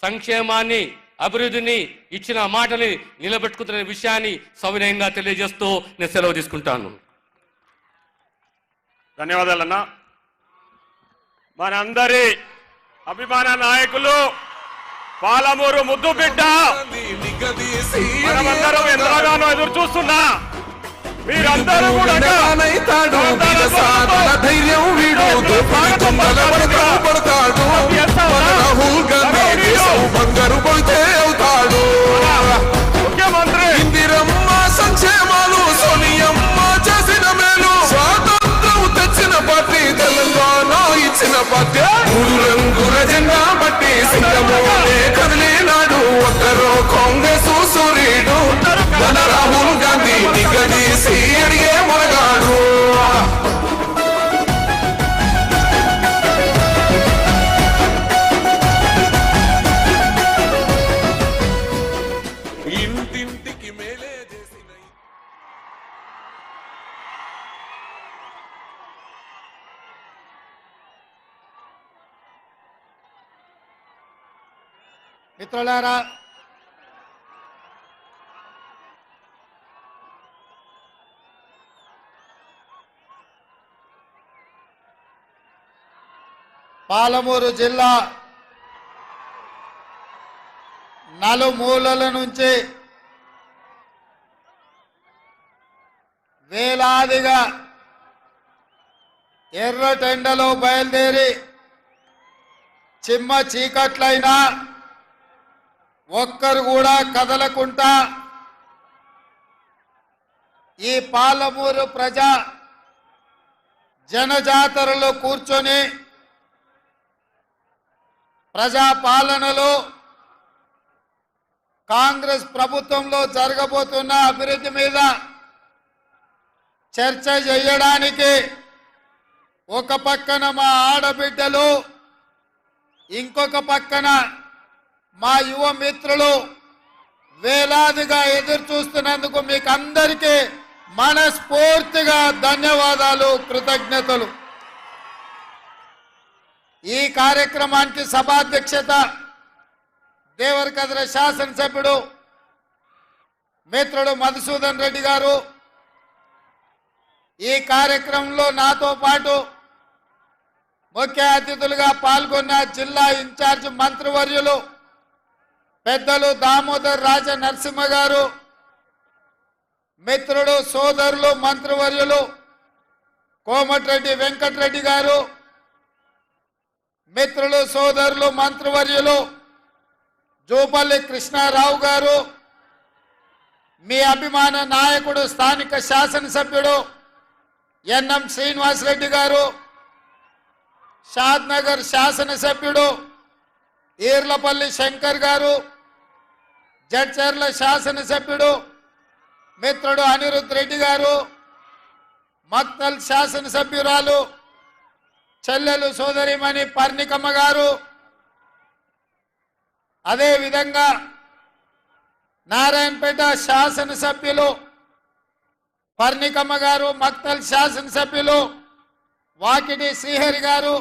సంక్షేమాన్ని, అభివృద్ధిని, ఇచ్చిన మాటని నిలబెట్టుకుతున్న విషయాన్ని సవినయంగా తెలియజేస్తూ నేను సెలవు తీసుకుంటాను. ధన్యవాదాలన్నా. మనందరి అభిమాన నాయకులు పాలమూరు ముద్దు బిడ్డ, మనమందరం ఎంతగానో ఎదురు చూస్తున్నా మీరందరూ కూడా ధైర్యం వీడు పడతాడు. రాహుల్ గాంధీ బంగారు పడితే అవుతాడు. ముఖ్యమంత్రి ఇందిరమ్మ సంక్షేమాలు, సోనియమ్మ చేసిన మేలు, స్వాతంత్రం తెచ్చిన పార్టీ, తెలంగాణ ఇచ్చిన పార్టీ. 3 రంగుల జెండా బట్టి సింగమోనే కదిలినాడు ఒక్కరో కాంగ్రెస్ సూర్యుడు. మన రాహుల్ గాంధీ నిగదీసి అడిగే మొరగాడు. ఇంటింటికి మేలే చేసిన మిత్రులారా, పాలమూరు జిల్లా నలుమూలల నుంచి వేలాదిగా ఎర్రటెండలో బయలుదేరి చిమ్మ చీకట్లైనా ఒక్కరు కూడా కదలకుండా ఈ పాలమూరు ప్రజా జనజాతరలో కూర్చొని ప్రజా పాలనలో కాంగ్రెస్ ప్రభుత్వంలో జరగబోతున్న అభివృద్ధి మీద చర్చ చేయడానికి ఒక పక్కన మా ఆడబిడ్డలు, ఇంకొక పక్కన మా యువ మిత్రులు వేలాదిగా ఎదురు చూస్తున్నందుకు మీకు అందరికీ మనస్ఫూర్తిగా ధన్యవాదాలు, కృతజ్ఞతలు. ఈ కార్యక్రమానికి సభాధ్యక్షత దేవరకద్ర శాసనసభ్యుడు మిత్రుడు మధుసూదన్ రెడ్డి గారు, ఈ కార్యక్రమంలో నాతో పాటు ముఖ్య అతిథులుగా పాల్గొన్న జిల్లా ఇన్ఛార్జ్ మంత్రివర్యులు పెద్దలు దామోదర్ రాజ నరసింహ గారు, మిత్రుడు సోదరులు మంత్రివర్యులు కోమటిరెడ్డి వెంకటరెడ్డి గారు, మిత్రులు సోదరులు మంత్రివర్యులు జూపల్లి కృష్ణారావు గారు, మీ అభిమాన నాయకుడు స్థానిక శాసనసభ్యుడు ఎన్ఎం శ్రీనివాసరెడ్డి గారు, షాద్నగర్ శాసనసభ్యుడు ఈర్లపల్లి శంకర్ గారు, జడ్చర్ల శాసనసభ్యుడు మిత్రుడు అనిరుద్ రెడ్డి గారు, మక్తల్ శాసనసభ్యురాలు చెల్లెలు సోదరిమణి పర్ణికమ్మ గారు, అదేవిధంగా నారాయణపేట శాసనసభ్యులు పర్ణికమ్మ గారు, మక్తల్ శాసనసభ్యులు వాకిటి శ్రీహరి గారు,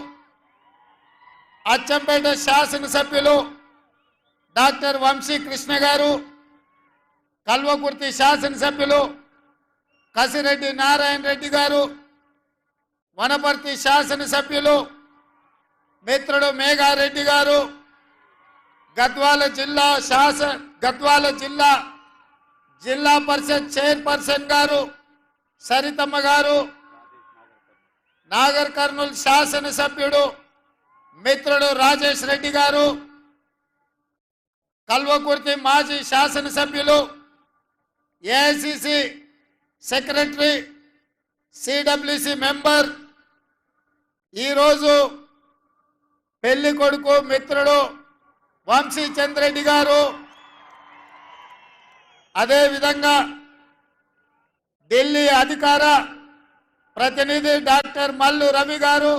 అచ్చంపేట శాసనసభ్యులు డాక్టర్ వంశీ కృష్ణ గారు, కల్వకుర్తి శాసనసభ్యులు కసిరెడ్డి నారాయణ రెడ్డి గారు, వనపర్తి శాసనసభ్యులు మిత్రుడు మేఘారెడ్డి గారు, గద్వాల జిల్లా జిల్లా పరిషత్ చైర్పర్సన్ గారు సరితమ్మ గారు, నాగర్ కర్నూలు శాసనసభ్యుడు మిత్రుడు రాజేష్ రెడ్డి గారు, కల్వకుర్తి మాజీ శాసనసభ్యులు ఏఐసిసి సెక్రటరీ సిడబ్ల్యూసి మెంబర్, ఈరోజు పెళ్లి కొడుకు మిత్రుడు వంశీ చంద్రెడ్డి గారు, అదేవిధంగా ఢిల్లీ అధికార ప్రతినిధి డాక్టర్ మల్లు రవి గారు,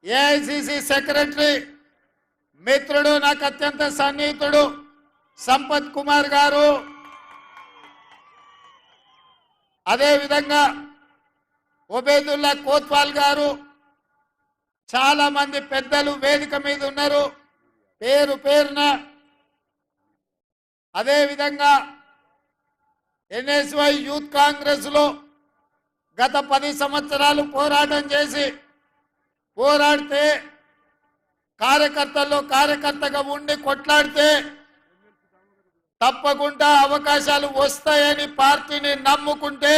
ఏఐసిసి సెక్రటరీ మిత్రుడు నాకు అత్యంత సన్నిహితుడు సంపత్ కుమార్ గారు, అదేవిధంగా ఒబేదుల్లా కోత్వాల్ గారు, చాలా మంది పెద్దలు వేదిక మీద ఉన్నారు పేరు పేరున. అదేవిధంగా ఎన్ఎస్వై యూత్ కాంగ్రెస్ లో గత 10 సంవత్సరాలు పోరాటం చేసి పోరాడితే కార్యకర్తగా ఉండి కొట్లాడితే తప్పకుండా అవకాశాలు వస్తాయని పార్టీని నమ్ముకుంటే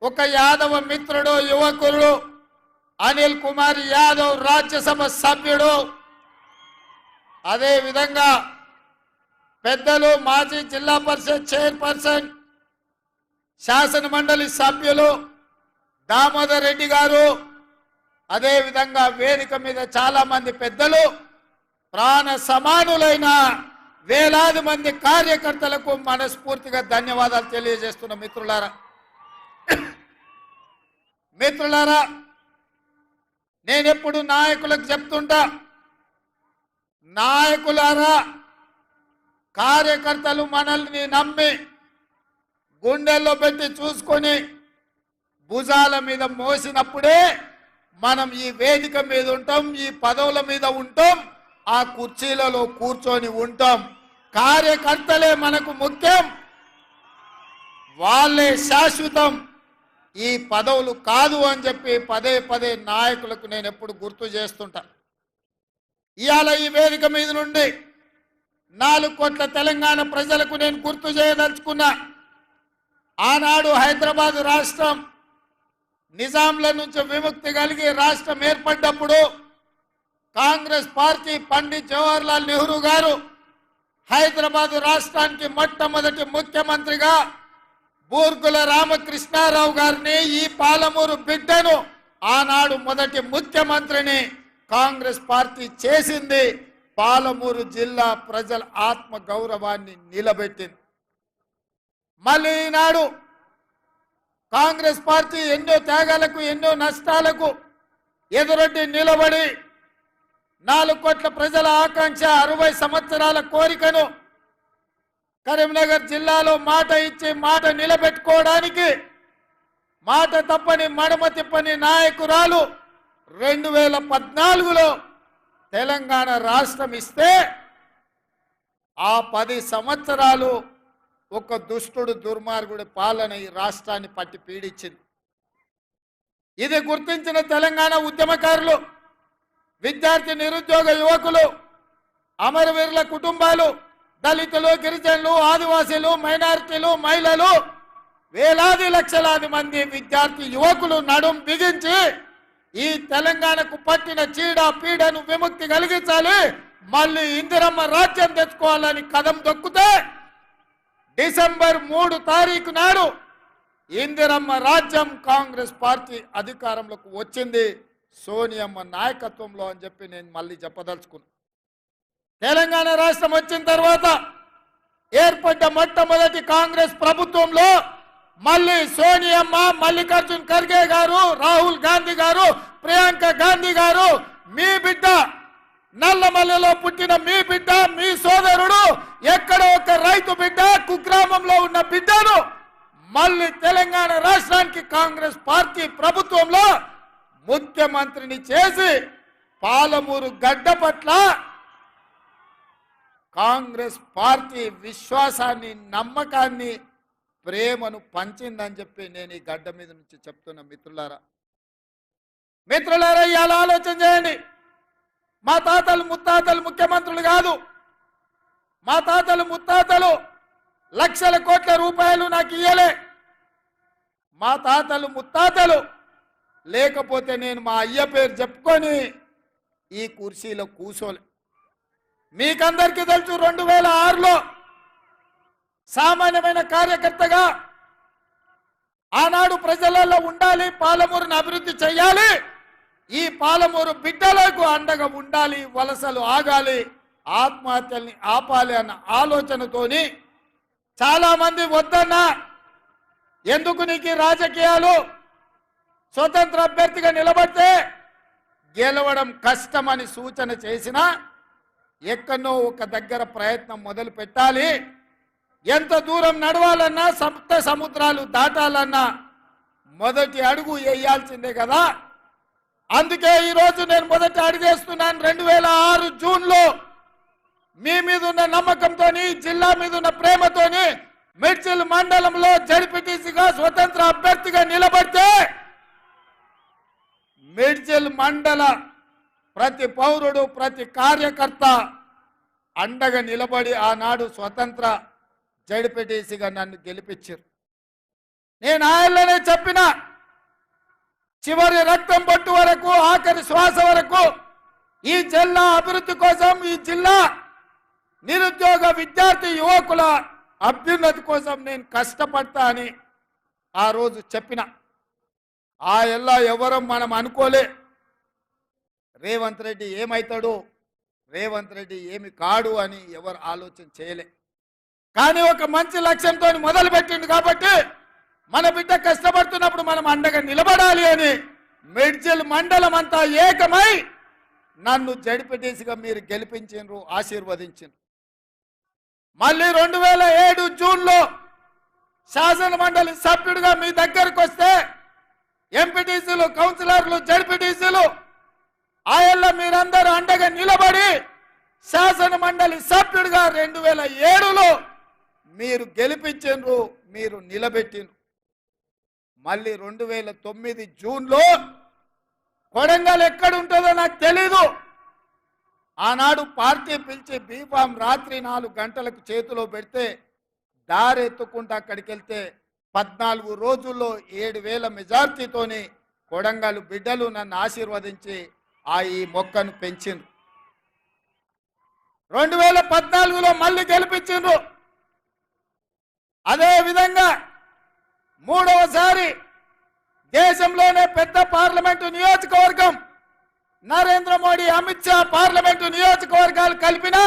ఒక యాదవ మిత్రుడు యువకుడు అనిల్ కుమార్ యాదవ్ రాజ్యసభ సభ్యుడు, అదేవిధంగా పెద్దలు మాజీ జిల్లా పరిషత్ చైర్పర్సన్ శాసన మండలి సభ్యులు దామోదర్ రెడ్డి గారు, అదేవిధంగా వేదిక మీద చాలా మంది పెద్దలు, ప్రాణ సమానులైన వేలాది మంది కార్యకర్తలకు మనస్ఫూర్తిగా ధన్యవాదాలు తెలియజేస్తున్న మిత్రులారా, నేనెప్పుడు నాయకులకు చెప్తుంటా, నాయకులారా కార్యకర్తలు మనల్ని నమ్మి గుండెల్లో పెట్టి చూసుకొని భుజాల మీద మోసినప్పుడే మనం ఈ వేదిక మీద ఉంటాం, ఈ పదవుల మీద ఉంటాం, ఆ కుర్చీలలో కూర్చొని ఉంటాం. కార్యకర్తలే మనకు ముఖ్యం, వాళ్ళే శాశ్వతం, ఈ పదవులు కాదు అని చెప్పి పదే నాయకులకు నేను ఎప్పుడు గుర్తు చేస్తుంటా. ఇవాళ ఈ వేదిక మీద నుండి 4 కోట్ల తెలంగాణ ప్రజలకు నేను గుర్తు చేయదలుచుకున్నా. ఆనాడు హైదరాబాద్ రాష్ట్రం నిజాంల నుంచి విముక్తి కలిగి రాష్ట్రం ఏర్పడ్డప్పుడు కాంగ్రెస్ పార్టీ పండిత్ జవహర్లాల్ నెహ్రూ గారు హైదరాబాద్ రాష్ట్రానికి మొట్టమొదటి ముఖ్యమంత్రిగా బూర్గుల రామకృష్ణారావు గారిని, ఈ పాలమూరు బిడ్డను ఆనాడు మొదటి ముఖ్యమంత్రిని కాంగ్రెస్ పార్టీ చేసింది. పాలమూరు జిల్లా ప్రజల ఆత్మ గౌరవాన్ని నిలబెట్టింది. మళ్ళీ ఈనాడు కాంగ్రెస్ పార్టీ ఎన్నో త్యాగాలకు ఎన్నో నష్టాలకు ఎదురొడ్డి నిలబడి 4 కోట్ల ప్రజల ఆకాంక్ష 60 సంవత్సరాల కోరికను కరీంనగర్ జిల్లాలో మాట ఇచ్చి మాట నిలబెట్టుకోవడానికి మాట తప్పని మడమ తిప్పని నాయకురాలు 2014లో తెలంగాణ రాష్ట్రం ఇస్తే ఆ 10 సంవత్సరాలు ఒక దుష్టుడు దుర్మార్గుడి పాలన ఈ రాష్ట్రాన్ని పట్టి పీడించింది. ఇది గుర్తించిన తెలంగాణ ఉద్యమకారులు, విద్యార్థి నిరుద్యోగ యువకులు, అమరవీరుల కుటుంబాలు, దళితులు, గిరిజనులు, ఆదివాసీలు, మైనారిటీలు, మహిళలు, వేలాది లక్షలాది మంది విద్యార్థి యువకులు నడుం బిగించి ఈ తెలంగాణకు పట్టిన చీడ పీడను విముక్తి కలిగించాలి, మళ్ళీ ఇందిరమ్మ రాజ్యం తెచ్చుకోవాలని కదం దొక్కితే డిసెంబర్ 3 తారీఖు నాడు ఇందిరమ్మ రాజ్యం కాంగ్రెస్ పార్టీ అధికారంలోకి వచ్చింది సోనియమ్మ నాయకత్వంలో అని చెప్పి నేను మళ్ళీ చెప్పదలుచుకున్నా. తెలంగాణ రాష్ట్రం వచ్చిన తర్వాత ఏర్పడ్డ మొట్టమొదటి కాంగ్రెస్ ప్రభుత్వంలో మళ్ళీ సోనియమ్మ, మల్లికార్జున్ ఖర్గే గారు, రాహుల్ గాంధీ గారు, ప్రియాంక గాంధీ గారు, మీ బిడ్డ నల్లమల్లిలో పుట్టిన మీ బిడ్డ, మీ సోదరుడు, ఎక్కడ ఒక రైతు బిడ్డ, కుగ్రామంలో ఉన్న బిడ్డను మళ్ళీ తెలంగాణ రాష్ట్రానికి కాంగ్రెస్ పార్టీ ప్రభుత్వంలో ముఖ్యమంత్రిని చేసి పాలమూరు గడ్డ పట్ల కాంగ్రెస్ పార్టీ విశ్వాసాన్ని, నమ్మకాన్ని, ప్రేమను పంచిందని చెప్పి నేను ఈ గడ్డ మీద నుంచి చెప్తున్నా. మిత్రులారా ఇవాళ ఆలోచన చేయండి. మా తాతలు ముత్తాతలు ముఖ్యమంత్రులు కాదు. మా తాతలు ముత్తాతలు లక్షల కోట్ల రూపాయలు నాకు ఇయ్యలే. మా తాతలు ముత్తాతలు లేకపోతే నేను మా అయ్య పేరు చెప్పుకొని ఈ కుర్చీలో కూర్చోలే. మీకందరికీ తెలుసు 2006లో సామాన్యమైన కార్యకర్తగా ఆనాడు ప్రజలలో ఉండాలి, పాలమూరును అభివృద్ధి చేయాలి, ఈ పాలమూరు బిడ్డలకు అండగా ఉండాలి, వలసలు ఆగాలి, ఆత్మహత్యల్ని ఆపాలి అన్న ఆలోచనతోని చాలా మంది వద్దన్నా, ఎందుకు నీకు రాజకీయాలు, స్వతంత్ర అభ్యర్థిగా నిలబడితే గెలవడం కష్టమని సూచన చేసినా ఎక్కడో ఒక దగ్గర ప్రయత్నం మొదలు పెట్టాలి. ఎంత దూరం నడవాలన్నా, సప్త సముద్రాలు దాటాలన్నా మొదటి అడుగు వేయాల్సిందే కదా. అందుకే ఈరోజు నేను మొదటి అడుగేస్తున్నాను. 2006 జూన్లో మీ మీద ఉన్న నమ్మకంతో, జిల్లా మీద ఉన్న ప్రేమతోని మిడ్చిల్ మండలంలో జడ్పీటీసీగా స్వతంత్ర అభ్యర్థిగా నిలబడితే మిడ్చిల్ మండల ప్రతి పౌరుడు, ప్రతి కార్యకర్త అండగా నిలబడి ఆనాడు స్వతంత్ర జడ్పీటీసీగా నన్ను గెలిపించారు. నేను ఆయనలోనే చెప్పిన, చివరి రక్తం పట్టు వరకు, ఆఖరి శ్వాస వరకు ఈ జిల్లా అభివృద్ధి కోసం, ఈ జిల్లా నిరుద్యోగ విద్యార్థి యువకుల అభ్యున్నతి కోసం నేను కష్టపడతా అని ఆ రోజు చెప్పిన. ఆ ఎల్లా ఎవరో మనం అనుకోలే. రేవంత్ రెడ్డి ఏమవుతాడు, రేవంత్ రెడ్డి ఏమి కాడు అని ఎవరు ఆలోచన చేయలే. కానీ ఒక మంచి లక్ష్యంతో మొదలుపెట్టిండు కాబట్టి మన బిడ్డ కష్టపడుతున్నప్పుడు మనం అండగా నిలబడాలి అని మిడ్జిల్ మండలం అంతా ఏకమై నన్ను జడ్పీటీసీగా మీరు గెలిపించారు, ఆశీర్వదించారు. మళ్ళీ 2007 జూన్లో శాసన మండలి సభ్యుడిగా మీ దగ్గరకు వస్తే ఎంపీటీసీలు, కౌన్సిలర్లు, జడ్పీటీసీలు ఆయల్ల మీరందరూ అండగా నిలబడి శాసన మండలి సభ్యుడిగా 2007లో మీరు గెలిపించారు, మీరు నిలబెట్టిండ్రు. మళ్ళీ 2009 జూన్లో కొడంగల్ ఎక్కడుంటుందో నాకు తెలీదు, ఆనాడు పార్టీ పిలిచి బీఫామ్ రాత్రి 4 గంటలకు చేతిలో పెడితే దారెత్తుకుంటూ అక్కడికి వెళ్తే 14 రోజుల్లో 7,000 మెజార్టీతోని కొడంగల్ బిడ్డలు నన్ను ఆశీర్వదించి ఈ మొక్కను పెంచిండ్రు. 2014లో మళ్ళీ గెలిపించిండ్రు. అదే విధంగా మూడవసారి దేశంలోనే పెద్ద పార్లమెంటు నియోజకవర్గం నరేంద్ర మోడీ అమిత్ షా పార్లమెంటు నియోజకవర్గాలు కలిపిన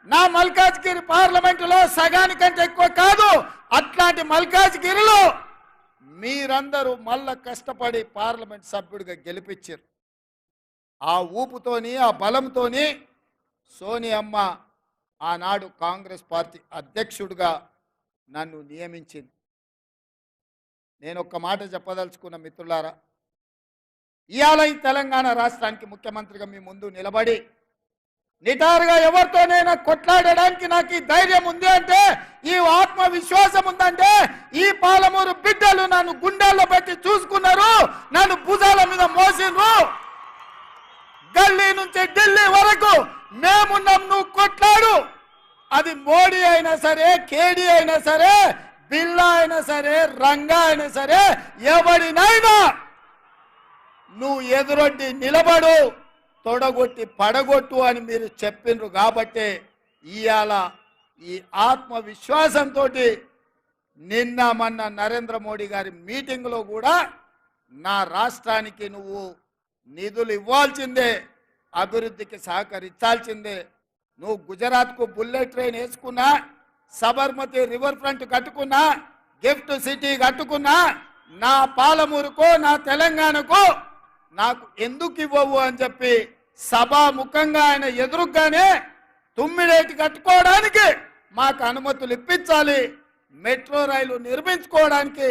నా మల్కాజ్గిరి పార్లమెంటులో సగానికంటే ఎక్కువ కాదు. అట్లాంటి మల్కాజ్గిరిలో మీరందరూ మళ్ళా కష్టపడి పార్లమెంట్ సభ్యుడిగా గెలిపించారు. ఆ ఊపుతోని ఆ బలంతోని సోనియమ్మ ఆనాడు కాంగ్రెస్ పార్టీ అధ్యక్షుడిగా నన్ను నియమించింది. నేను ఒక్క మాట చెప్పదలుచుకున్న మిత్రులారా, ఇవాళ ఈ తెలంగాణ రాష్ట్రానికి ముఖ్యమంత్రిగా మీ ముందు నిలబడి నిటారుగా ఎవరితోనైనా కొట్లాడడానికి నాకు ఈ ధైర్యం ఉంది అంటే, ఈ ఆత్మవిశ్వాసం ఉందంటే, ఈ పాలమూరు బిడ్డలు నన్ను గుండెల్లో పెట్టి చూసుకున్నారు, నన్ను భుజాల మీద మోసిండ్రు. గల్లీ నుంచి ఢిల్లీ వరకు మేమున్నాం, నువ్వు కొట్లాడు. అది మోడీ అయినా సరే, కేడీ అయినా సరే, బిల్లా అయినా సరే, రంగా అయినా సరే, ఎవడినైనా నువ్వు ఎదురొడ్డి నిలబడు, తొడగొట్టి పడగొట్టు అని మీరు చెప్పిండ్రు. కాబట్టి ఇవాళ ఈ ఆత్మవిశ్వాసంతో నిన్న మొన్న నరేంద్ర మోడీ గారి మీటింగ్లో కూడా నా రాష్ట్రానికి నువ్వు నిధులు ఇవ్వాల్సిందే, అభివృద్ధికి సహకరించాల్సిందే. నువ్వు గుజరాత్కు బుల్లెట్ ట్రైన్ వేసుకున్నా, సబర్మతి రివర్ ఫ్రంట్ కట్టుకున్నా, గిఫ్ట్ సిటీ కట్టుకున్నా, నా పాలమూరుకో నా తెలంగాణకు నాకు ఎందుకు ఇవ్వవు అని చెప్పి సభాముఖంగా ఆయన ఎదురుగానే తుమ్మిడేటి కట్టుకోవడానికి మాకు అనుమతులు ఇప్పించాలి, మెట్రో రైలు నిర్మించుకోవడానికి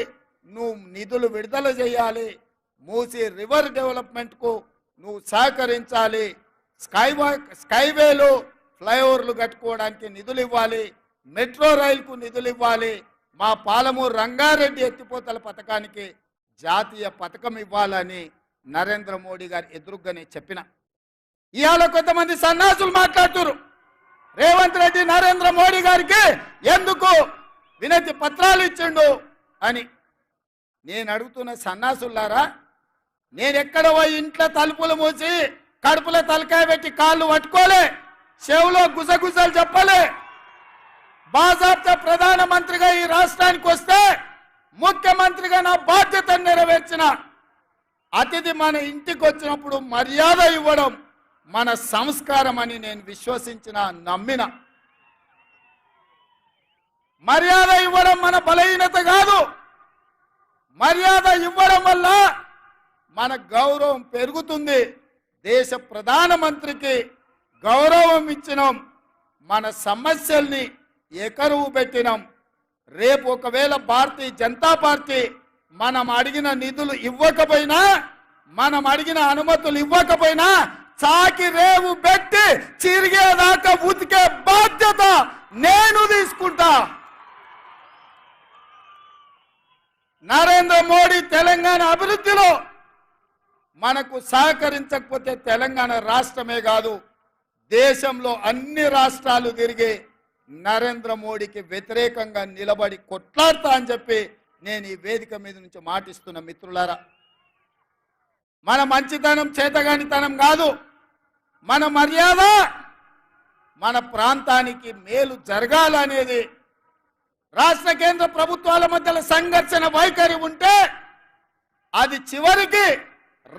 నువ్వు నిధులు విడుదల చేయాలి, మూసి రివర్ డెవలప్మెంట్కు నువ్వు సహకరించాలి, స్కైవేలు ఫ్లైఓవర్లు కట్టుకోవడానికి నిధులు ఇవ్వాలి, మెట్రో రైలుకు నిధులు ఇవ్వాలి, మా పాలమూరు రంగారెడ్డి ఎత్తిపోతల పథకానికి జాతీయ పథకం ఇవ్వాలని నరేంద్ర మోడీ గారు ఎదురుగానే చెప్పిన. ఇవాళ కొంతమంది సన్నాసులు మాట్లాడుతున్నారు, రేవంత్ రెడ్డి నరేంద్ర మోడీ గారికి ఎందుకు వినతి పత్రాలు ఇచ్చిండు అని. నేను అడుగుతున్న సన్నాసులారా, నేను ఎక్కడ పోయి ఇంట్లో తలుపులు మూసి కడుపులో తలకాయ పెట్టి కాళ్ళు పట్టుకోలే, చెవులో గుసగుసలు చెప్పలే. బాజాబ్తా ప్రధానమంత్రిగా ఈ రాష్ట్రానికి వస్తే ముఖ్యమంత్రిగా నా బాధ్యతను నెరవేర్చిన. అతిథి మన ఇంటికి వచ్చినప్పుడు మర్యాద ఇవ్వడం మన సంస్కారం అని నేను విశ్వసించిన, నమ్మిన. మర్యాద ఇవ్వడం మన బలహీనత కాదు. మర్యాద ఇవ్వడం వల్ల మన గౌరవం పెరుగుతుంది. దేశ ప్రధానమంత్రికి గౌరవం ఇచ్చినాం, మన సమస్యల్ని ఎకరువు పెట్టినాం. రేపు ఒకవేళ భారతీయ జనతా పార్టీ మనం అడిగిన నిధులు ఇవ్వకపోయినా, మనం అడిగిన అనుమతులు ఇవ్వకపోయినా చాకి రేవు పెట్టి చిరిగేదాకా ఉతికే బాధ్యత నేను తీసుకుంటా. నరేంద్ర మోడీ తెలంగాణ అభివృద్ధిలో మనకు సహకరించకపోతే తెలంగాణ రాష్ట్రమే కాదు, దేశంలో అన్ని రాష్ట్రాలు తిరిగి నరేంద్ర మోడీకి వ్యతిరేకంగా నిలబడి కొట్లాడతా అని చెప్పి నేను ఈ వేదిక మీద నుంచి మాటిస్తున్న మిత్రులారా. మన మంచితనం చేతగానితనం కాదు, మన మర్యాద మన ప్రాంతానికి మేలు జరగాలనేది. రాష్ట్ర కేంద్ర ప్రభుత్వాల మధ్య సంఘర్షణ వైఖరి ఉంటే అది చివరికి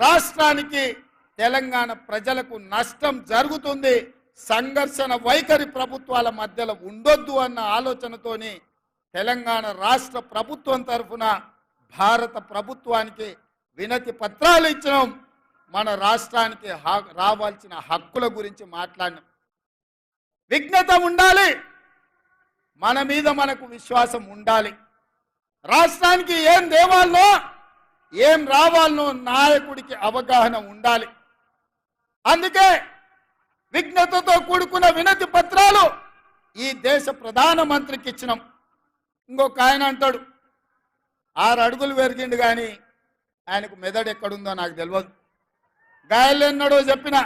రాష్ట్రానికి తెలంగాణ ప్రజలకు నష్టం జరుగుతుంది. సంఘర్షణ వైఖరి ప్రభుత్వాల మధ్యలో ఉండొద్దు అన్న ఆలోచనతోని తెలంగాణ రాష్ట్ర ప్రభుత్వం తరఫున భారత ప్రభుత్వానికి వినతి పత్రాలు ఇచ్చినాం. మన రాష్ట్రానికి రావాల్సిన హక్కుల గురించి మాట్లాడినాం. విఘ్నత ఉండాలి, మన మీద మనకు విశ్వాసం ఉండాలి. రాష్ట్రానికి ఏం దేవాలనో ఏం రావాలనో నాయకుడికి అవగాహన ఉండాలి. అందుకే విఘ్నతతో కూడుకున్న వినతి పత్రాలు ఈ దేశ ప్రధానమంత్రికి ఇచ్చినాం. ఇంకొక ఆయన అంటాడు 6 అడుగులు పెరిగిండు కానీ ఆయనకు మెదడు ఎక్కడుందో నాకు తెలియదు. గాయలు ఎన్నడో చెప్పిన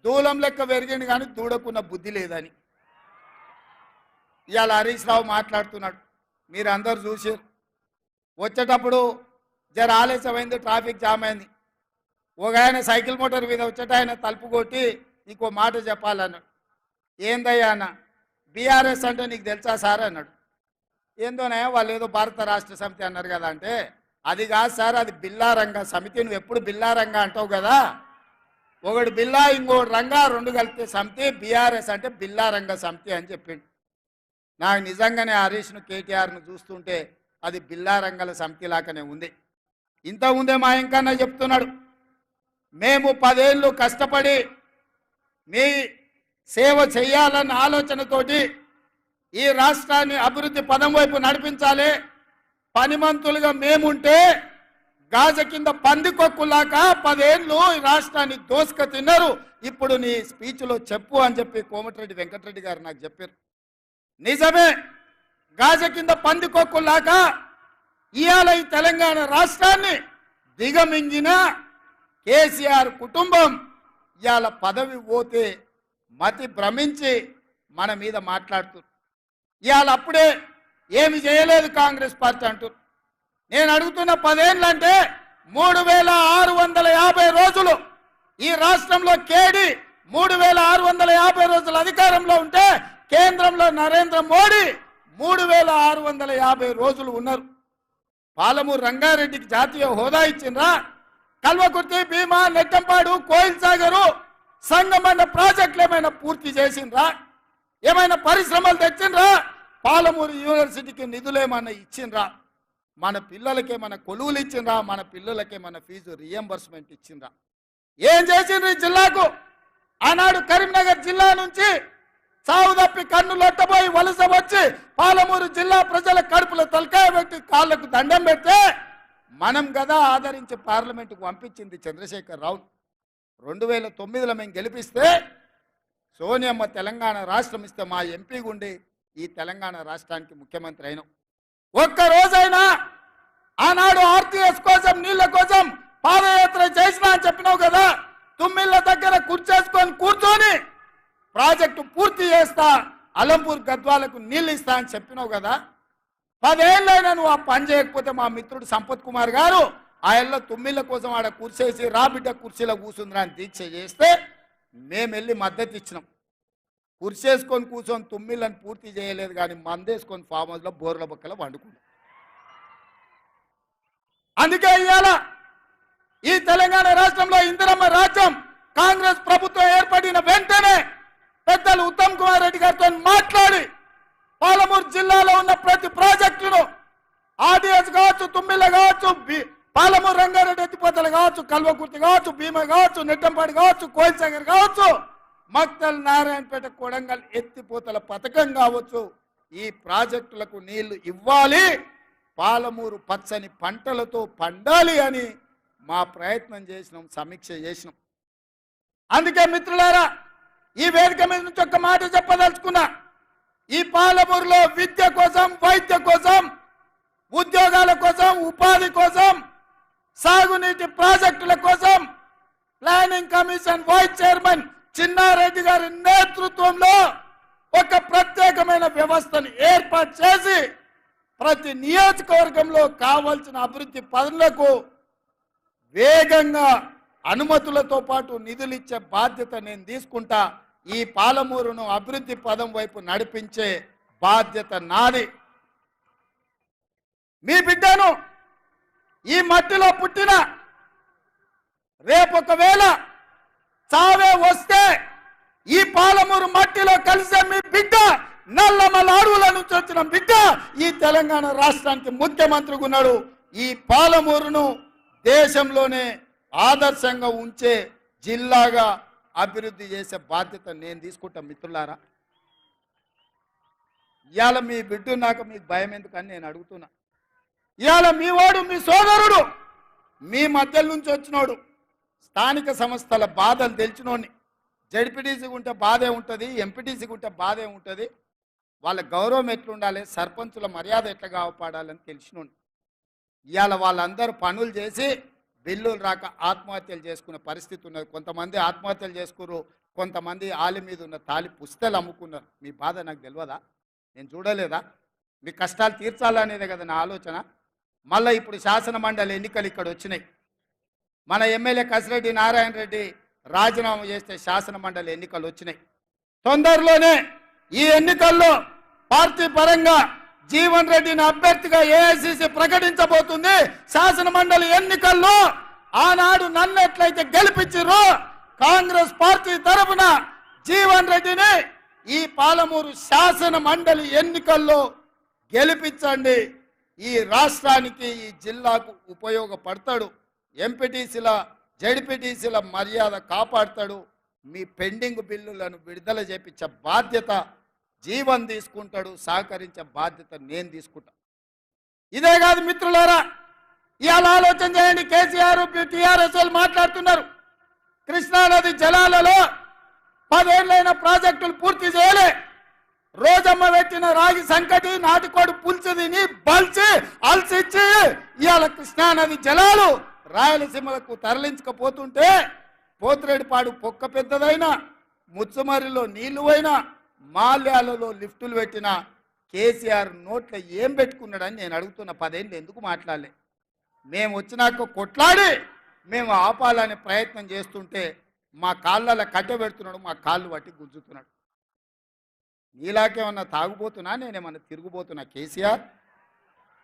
దూలం లెక్క పెరిగింది కానీ దూడకున్న బుద్ధి లేదని ఇవాళ హరీష్ రావు మాట్లాడుతున్నాడు. మీరు అందరు చూసారు. వచ్చేటప్పుడు జర ఆలస్యమైంది, ట్రాఫిక్ జామ్ అయింది. ఒక ఆయన సైకిల్ మోటార్ మీద వచ్చేట ఆయన తలుపు కొట్టి నీకో మాట చెప్పాలన్నాడు. ఏందయ్యా అన్న, బీఆర్ఎస్ అంటే నీకు తెలుసా సార్ అన్నాడు. ఏందోనే వాళ్ళు ఏదో భారత రాష్ట్ర సమితి అన్నారు కదా అంటే, అది కాదు సార్, అది బిల్లారంగ సమితి. నువ్వు ఎప్పుడు బిల్లారంగ అంటావు కదా, ఒకటి బిల్లా ఇంకోటి రంగా, రెండు కలిపితే సమితి. బీఆర్ఎస్ అంటే బిల్లారంగ సమితి అని చెప్పిండు. నాకు నిజంగానే హరీష్ను కేటీఆర్ను చూస్తుంటే అది బిల్లారంగల సమితి లాగానే ఉంది. ఇంతకుముందే మా ఇంకన్నా చెప్తున్నాడు, మేము 10 ఏళ్ళు కష్టపడి మీ సేవ చేయాలన్న ఆలోచనతోటి ఈ రాష్ట్రాన్ని అభివృద్ధి పదం వైపు నడిపించాలి. పనిమంతులుగా మేముంటే గాజ కింద పందికొక్కులాక 10 ఏళ్ళు ఈ రాష్ట్రాన్ని దోసుక తిన్నారు. ఇప్పుడు నీ స్పీచ్లో చెప్పు అని చెప్పి కోమటిరెడ్డి వెంకటరెడ్డి గారు నాకు చెప్పారు. నిజమే, గాజ కింద పందికొక్కులాక ఇవాళ ఈ తెలంగాణ రాష్ట్రాన్ని దిగమింగిన కేసీఆర్ కుటుంబం ఇవాళ పదవి పోతే మతి భ్రమించి మన మీద మాట్లాడుతున్నారు. ఇవాళ అప్పుడే ఏమి చేయలేదు కాంగ్రెస్ పార్టీ అంటారు. నేను అడుగుతున్న 10 ఏళ్ళు అంటే 3650 రోజులు ఈ రాష్ట్రంలో కేడి 3650 రోజులు అధికారంలో ఉంటే కేంద్రంలో నరేంద్ర మోడీ 3650 రోజులు ఉన్నారు. పాలమూరు రంగారెడ్డికి జాతీయ హోదా ఇచ్చిండ్రా? కల్వకుర్తి, భీమా, నెట్టంపాడు, కోయిల్ సాగరు, సంగమన్న ప్రాజెక్టులు ఏమైనా పూర్తి చేసిండ్రా? ఏమైనా పరిశ్రమలు తెచ్చిండ్రా? పాలమూరు యూనివర్సిటీకి నిధులు ఏమైనా ఇచ్చిండ్రా? మన పిల్లలకేమైనా కొలువులు ఇచ్చిండ్రా? మన పిల్లలకేమైనా ఫీజు రియంబర్స్మెంట్ ఇచ్చిండ్రా? ఏం చేసిండ్రు ఈ జిల్లాకు? ఆనాడు కరీంనగర్ జిల్లా నుంచి సాగు తప్పి కన్ను లొట్టబోయి వలస వచ్చి పాలమూరు జిల్లా ప్రజల కడుపులో తలకాయ పెట్టి కాళ్లకు దండం పెడితే మనం కదా ఆదరించి పార్లమెంటుకు పంపించింది చంద్రశేఖర్ రావు. 2009లో మేము గెలిపిస్తే సోనియమ్మ తెలంగాణ రాష్ట్రం ఇస్తే మా ఎంపీ గుండి ఈ తెలంగాణ రాష్ట్రానికి ముఖ్యమంత్రి అయినాం. ఒక్కరోజైనా ఆనాడు ఆర్టీఎస్ కోసం నీళ్ల కోసం పాదయాత్ర చేసినా అని చెప్పినావు కదా. తుమ్మిళ్ళ దగ్గర కూర్చేసుకొని కూర్చొని ప్రాజెక్టు పూర్తి చేస్తా, అలంపూర్ గద్వాలకు నీళ్ళు ఇస్తా అని చెప్పినావు కదా. 10 ఏళ్ళైనా నువ్వు ఆ పని చేయకపోతే మా మిత్రుడు సంపత్ కుమార్ గారు ఆయనలో తుమ్మిళ్ళ కోసం ఆడ కూర్చేసి రాబిడ్డ కుర్చీలో కూర్చుందిరా అని దీక్ష చేస్తే మేము వెళ్ళి మద్దతు ఇచ్చినాం. కుర్చేసుకొని కూర్చొని తుమ్మిళ్ళని పూర్తి చేయలేదు కానీ మందేసుకొని ఫామ్ హౌస్లో బోర్ల బొక్కలో వండుకున్నాం. అందుకే ఇవాళ ఈ తెలంగాణ రాష్ట్రంలో ఇందిరమ్మ రాజ్యం కాంగ్రెస్ ప్రభుత్వం ఏర్పడిన వెంటనే పెద్దలు ఉత్తమ్ కుమార్ రెడ్డి గారితో మాట్లాడి పాలమూరు జిల్లాలో ఉన్న ప్రతి ప్రాజెక్టును ఆర్డీఎస్ కావచ్చు, తుమ్మిళ్ళ కావచ్చు, పాలమూరు రంగారెడ్డి ఎత్తిపోతలు కావచ్చు, కల్వకుర్తి కావచ్చు, భీమ కావచ్చు, నెట్టంపాడు కావచ్చు, కోయిల్ సాగర్ కావచ్చు, మక్తల్, నారాయణపేట, కొడంగల్ ఎత్తిపోతల పథకం కావచ్చు, ఈ ప్రాజెక్టులకు నీళ్లు ఇవ్వాలి, పాలమూరు పచ్చని పంటలతో పండాలి అని మా ప్రయత్నం చేసినాం, సమీక్ష చేసినాం. అందుకే మిత్రులారా, ఈ వేదిక మీద నుంచి ఒక్క మాట చెప్పదలుచుకున్నా. ఈ పాలమూరులో విద్య కోసం, వైద్య కోసం, ఉద్యోగాల కోసం, ఉపాధి కోసం, సాగునీటి ప్రాజెక్టుల కోసం planning commission vice chairman Chinnareddy గారి నేతృత్వంలో ఒక ప్రత్యేకమైన వ్యవస్థను ఏర్పాటు చేసి ప్రతి నియోజకవర్గంలో కావాల్సిన అభివృద్ధి పనులకు వేగంగా అనుమతులతో పాటు నిధులు ఇచ్చే బాధ్యత నేను తీసుకుంటా. ఈ పాలమూరును అభివృద్ధి పదం వైపు నడిపించే బాధ్యత నాది. మీ బిడ్డను ఈ మట్టిలో పుట్టిన రేపొకవేళ చావే వస్తే ఈ పాలమూరు మట్టిలో కలిసే మీ బిడ్డ, నల్లమల అడవుల నుంచి వచ్చిన బిడ్డ ఈ తెలంగాణ రాష్ట్రానికి ముఖ్యమంత్రిగా ఉన్నాడు. ఈ పాలమూరును దేశంలోనే ఆదర్శంగా ఉంచే జిల్లాగా అభివృద్ధి చేసే బాధ్యత నేను తీసుకుంటా. మిత్రులారా, ఇవాళ మీ బిడ్డ నాకు మీకు భయం ఎందుకని నేను అడుగుతున్నా. ఇవాళ మీ వాడు, మీ సోదరుడు, మీ మధ్య నుంచి వచ్చినోడు, స్థానిక సంస్థల బాధలు తెలిసినోడిని, జడ్పీటీసీకి ఉంటే బాధే ఉంటుంది, ఎంపీటీసీకి ఉంటే బాధే ఉంటుంది, వాళ్ళ గౌరవం ఎట్లుండాలి, సర్పంచుల మర్యాద ఎట్లా కాపాడాలని తెలిసినోడిని. ఇవాళ వాళ్ళందరూ పనులు చేసి బిల్లులు రాక ఆత్మహత్యలు చేసుకునే పరిస్థితి ఉన్నది. కొంతమంది ఆత్మహత్యలు చేసుకున్నారు, కొంతమంది ఆలి మీద ఉన్న తాలి పుస్తలు అమ్ముకున్నారు. మీ బాధ నాకు తెలియదా? నేను చూడలేదా? మీ కష్టాలు తీర్చాలనేదే కదా నా ఆలోచన. మళ్ళీ ఇప్పుడు శాసన మండలి ఎన్నికలు ఇక్కడ వచ్చినాయి. మన ఎమ్మెల్యే కసిరెడ్డి నారాయణ రెడ్డి రాజీనామా చేస్తే శాసన మండలి ఎన్నికలు వచ్చినాయి. తొందరలోనే ఈ ఎన్నికల్లో పార్టీ పరంగా జీవన్ రెడ్డిని అభ్యర్థిగా ఏఐసిసి ప్రకటించబోతుంది. శాసన మండలి ఎన్నికల్లో ఆనాడు నన్ను ఎట్లయితే గెలిపించారో కాంగ్రెస్ పార్టీ తరఫున జీవన్ రెడ్డిని ఈ పాలమూరు శాసన మండలి ఎన్నికల్లో గెలిపించండి. ఈ రాష్ట్రానికి ఈ జిల్లాకు ఉపయోగపడతాడు. ఎంపీటీసీల జడ్పీటీసీల మర్యాద కాపాడతాడు. మీ పెండింగ్ బిల్లులను విడుదల చేపించే బాధ్యత జీవన్ తీసుకుంటాడు, సహకరించే బాధ్యత నేను తీసుకుంటా. ఇదే కాదు మిత్రులారా, ఇవాళ ఆలోచన చేయండి. కేసీఆర్ టీఆర్ఎస్ మాట్లాడుతున్నారు కృష్ణానది జలాలలో 10 ఏళ్ళైన ప్రాజెక్టులు పూర్తి చేయలే. రోజమ్మ పెట్టిన రాగి సంకటి నాటికోడు పులుసు తిని బల్చి అల్సిచ్చి ఇవాళ కృష్ణానది జలాలు రాయలసీమలకు తరలించకపోతుంటే పోతిరెడ్డిపాడు పొక్క పెద్దదైనా, ముచ్చుమరిలో నీళ్లు పోయినా, మాల్యాలలో లిఫ్టులు పెట్టిన కేసీఆర్ నోట్లో ఏం పెట్టుకున్నాడని నేను అడుగుతున్న. 10 ఏళ్ళు ఎందుకు మాట్లాడలే? మేము వచ్చినాక కొట్లాడి మేము ఆపాలనే ప్రయత్నం చేస్తుంటే మా కాళ్ళలో కట్టె పెడుతున్నాడు, మా కాళ్ళు పట్టి గుంజుతున్నాడు. నీలాకేమన్నా తాగుపోతున్నా, నేనేమన్నా తిరుగుపోతున్నా? కేసీఆర్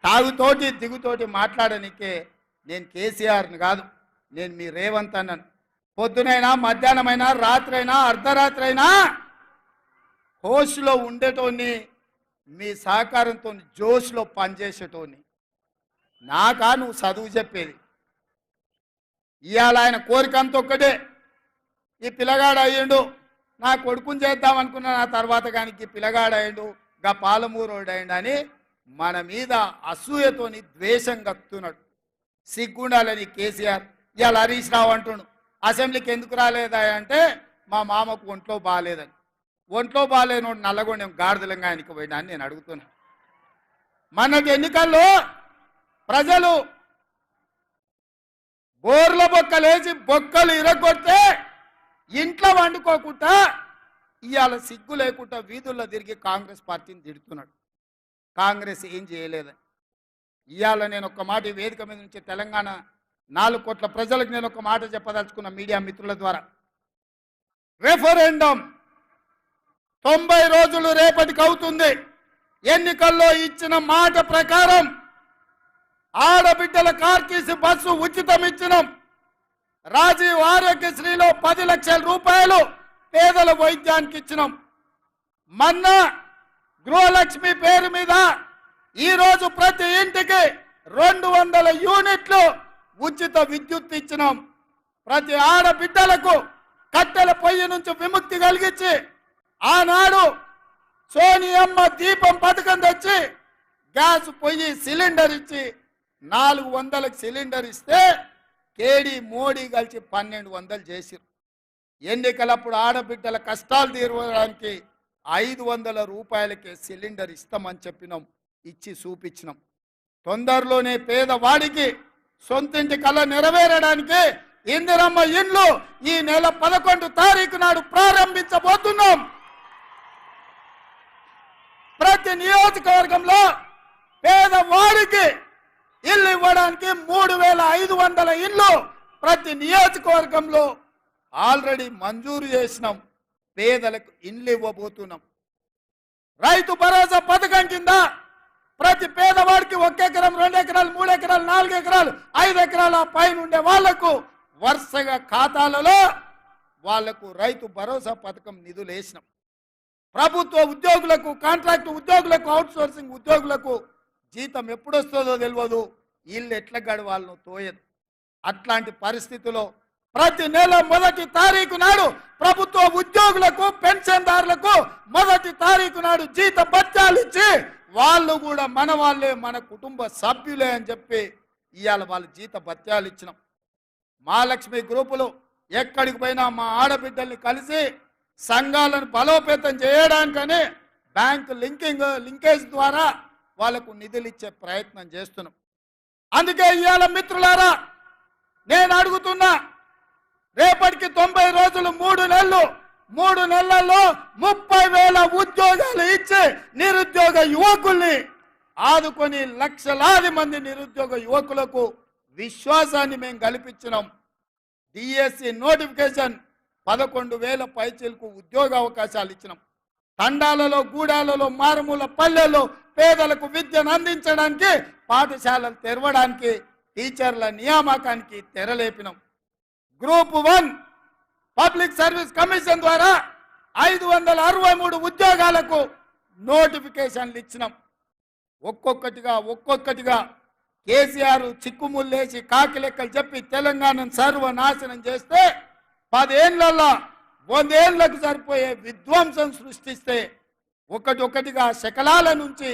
తాగుతోటి దిగుతోటి మాట్లాడనికే నేను కేసీఆర్ని కాదు, నేను మీ రేవంత్ అన్నాను. పొద్దునైనా మధ్యాహ్నమైనా రాత్రైనా అర్ధరాత్రి అయినా హోస్లో ఉండేటోని, మీ సహకారంతో జోష్లో పనిచేసేటోని. నాకా నువ్వు చదువు చెప్పేది? ఇవాళ ఆయన కోరిక అంత ఒక్కటే, ఈ పిల్లగాడు అయ్యిండు, నా కొడుకుని చేద్దాం అనుకున్నా, నా తర్వాత కానీ పిల్లగాడు అయ్యిండు, గా పాలమూరోడు అయ్యిండు అని మన మీద అసూయతోని ద్వేషం కక్కుతున్నాడు. సిగ్గుండాలని కేసీఆర్. ఇవాళ హరీష్ రావు అంటుండు అసెంబ్లీకి ఎందుకు రాలేదా అంటే మా మామకు ఒంట్లో బాగాలేదని. ఒంట్లో బాగాలేనోడు నల్లగొండెం గాడిదలంగా ఆయనకి పోయినా అని నేను అడుగుతున్నా. మొన్నటి ఎన్నికల్లో ప్రజలు బోర్ల బొక్కలేసి బొక్కలు ఇరగొడితే ఇంట్లో వండుకోకుండా ఇవాళ సిగ్గు లేకుండా వీధుల్లో తిరిగి కాంగ్రెస్ పార్టీని తిడుతున్నాడు. కాంగ్రెస్ ఏం చేయలేదని. ఇవాళ నేను ఒక మాట ఈ వేదిక మీద నుంచి తెలంగాణ 4 కోట్ల ప్రజలకు నేను ఒక మాట చెప్పదలుచుకున్న మీడియా మిత్రుల ద్వారా. రెఫరెండం 90 రోజులు రేపటికి అవుతుంది. ఎన్నికల్లో ఇచ్చిన మాట ప్రకారం ఆడబిడ్డల కార్టీసీ బస్సు ఉచితం ఇచ్చినాం. రాజీవ్ ఆరోగ్యశ్రీలో 10 లక్షల రూపాయలు పేదల వైద్యానికి ఇచ్చినాం. మొన్న గృహలక్ష్మి పేరు మీద ఈరోజు ప్రతి ఇంటికి 200 యూనిట్లు ఉచిత విద్యుత్ ఇచ్చినాం. ప్రతి ఆడబిడ్డలకు కట్టెల పొయ్యి నుంచి విముక్తి కలిగించి ఆనాడు సోనియమ్మ దీపం పథకం తెచ్చి గ్యాస్ పొయ్యి సిలిండర్ ఇచ్చి 400కి సిలిండర్ ఇస్తే కేడీ మోడీ కలిసి 1200 చేసిరు. ఎన్నికలప్పుడు ఆడబిడ్డల కష్టాలు తీర్చడానికి 500 రూపాయలకే సిలిండర్ ఇస్తామని చెప్పినాం, ఇచ్చి చూపించినాం. తొందరలోనే పేదవాడికి సొంతింటి కళ నెరవేరడానికి ఇందిరమ్మ ఇండ్లు ఈ నెల 11 తారీఖు నాడు ప్రారంభించబోతున్నాం. ప్రతి నియోజకవర్గంలో పేదవాడికి ఇల్లు ఇవ్వడానికి 3500 ఇల్లు ప్రతి నియోజకవర్గంలో ఆల్రెడీ మంజూరు చేసినాం. పేదలకు ఇల్లు ఇవ్వబోతున్నాం. రైతు భరోసా పథకం కింద ప్రతి పేదవాడికి 1 ఎకరం, 2 ఎకరాలు, 3 ఎకరాలు, 4 ఎకరాలు, 5 ఎకరాల పైన ఉండే వాళ్లకు వరుసగా ఖాతాలలో వాళ్లకు రైతు భరోసా పథకం నిధులు వేసినాం. ప్రభుత్వ ఉద్యోగులకు, కాంట్రాక్ట్ ఉద్యోగులకు, అవుట్ సోర్సింగ్ ఉద్యోగులకు జీతం ఎప్పుడొస్తుందో తెలియదు, ఇల్లు ఎట్లా గడవాలనో తోయదు. అట్లాంటి పరిస్థితిలో ప్రతి నెల 1వ తారీఖు నాడు ప్రభుత్వ ఉద్యోగులకు, పెన్షన్దారులకు 1వ తారీఖు నాడు జీత భత్యాలు ఇచ్చి వాళ్ళు కూడా మన వాళ్ళే, మన కుటుంబ సభ్యులే అని చెప్పి ఇవాళ వాళ్ళు జీత భత్యాలు ఇచ్చినాం. మహాలక్ష్మి గ్రూపులు ఎక్కడికి పోయినా మా ఆడబిడ్డల్ని కలిసి సంఘాలను బలోపేతం చేయడానికని బ్యాంక్ లింకేజ్ ద్వారా వాళ్లకు నిధులు ఇచ్చే ప్రయత్నం చేస్తున్నాం. అందుకే ఇవాళ మిత్రులారా నేను అడుగుతున్నా, రేపటికి 90 రోజులు 3 నెలలు, 3 నెలల్లో 30,000 ఉద్యోగాలు ఇచ్చి నిరుద్యోగ యువకుల్ని ఆదుకొని లక్షలాది మంది నిరుద్యోగ యువకులకు విశ్వాసాన్ని మేము కల్పించినాం. డిఎస్సి నోటిఫికేషన్ 11,000 పైచీలకు ఉద్యోగ అవకాశాలు ఇచ్చినాం. తండాలలో, గూడాలలో, మారుమూల పల్లెల్లో పేదలకు విద్యను అందించడానికి, పాఠశాలలు తెరవడానికి, టీచర్ల నియామకానికి తెరలేపినాం. గ్రూప్ 1 పబ్లిక్ సర్వీస్ కమిషన్ ద్వారా 563 ఉద్యోగాలకు నోటిఫికేషన్లు ఇచ్చినాం. ఒక్కొక్కటిగా కేసీఆర్ చిక్కుముళ్ళేసి కాకి లెక్కలు చెప్పి తెలంగాణను సర్వనాశనం చేస్తే 10 ఏళ్లలో 100 ఏళ్లకు సరిపోయే విధ్వంసం సృష్టిస్తే ఒక్కటిగా శకలాల నుంచి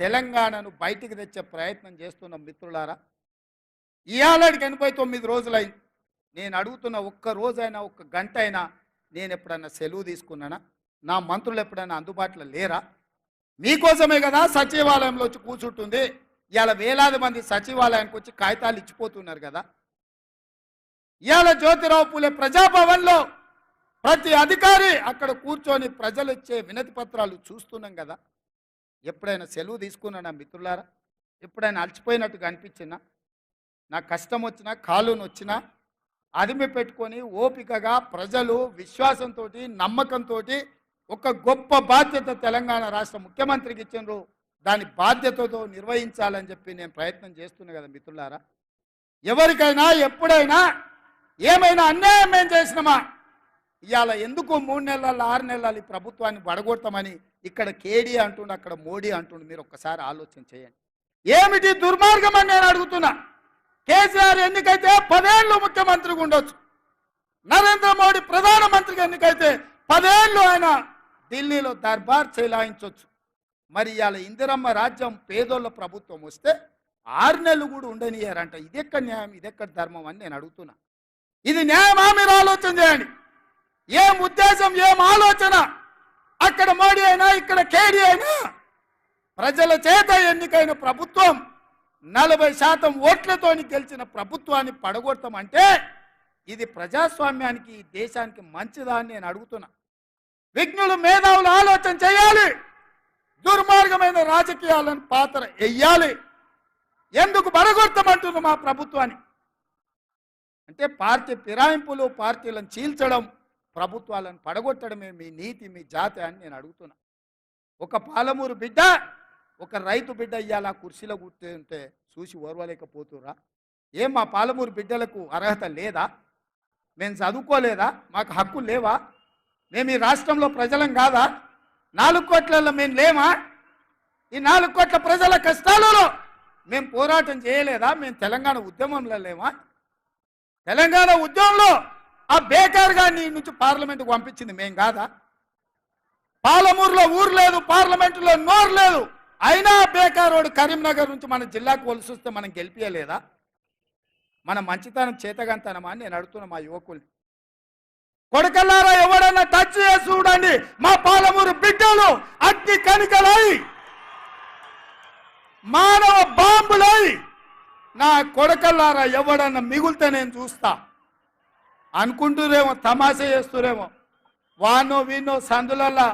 తెలంగాణను బయటికి తెచ్చే ప్రయత్నం చేస్తున్నాం. మిత్రులారా, ఇవాళకి 89 రోజులైంది. నేను అడుగుతున్న, ఒక్క రోజైనా, ఒక్క గంట అయినా నేను ఎప్పుడన్నా సెలవు తీసుకున్నానా? నా మంత్రులు ఎప్పుడైనా అందుబాటులో లేరా? మీకోసమే కదా సచివాలయంలో వచ్చి కూర్చుంటుంది. ఇవాళ వేలాది మంది సచివాలయానికి వచ్చి కాగితాలు ఇచ్చిపోతున్నారు కదా. ఇవాళ జ్యోతిరావు పూలే ప్రజాభవన్లో ప్రతి అధికారి అక్కడ కూర్చొని ప్రజలు ఇచ్చే వినతి పత్రాలు చూస్తున్నాం కదా. ఎప్పుడైనా సెలవు తీసుకున్నానా మిత్రులారా? ఎప్పుడైనా అలసిపోయినట్టుగా అనిపించినా, నా కష్టం వచ్చినా, కాలుని వచ్చినా అదిమి పెట్టుకొని ఓపికగా ప్రజలు విశ్వాసంతో, నమ్మకంతో ఒక గొప్ప బాధ్యత తెలంగాణ రాష్ట్ర ముఖ్యమంత్రికి ఇచ్చిండ్రు. దాని బాధ్యతతో నిర్వహించాలని చెప్పి నేను ప్రయత్నం చేస్తున్నా కదా మిత్రులారా. ఎవరికైనా ఎప్పుడైనా ఏమైనా అన్యాయం ఏం చేసినామా? ఇవాళ ఎందుకు 3 నెలల 6 నెలలు ఈ ప్రభుత్వాన్ని పడగొడతామని ఇక్కడ కేడీ అంటుండు, అక్కడ మోడీ అంటుండు. మీరు ఒక్కసారి ఆలోచన చేయండి. ఏమిటి దుర్మార్గం అని నేను అడుగుతున్నా. కేసీఆర్ ఎన్నికైతే 10 ఏళ్ళు ముఖ్యమంత్రిగా ఉండొచ్చు. నరేంద్ర మోడీ ప్రధానమంత్రిగా ఎన్నికైతే 10 ఏళ్ళు ఆయన ఢిల్లీలో దర్బార్ చెలాయించవచ్చు. మరి ఇవాళ ఇందిరమ్మ రాజ్యం పేదోళ్ళ ప్రభుత్వం వస్తే 6 నెలలు కూడా ఉండనియారంట. ఇదెక్కడ న్యాయం, ఇదెక్కడ ధర్మం అని నేను అడుగుతున్నా. ఇది న్యాయమా? మీరు ఆలోచన చేయండి. ఏం ఉద్దేశం, ఏం ఆలోచన? అక్కడ మోడీ అయినా, ఇక్కడ కేడీ అయినా ప్రజల చేత ఎన్నికైన ప్రభుత్వం 40% ఓట్లతో గెలిచిన ప్రభుత్వాన్ని పడగొడతామంటే ఇది ప్రజాస్వామ్యానికి, దేశానికి మంచిదా అని నేను అడుగుతున్నా. విజ్ఞులు, మేధావులు ఆలోచన చేయాలి. దుర్మార్గమైన రాజకీయాలను పాత్ర వెయ్యాలి. ఎందుకు పడగొడతామంటున్నాం మా ప్రభుత్వాన్ని అంటే పార్టీ ఫిరాయింపులు, పార్టీలను చీల్చడం, ప్రభుత్వాలను పడగొట్టడమే మీ నీతి, మీ జాతి అని నేను అడుగుతున్నా. ఒక పాలమూరు బిడ్డ, ఒక రైతు బిడ్డ ఇవాళ కుర్చీలో కూర్చుంటే చూసి ఓర్వలేకపోతురా? ఏం మా పాలమూరు బిడ్డలకు అర్హత లేదా? మేము చదువుకోలేదా? మాకు హక్కులు లేవా? మేము ఈ రాష్ట్రంలో ప్రజలం కాదా? 4 కోట్లలో మేము లేమా? ఈ 4 కోట్ల ప్రజల కష్టాలలో మేము పోరాటం చేయలేదా? మేము తెలంగాణ ఉద్యమంలో లేమా? తెలంగాణ ఉద్యమంలో ఆ బేకార్ గారిని నుంచి పార్లమెంటుకు పంపించింది మేం కాదా? పాలమూరులో ఊరు లేదు, పార్లమెంటులో నోరు లేదు, అయినా బేకారోడు కరీంనగర్ నుంచి మన జిల్లాకు వలసి వస్తే మనం గెలిపియలేదా? మన మంచితనం చేతగంతనమా అని నేను అడుగుతున్నా మా యువకుల్ని. కొడకల్లారా, ఎవడన్నా టచ్ చేసి చూడండి, మా పాలమూరు బిడ్డలు అగ్ని కణికలై, మానవ బాంబులై, నా కొడకల్లారా ఎవడన్నా మిగులుతే నేను చూస్తా అనుకుంటురేమో, తమాషా చేస్తురేమో. వానో వీనో సందులల్లా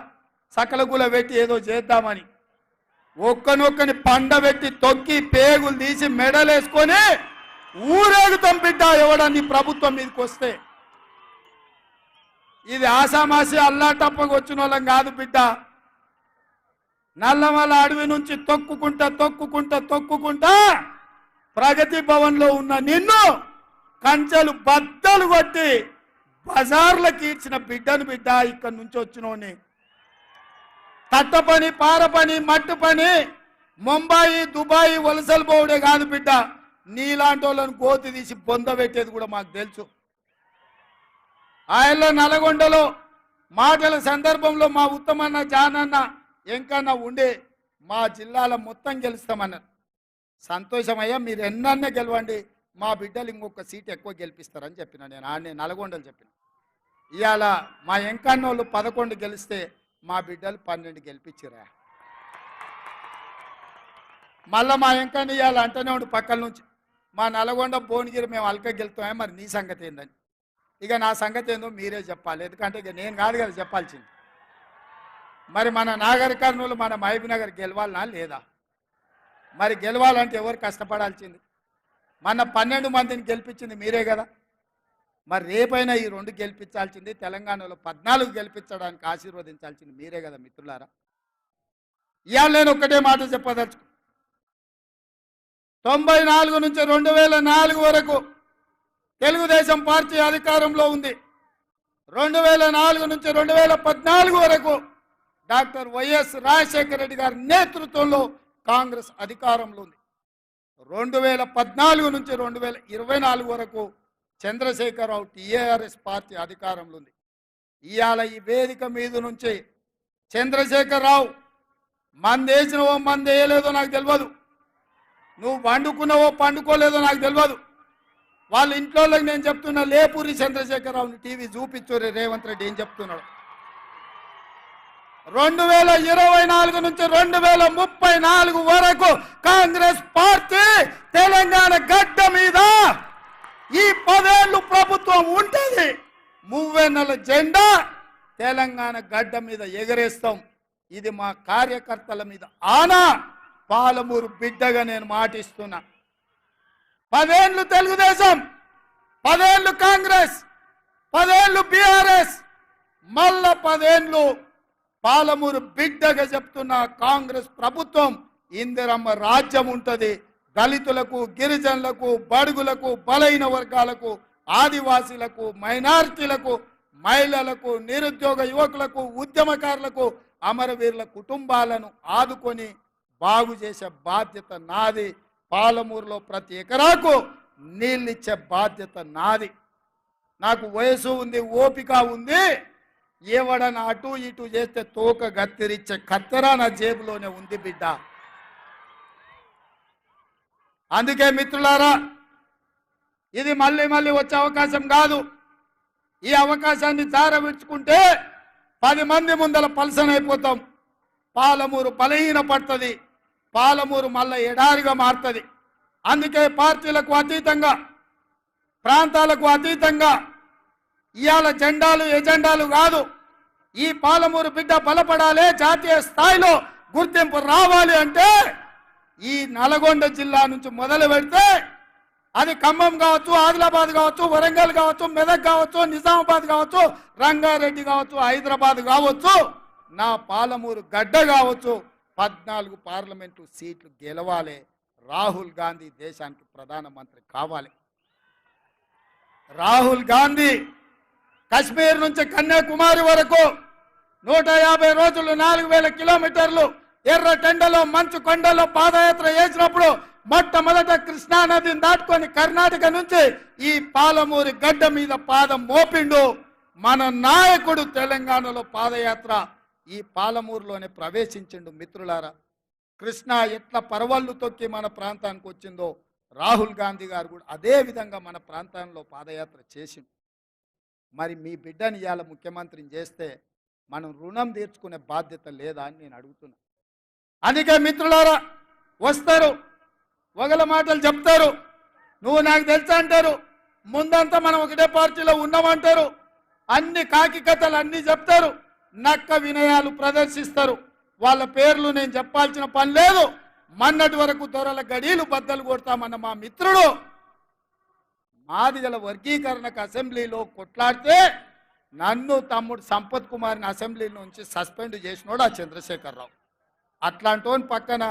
సకలగుల పెట్టి ఏదో చేద్దామని ఒక్కనొక్కని పండబెట్టి తొక్కి పేగులు తీసి మెడలేసుకొని ఊరేగుతాం బిడ్డ ఎవడని ప్రభుత్వం మీదకి వస్తే. ఇది ఆసామాసి అల్లాటప్పకు వచ్చిన వాళ్ళం కాదు బిడ్డ. నల్లమల అడవి నుంచి తొక్కుకుంటా ప్రగతి భవన్లో ఉన్న నిన్ను కంచెలు బద్దలు కొట్టి బజార్లకు ఇచ్చిన బిడ్డను బిడ్డ. ఇక్కడి నుంచి వచ్చినోని తట్ట పని, పార పని, మట్టు పని, ముంబాయి, దుబాయ్ వలసలు పోవడే కాదు బిడ్డ, నీలాంటి వాళ్ళని గోతి తీసి బొంద పెట్టేది కూడా మాకు తెలుసు. ఆయనలో నల్గొండలో మాటల సందర్భంలో మా ఉత్తమన్న, జానన్న, ఎంకన్నా ఉండి మా జిల్లాలో మొత్తం గెలుస్తామన్నారు. సంతోషమయ్యా, మీరు ఎన్నన్నా గెలవండి, మా బిడ్డలు ఇంకొక సీట్ ఎక్కువ గెలిపిస్తారని చెప్పిన. నేను నల్గొండలు చెప్పిన. ఇవాళ మా ఎంకన్నోళ్ళు 11 గెలిస్తే మా బిడ్డలు 12 గెలిపించిరా. మళ్ళా మా ఎంకన్న ఇవాళ అంటనే ఉండి పక్కల నుంచి, మా నల్గొండ భువనగిరి మేము అల్క గెలుతామే, మరి నీ సంగతి ఏందని. ఇక నా సంగతి ఏందో మీరే చెప్పాలి, ఎందుకంటే ఇక నేను కాదు కదా చెప్పాల్సింది. మరి మన నాగర్ కర్నూలు మన మహబూబ్ నగర్ గెలవాలనా లేదా? మరి గెలవాలంటే ఎవరు కష్టపడాల్సింది? మన 12 మందిని గెలిపించింది మీరే కదా. మరి రేపైనా ఈ 2 గెలిపించాల్సింది, తెలంగాణలో 14 గెలిపించడానికి ఆశీర్వదించాల్సింది మీరే కదా మిత్రులారా. ఇవాళ నేను ఒక్కటే మాట చెప్పదలుచు, 94 నుంచి 2004 వరకు తెలుగుదేశం పార్టీ అధికారంలో ఉంది. 2004 నుంచి 2014 వరకు డాక్టర్ వైఎస్ రాజశేఖర రెడ్డి గారి నేతృత్వంలో కాంగ్రెస్ అధికారంలో ఉంది. 2014 నుంచి 2024 వరకు చంద్రశేఖరరావు టీఆర్ఎస్ పార్టీ అధికారంలో ఉంది. ఇవాళ ఈ వేదిక మీద నుంచి చంద్రశేఖరరావు మందేసినవో మందేయలేదో నాకు తెలియదు, నువ్వు వండుకున్నావో పండుకోలేదో నాకు తెలియదు. వాళ్ళ ఇంట్లో నేను చెప్తున్నా, లేపూరి చంద్రశేఖరరావుని టీవీ చూపించు రేవంత్ రెడ్డి ఏం చెప్తున్నాడు. 2024 నుంచి 2034 వరకు కాంగ్రెస్ పార్టీ తెలంగాణ గడ్డ మీద ఈ 10 ఏళ్ళు ప్రభుత్వం ఉంటుంది. 30 జెండా తెలంగాణ గడ్డ మీద ఎగరేస్తాం. ఇది మా కార్యకర్తల మీద ఆనా. పాలమూరు బిడ్డగా నేను మాటిస్తున్నా. 10 ఏళ్ళు తెలుగుదేశం, 10 ఏళ్ళు కాంగ్రెస్, 10 ఏళ్ళు బీఆర్ఎస్, మళ్ళా 10 ఏళ్ళు పాలమూరు బిడ్డగా చెప్తున్న కాంగ్రెస్ ప్రభుత్వం. ఇందిరమ్మ రాజ్యం ఉంటుంది. దళితులకు, గిరిజనులకు, బడుగులకు, బలైన వర్గాలకు, ఆదివాసీలకు, మైనారిటీలకు, మహిళలకు, నిరుద్యోగ యువకులకు, ఉద్యమకారులకు, అమరవీరుల కుటుంబాలను ఆదుకొని బాగు చేసే బాధ్యత నాది. పాలమూరులో ప్రతి ఎకరాకు నీళ్ళిచ్చే బాధ్యత నాది. నాకు వయసు ఉంది, ఓపిక ఉంది. ఎవడన్నా అటు ఇటు చేస్తే తోక గత్తిరిచ్చే కత్తెర నా జేబులోనే ఉంది బిడ్డ. అందుకే మిత్రులారా, ఇది మళ్ళీ మళ్ళీ వచ్చే అవకాశం కాదు. ఈ అవకాశాన్ని జారవిడ్చుకుంటే 10 మంది ముందల పల్సన్ అయిపోతాం. పాలమూరు బలహీన పడుతుంది. పాలమూరు మళ్ళీ ఎడారిగా మారుతుంది. అందుకే పార్టీలకు అతీతంగా, ప్రాంతాలకు అతీతంగా ఇవాళ జెండాలు ఎజెండాలు కాదు, ఈ పాలమూరు బిడ్డ బలపడాలి, జాతీయ స్థాయిలో గుర్తింపు రావాలి అంటే ఈ నల్గొండ జిల్లా నుంచి మొదలు పెడితే అది ఖమ్మం కావచ్చు, ఆదిలాబాద్ కావచ్చు, వరంగల్ కావచ్చు, మెదక్ కావచ్చు, నిజామాబాద్ కావచ్చు, రంగారెడ్డి కావచ్చు, హైదరాబాద్ కావచ్చు, నా పాలమూరు గడ్డ కావచ్చు, 14 పార్లమెంటు సీట్లు గెలవాలి. రాహుల్ గాంధీ దేశానికి ప్రధానమంత్రి కావాలి. రాహుల్ గాంధీ కశ్మీర్ నుంచి కన్యాకుమారి వరకు 150 రోజులు 4000 కిలోమీటర్లు ఎర్ర టెండలో మంచు కొండలో పాదయాత్ర చేసినప్పుడు మొట్టమొదట కృష్ణా నదిని దాటుకొని కర్ణాటక నుంచి ఈ పాలమూరి గడ్డ మీద పాదం మోపిండు మన నాయకుడు. తెలంగాణలో పాదయాత్ర ఈ పాలమూరులోనే ప్రవేశించిండు. మిత్రులారా, కృష్ణా ఎట్లా పరవళ్ళు తొక్కి మన ప్రాంతానికి వచ్చిందో రాహుల్ గాంధీ గారు కూడా అదే విధంగా మన ప్రాంతంలో పాదయాత్ర చేసిండు. మరి మీ బిడ్డని ఇవాళ ముఖ్యమంత్రిని చేస్తే మనం రుణం తీర్చుకునే బాధ్యత లేదా అని నేను అడుగుతున్నా. అందుకే మిత్రులారా, వస్తారు, ఒకళ్ళ మాటలు చెప్తారు, నువ్వు నాకు తెలుసా అంటారు, ముందంతా మనం ఒకటే పార్టీలో ఉన్నామంటారు, అన్ని కాకి కథలు అన్నీ చెప్తారు, నక్క వినయాలు ప్రదర్శిస్తారు. వాళ్ళ పేర్లు నేను చెప్పాల్సిన పని లేదు. మొన్నటి వరకు దొరల గడీలు బద్దలు కొడతామన్న మా మిత్రుడు మాదిగల వర్గీకరణకు అసెంబ్లీలో కొట్లాడితే నన్ను తమ్ముడు సంపత్ కుమార్ని అసెంబ్లీ నుంచి సస్పెండ్ చేసినోడు ఆ చంద్రశేఖరరావు. అట్లాంటి పక్కన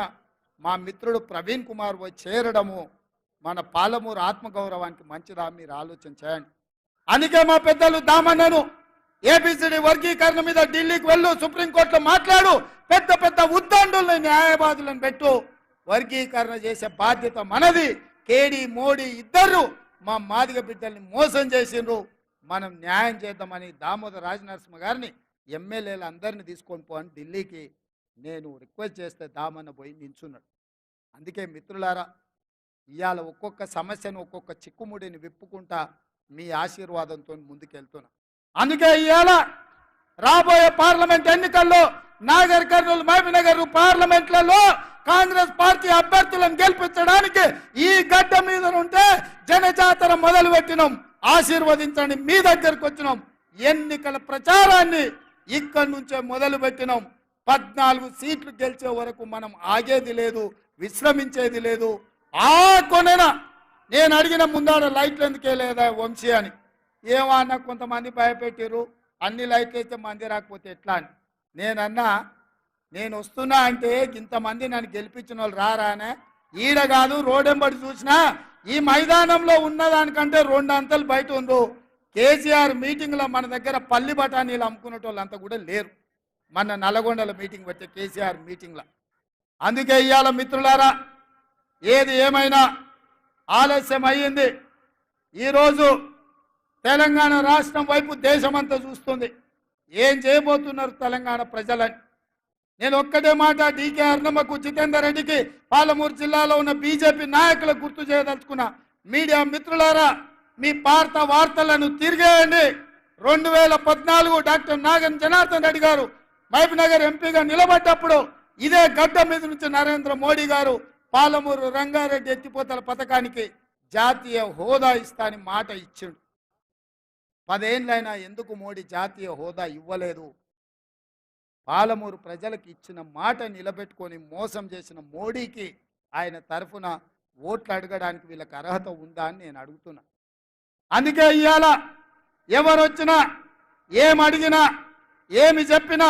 మా మిత్రుడు ప్రవీణ్ కుమార్ పోయి చేరడము మన పాలమూరు ఆత్మగౌరవానికి మంచిదా? మీరు ఆలోచన చేయండి. అందుకే మా పెద్దలు దామన్నను ఏబిసిడి వర్గీకరణ మీద ఢిల్లీకి వెళ్ళు, సుప్రీంకోర్టులో మాట్లాడు, పెద్ద పెద్ద ఉద్దండుల్ని న్యాయవాదులను పెట్టు, వర్గీకరణ చేసే బాధ్యత మనది. కేడి మోడీ ఇద్దరు మా మాదిగ బిడ్డల్ని మోసం చేసిండ్రు, మనం న్యాయం చేద్దామని దామోదర్ రాజనరసింహ గారిని ఎమ్మెల్యేలు అందరిని తీసుకొని పోని ఢిల్లీకి నేను రిక్వెస్ట్ చేస్తే దామన్న పోయి నించున్నాడు. అందుకే మిత్రులారా, ఇవాళ ఒక్కొక్క సమస్యను ఒక్కొక్క చిక్కుముడిని విప్పుకుంటా మీ ఆశీర్వాదంతో ముందుకెళ్తున్నా. అందుకే ఇవాళ రాబోయే పార్లమెంట్ ఎన్నికల్లో నాగర్ కర్నూలు మహబూబ్నగర్ పార్లమెంట్లలో కాంగ్రెస్ పార్టీ అభ్యర్థులను గెలిపించడానికి ఈ గడ్డ మీద ఉంటే జనజాతర మొదలు పెట్టినాం. ఆశీర్వదించండి, మీ దగ్గరకు వచ్చినాం. ఎన్నికల ప్రచారాన్ని ఇక్కడి నుంచే మొదలు పెట్టినాం. 14 సీట్లు గెలిచే వరకు మనం ఆగేది లేదు, విశ్రమించేది లేదు. ఆ కొనన నేను అడిగిన ముందాడ లైట్లు ఎందుకే లేదా వంశీ అని, ఏమన్నా కొంతమంది భయపెట్టారు, అన్ని లైట్లు అయితే మంది రాకపోతే ఎట్లా అని. నేనన్నా నేను వస్తున్నా అంటే ఇంతమంది నన్ను గెలిపించిన వాళ్ళు రారానే, ఈడ కాదు రోడెంబడి చూసినా ఈ మైదానంలో ఉన్నదానికంటే 2 అంతలు బయట ఉందో. కేసీఆర్ మీటింగ్లో మన దగ్గర పల్లి బఠానీలు అమ్ముకునే వాళ్ళు అంతా కూడా లేరు. మన నల్గొండల మీటింగ్ పెట్టే కేసీఆర్ మీటింగ్లో. అందుకే ఇవాళ మిత్రులారా, ఏది ఏమైనా ఆలస్యం అయ్యింది. ఈరోజు తెలంగాణ రాష్ట్రం వైపు దేశమంతా చూస్తుంది. ఏం చేయబోతున్నారు తెలంగాణ ప్రజలని. నేను ఒక్కటే మాట డీకే అర్ణమ్మకు, జితేందర్ రెడ్డికి, పాలమూరు జిల్లాలో ఉన్న బీజేపీ నాయకులకు గుర్తు చేయదలుచుకున్నా. మీడియా మిత్రులారా, మీ పార్త వార్తలను తిరిగేయండి. 2014 డాక్టర్ నాగన్ జనార్దన్ రెడ్డి గారు మహబూబ్నగర్ ఎంపీగా నిలబడ్డప్పుడు ఇదే గడ్డ మీద నుంచి నరేంద్ర మోడీ గారు పాలమూరు రంగారెడ్డి ఎత్తిపోతల పథకానికి జాతీయ హోదా ఇస్తా అని మాట ఇచ్చిండు. 10 ఏళ్ళైనా ఎందుకు మోడీ జాతీయ హోదా ఇవ్వలేదు? పాలమూరు ప్రజలకు ఇచ్చిన మాట నిలబెట్టుకొని మోసం చేసిన మోడీకి ఆయన తరఫున ఓట్లు అడగడానికి వీళ్ళకి అర్హత ఉందా అని నేను అడుగుతున్నా. అందుకే ఇవాళ ఎవరు వచ్చినా, ఏం అడిగినా, ఏమి చెప్పినా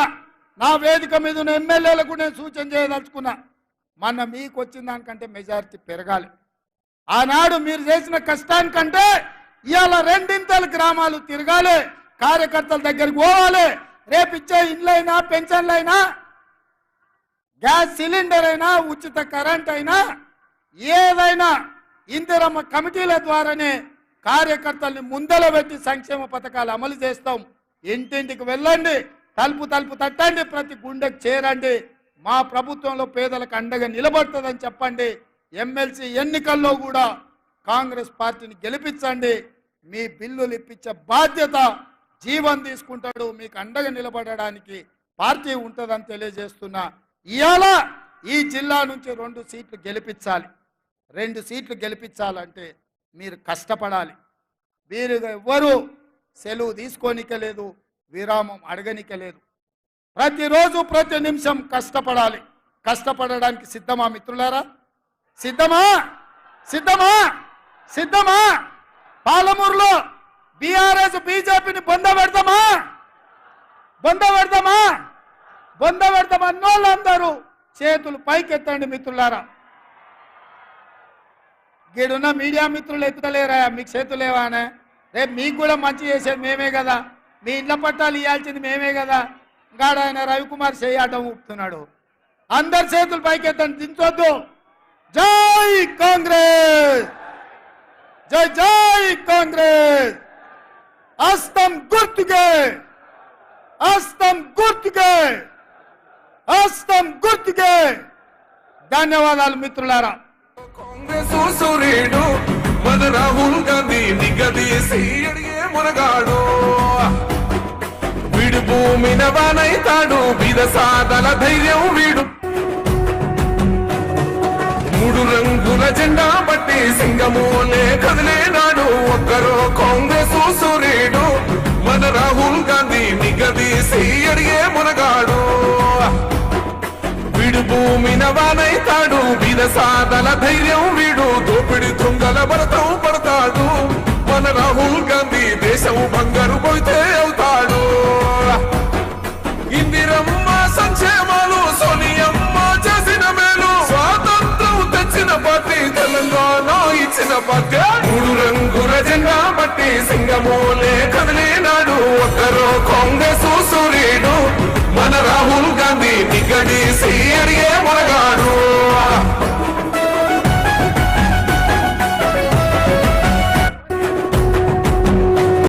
నా వేదిక మీద ఉన్న ఎమ్మెల్యేలకు నేను సూచన చేయదలుచుకున్నా. మొన్న మీకు వచ్చిన దానికంటే మెజారిటీ పెరగాలి. ఆనాడు మీరు చేసిన కష్టానికంటే ఇవాళ 2 గ్రామాలు తిరగాలి, కార్యకర్తల దగ్గరికి పోవాలి. రేపు ఇచ్చే ఇండ్లైనా, పెన్షన్లైనా, గ్యాస్ సిలిండర్ అయినా, ఉచిత కరెంట్ అయినా, ఏదైనా ఇందిరమ్మ కమిటీల ద్వారానే కార్యకర్తల్ని ముందల పెట్టి సంక్షేమ పథకాలు అమలు చేస్తాం. ఇంటింటికి వెళ్ళండి, తలుపు తలుపు తట్టండి, ప్రతి గుండెకు చేరండి. మా ప్రభుత్వంలో పేదలకు అండగా నిలబడుతుందని చెప్పండి. ఎమ్మెల్సీ ఎన్నికల్లో కూడా కాంగ్రెస్ పార్టీని గెలిపించండి. మీ బిల్లులు ఇప్పించే బాధ్యత జీవన్ తీసుకుంటాడు. మీకు అండగా నిలబడడానికి పార్టీ ఉంటుందని తెలియజేస్తున్నా. ఇవాళ ఈ జిల్లా నుంచి 2 సీట్లు గెలిపించాలి. 2 సీట్లు గెలిపించాలంటే మీరు కష్టపడాలి. మీరు ఎవ్వరూ సెలవు తీసుకోనికలేదు, విరామం అడగనికలేదు. ప్రతిరోజు ప్రతి నిమిషం కష్టపడాలి. కష్టపడడానికి సిద్ధమా మిత్రులారా? సిద్ధమా? సిద్ధమా? సిద్ధమా? పాలమూరులో బీఆర్ఎస్ బీజేపీని బొందబెడతామా? బొందబెడతామా? బొందబెడతామన్నోళ్ళందరూ చేతులు పైకెత్తండి మిత్రులారా. గీడున్న మీడియా మిత్రులు ఎత్తుతలేరా? మీకు చేతులు లేవానే? రేపు మీకు కూడా మంచి చేసేది మేమే కదా, మీ ఇండ్ల పట్టాలు ఇవ్వాల్సింది మేమే కదా. గాడ ఆయన రవికుమార్ చేయటం ఊపుతున్నాడు. అందరు చేతులు పైకెత్తండి, దించొద్దు. జై కాంగ్రెస్, జై జై కాంగ్రెస్. హస్తం గుర్తుకే, హస్తం గుర్తుకే, హస్తం గుర్తుకే. ధన్యవాదాలు మిత్రులారా. కాంగ్రెస్ సూర్యుడు మన రాహుల్ గాంధీ నిగదీసి అడిగే మునగాడు. వీడు భూమిన వానైతాడు, బీద సాదల ధైర్యం వీడు. 3 రంగుల జెండా బట్టి సింగమూలే కదిలేనాడు. ఒక్కరో కాంగ్రెస్ సూర్యుడు మన రాహుల్ గాంధీ నిగదీసి అడిగే మునగాడు. వీడు భూమిన వానైతాడు, బీద సాదల ధైర్యం వీడు. దోపిడి దొంగల భరతం పడతాడు. మన రాహుల్ గాంధీ దేశం బంగారు పోయితే అవుతాడు. ఇందిరమ్మ సంక్షేమాలు, సోనియమ్మ చేసిన మేలు, స్వాతంత్రం తెచ్చిన పార్టీ తెలంగాణ ఇచ్చిన పార్టీ. 3 రంగుల జెండా బట్టి సింగమూలే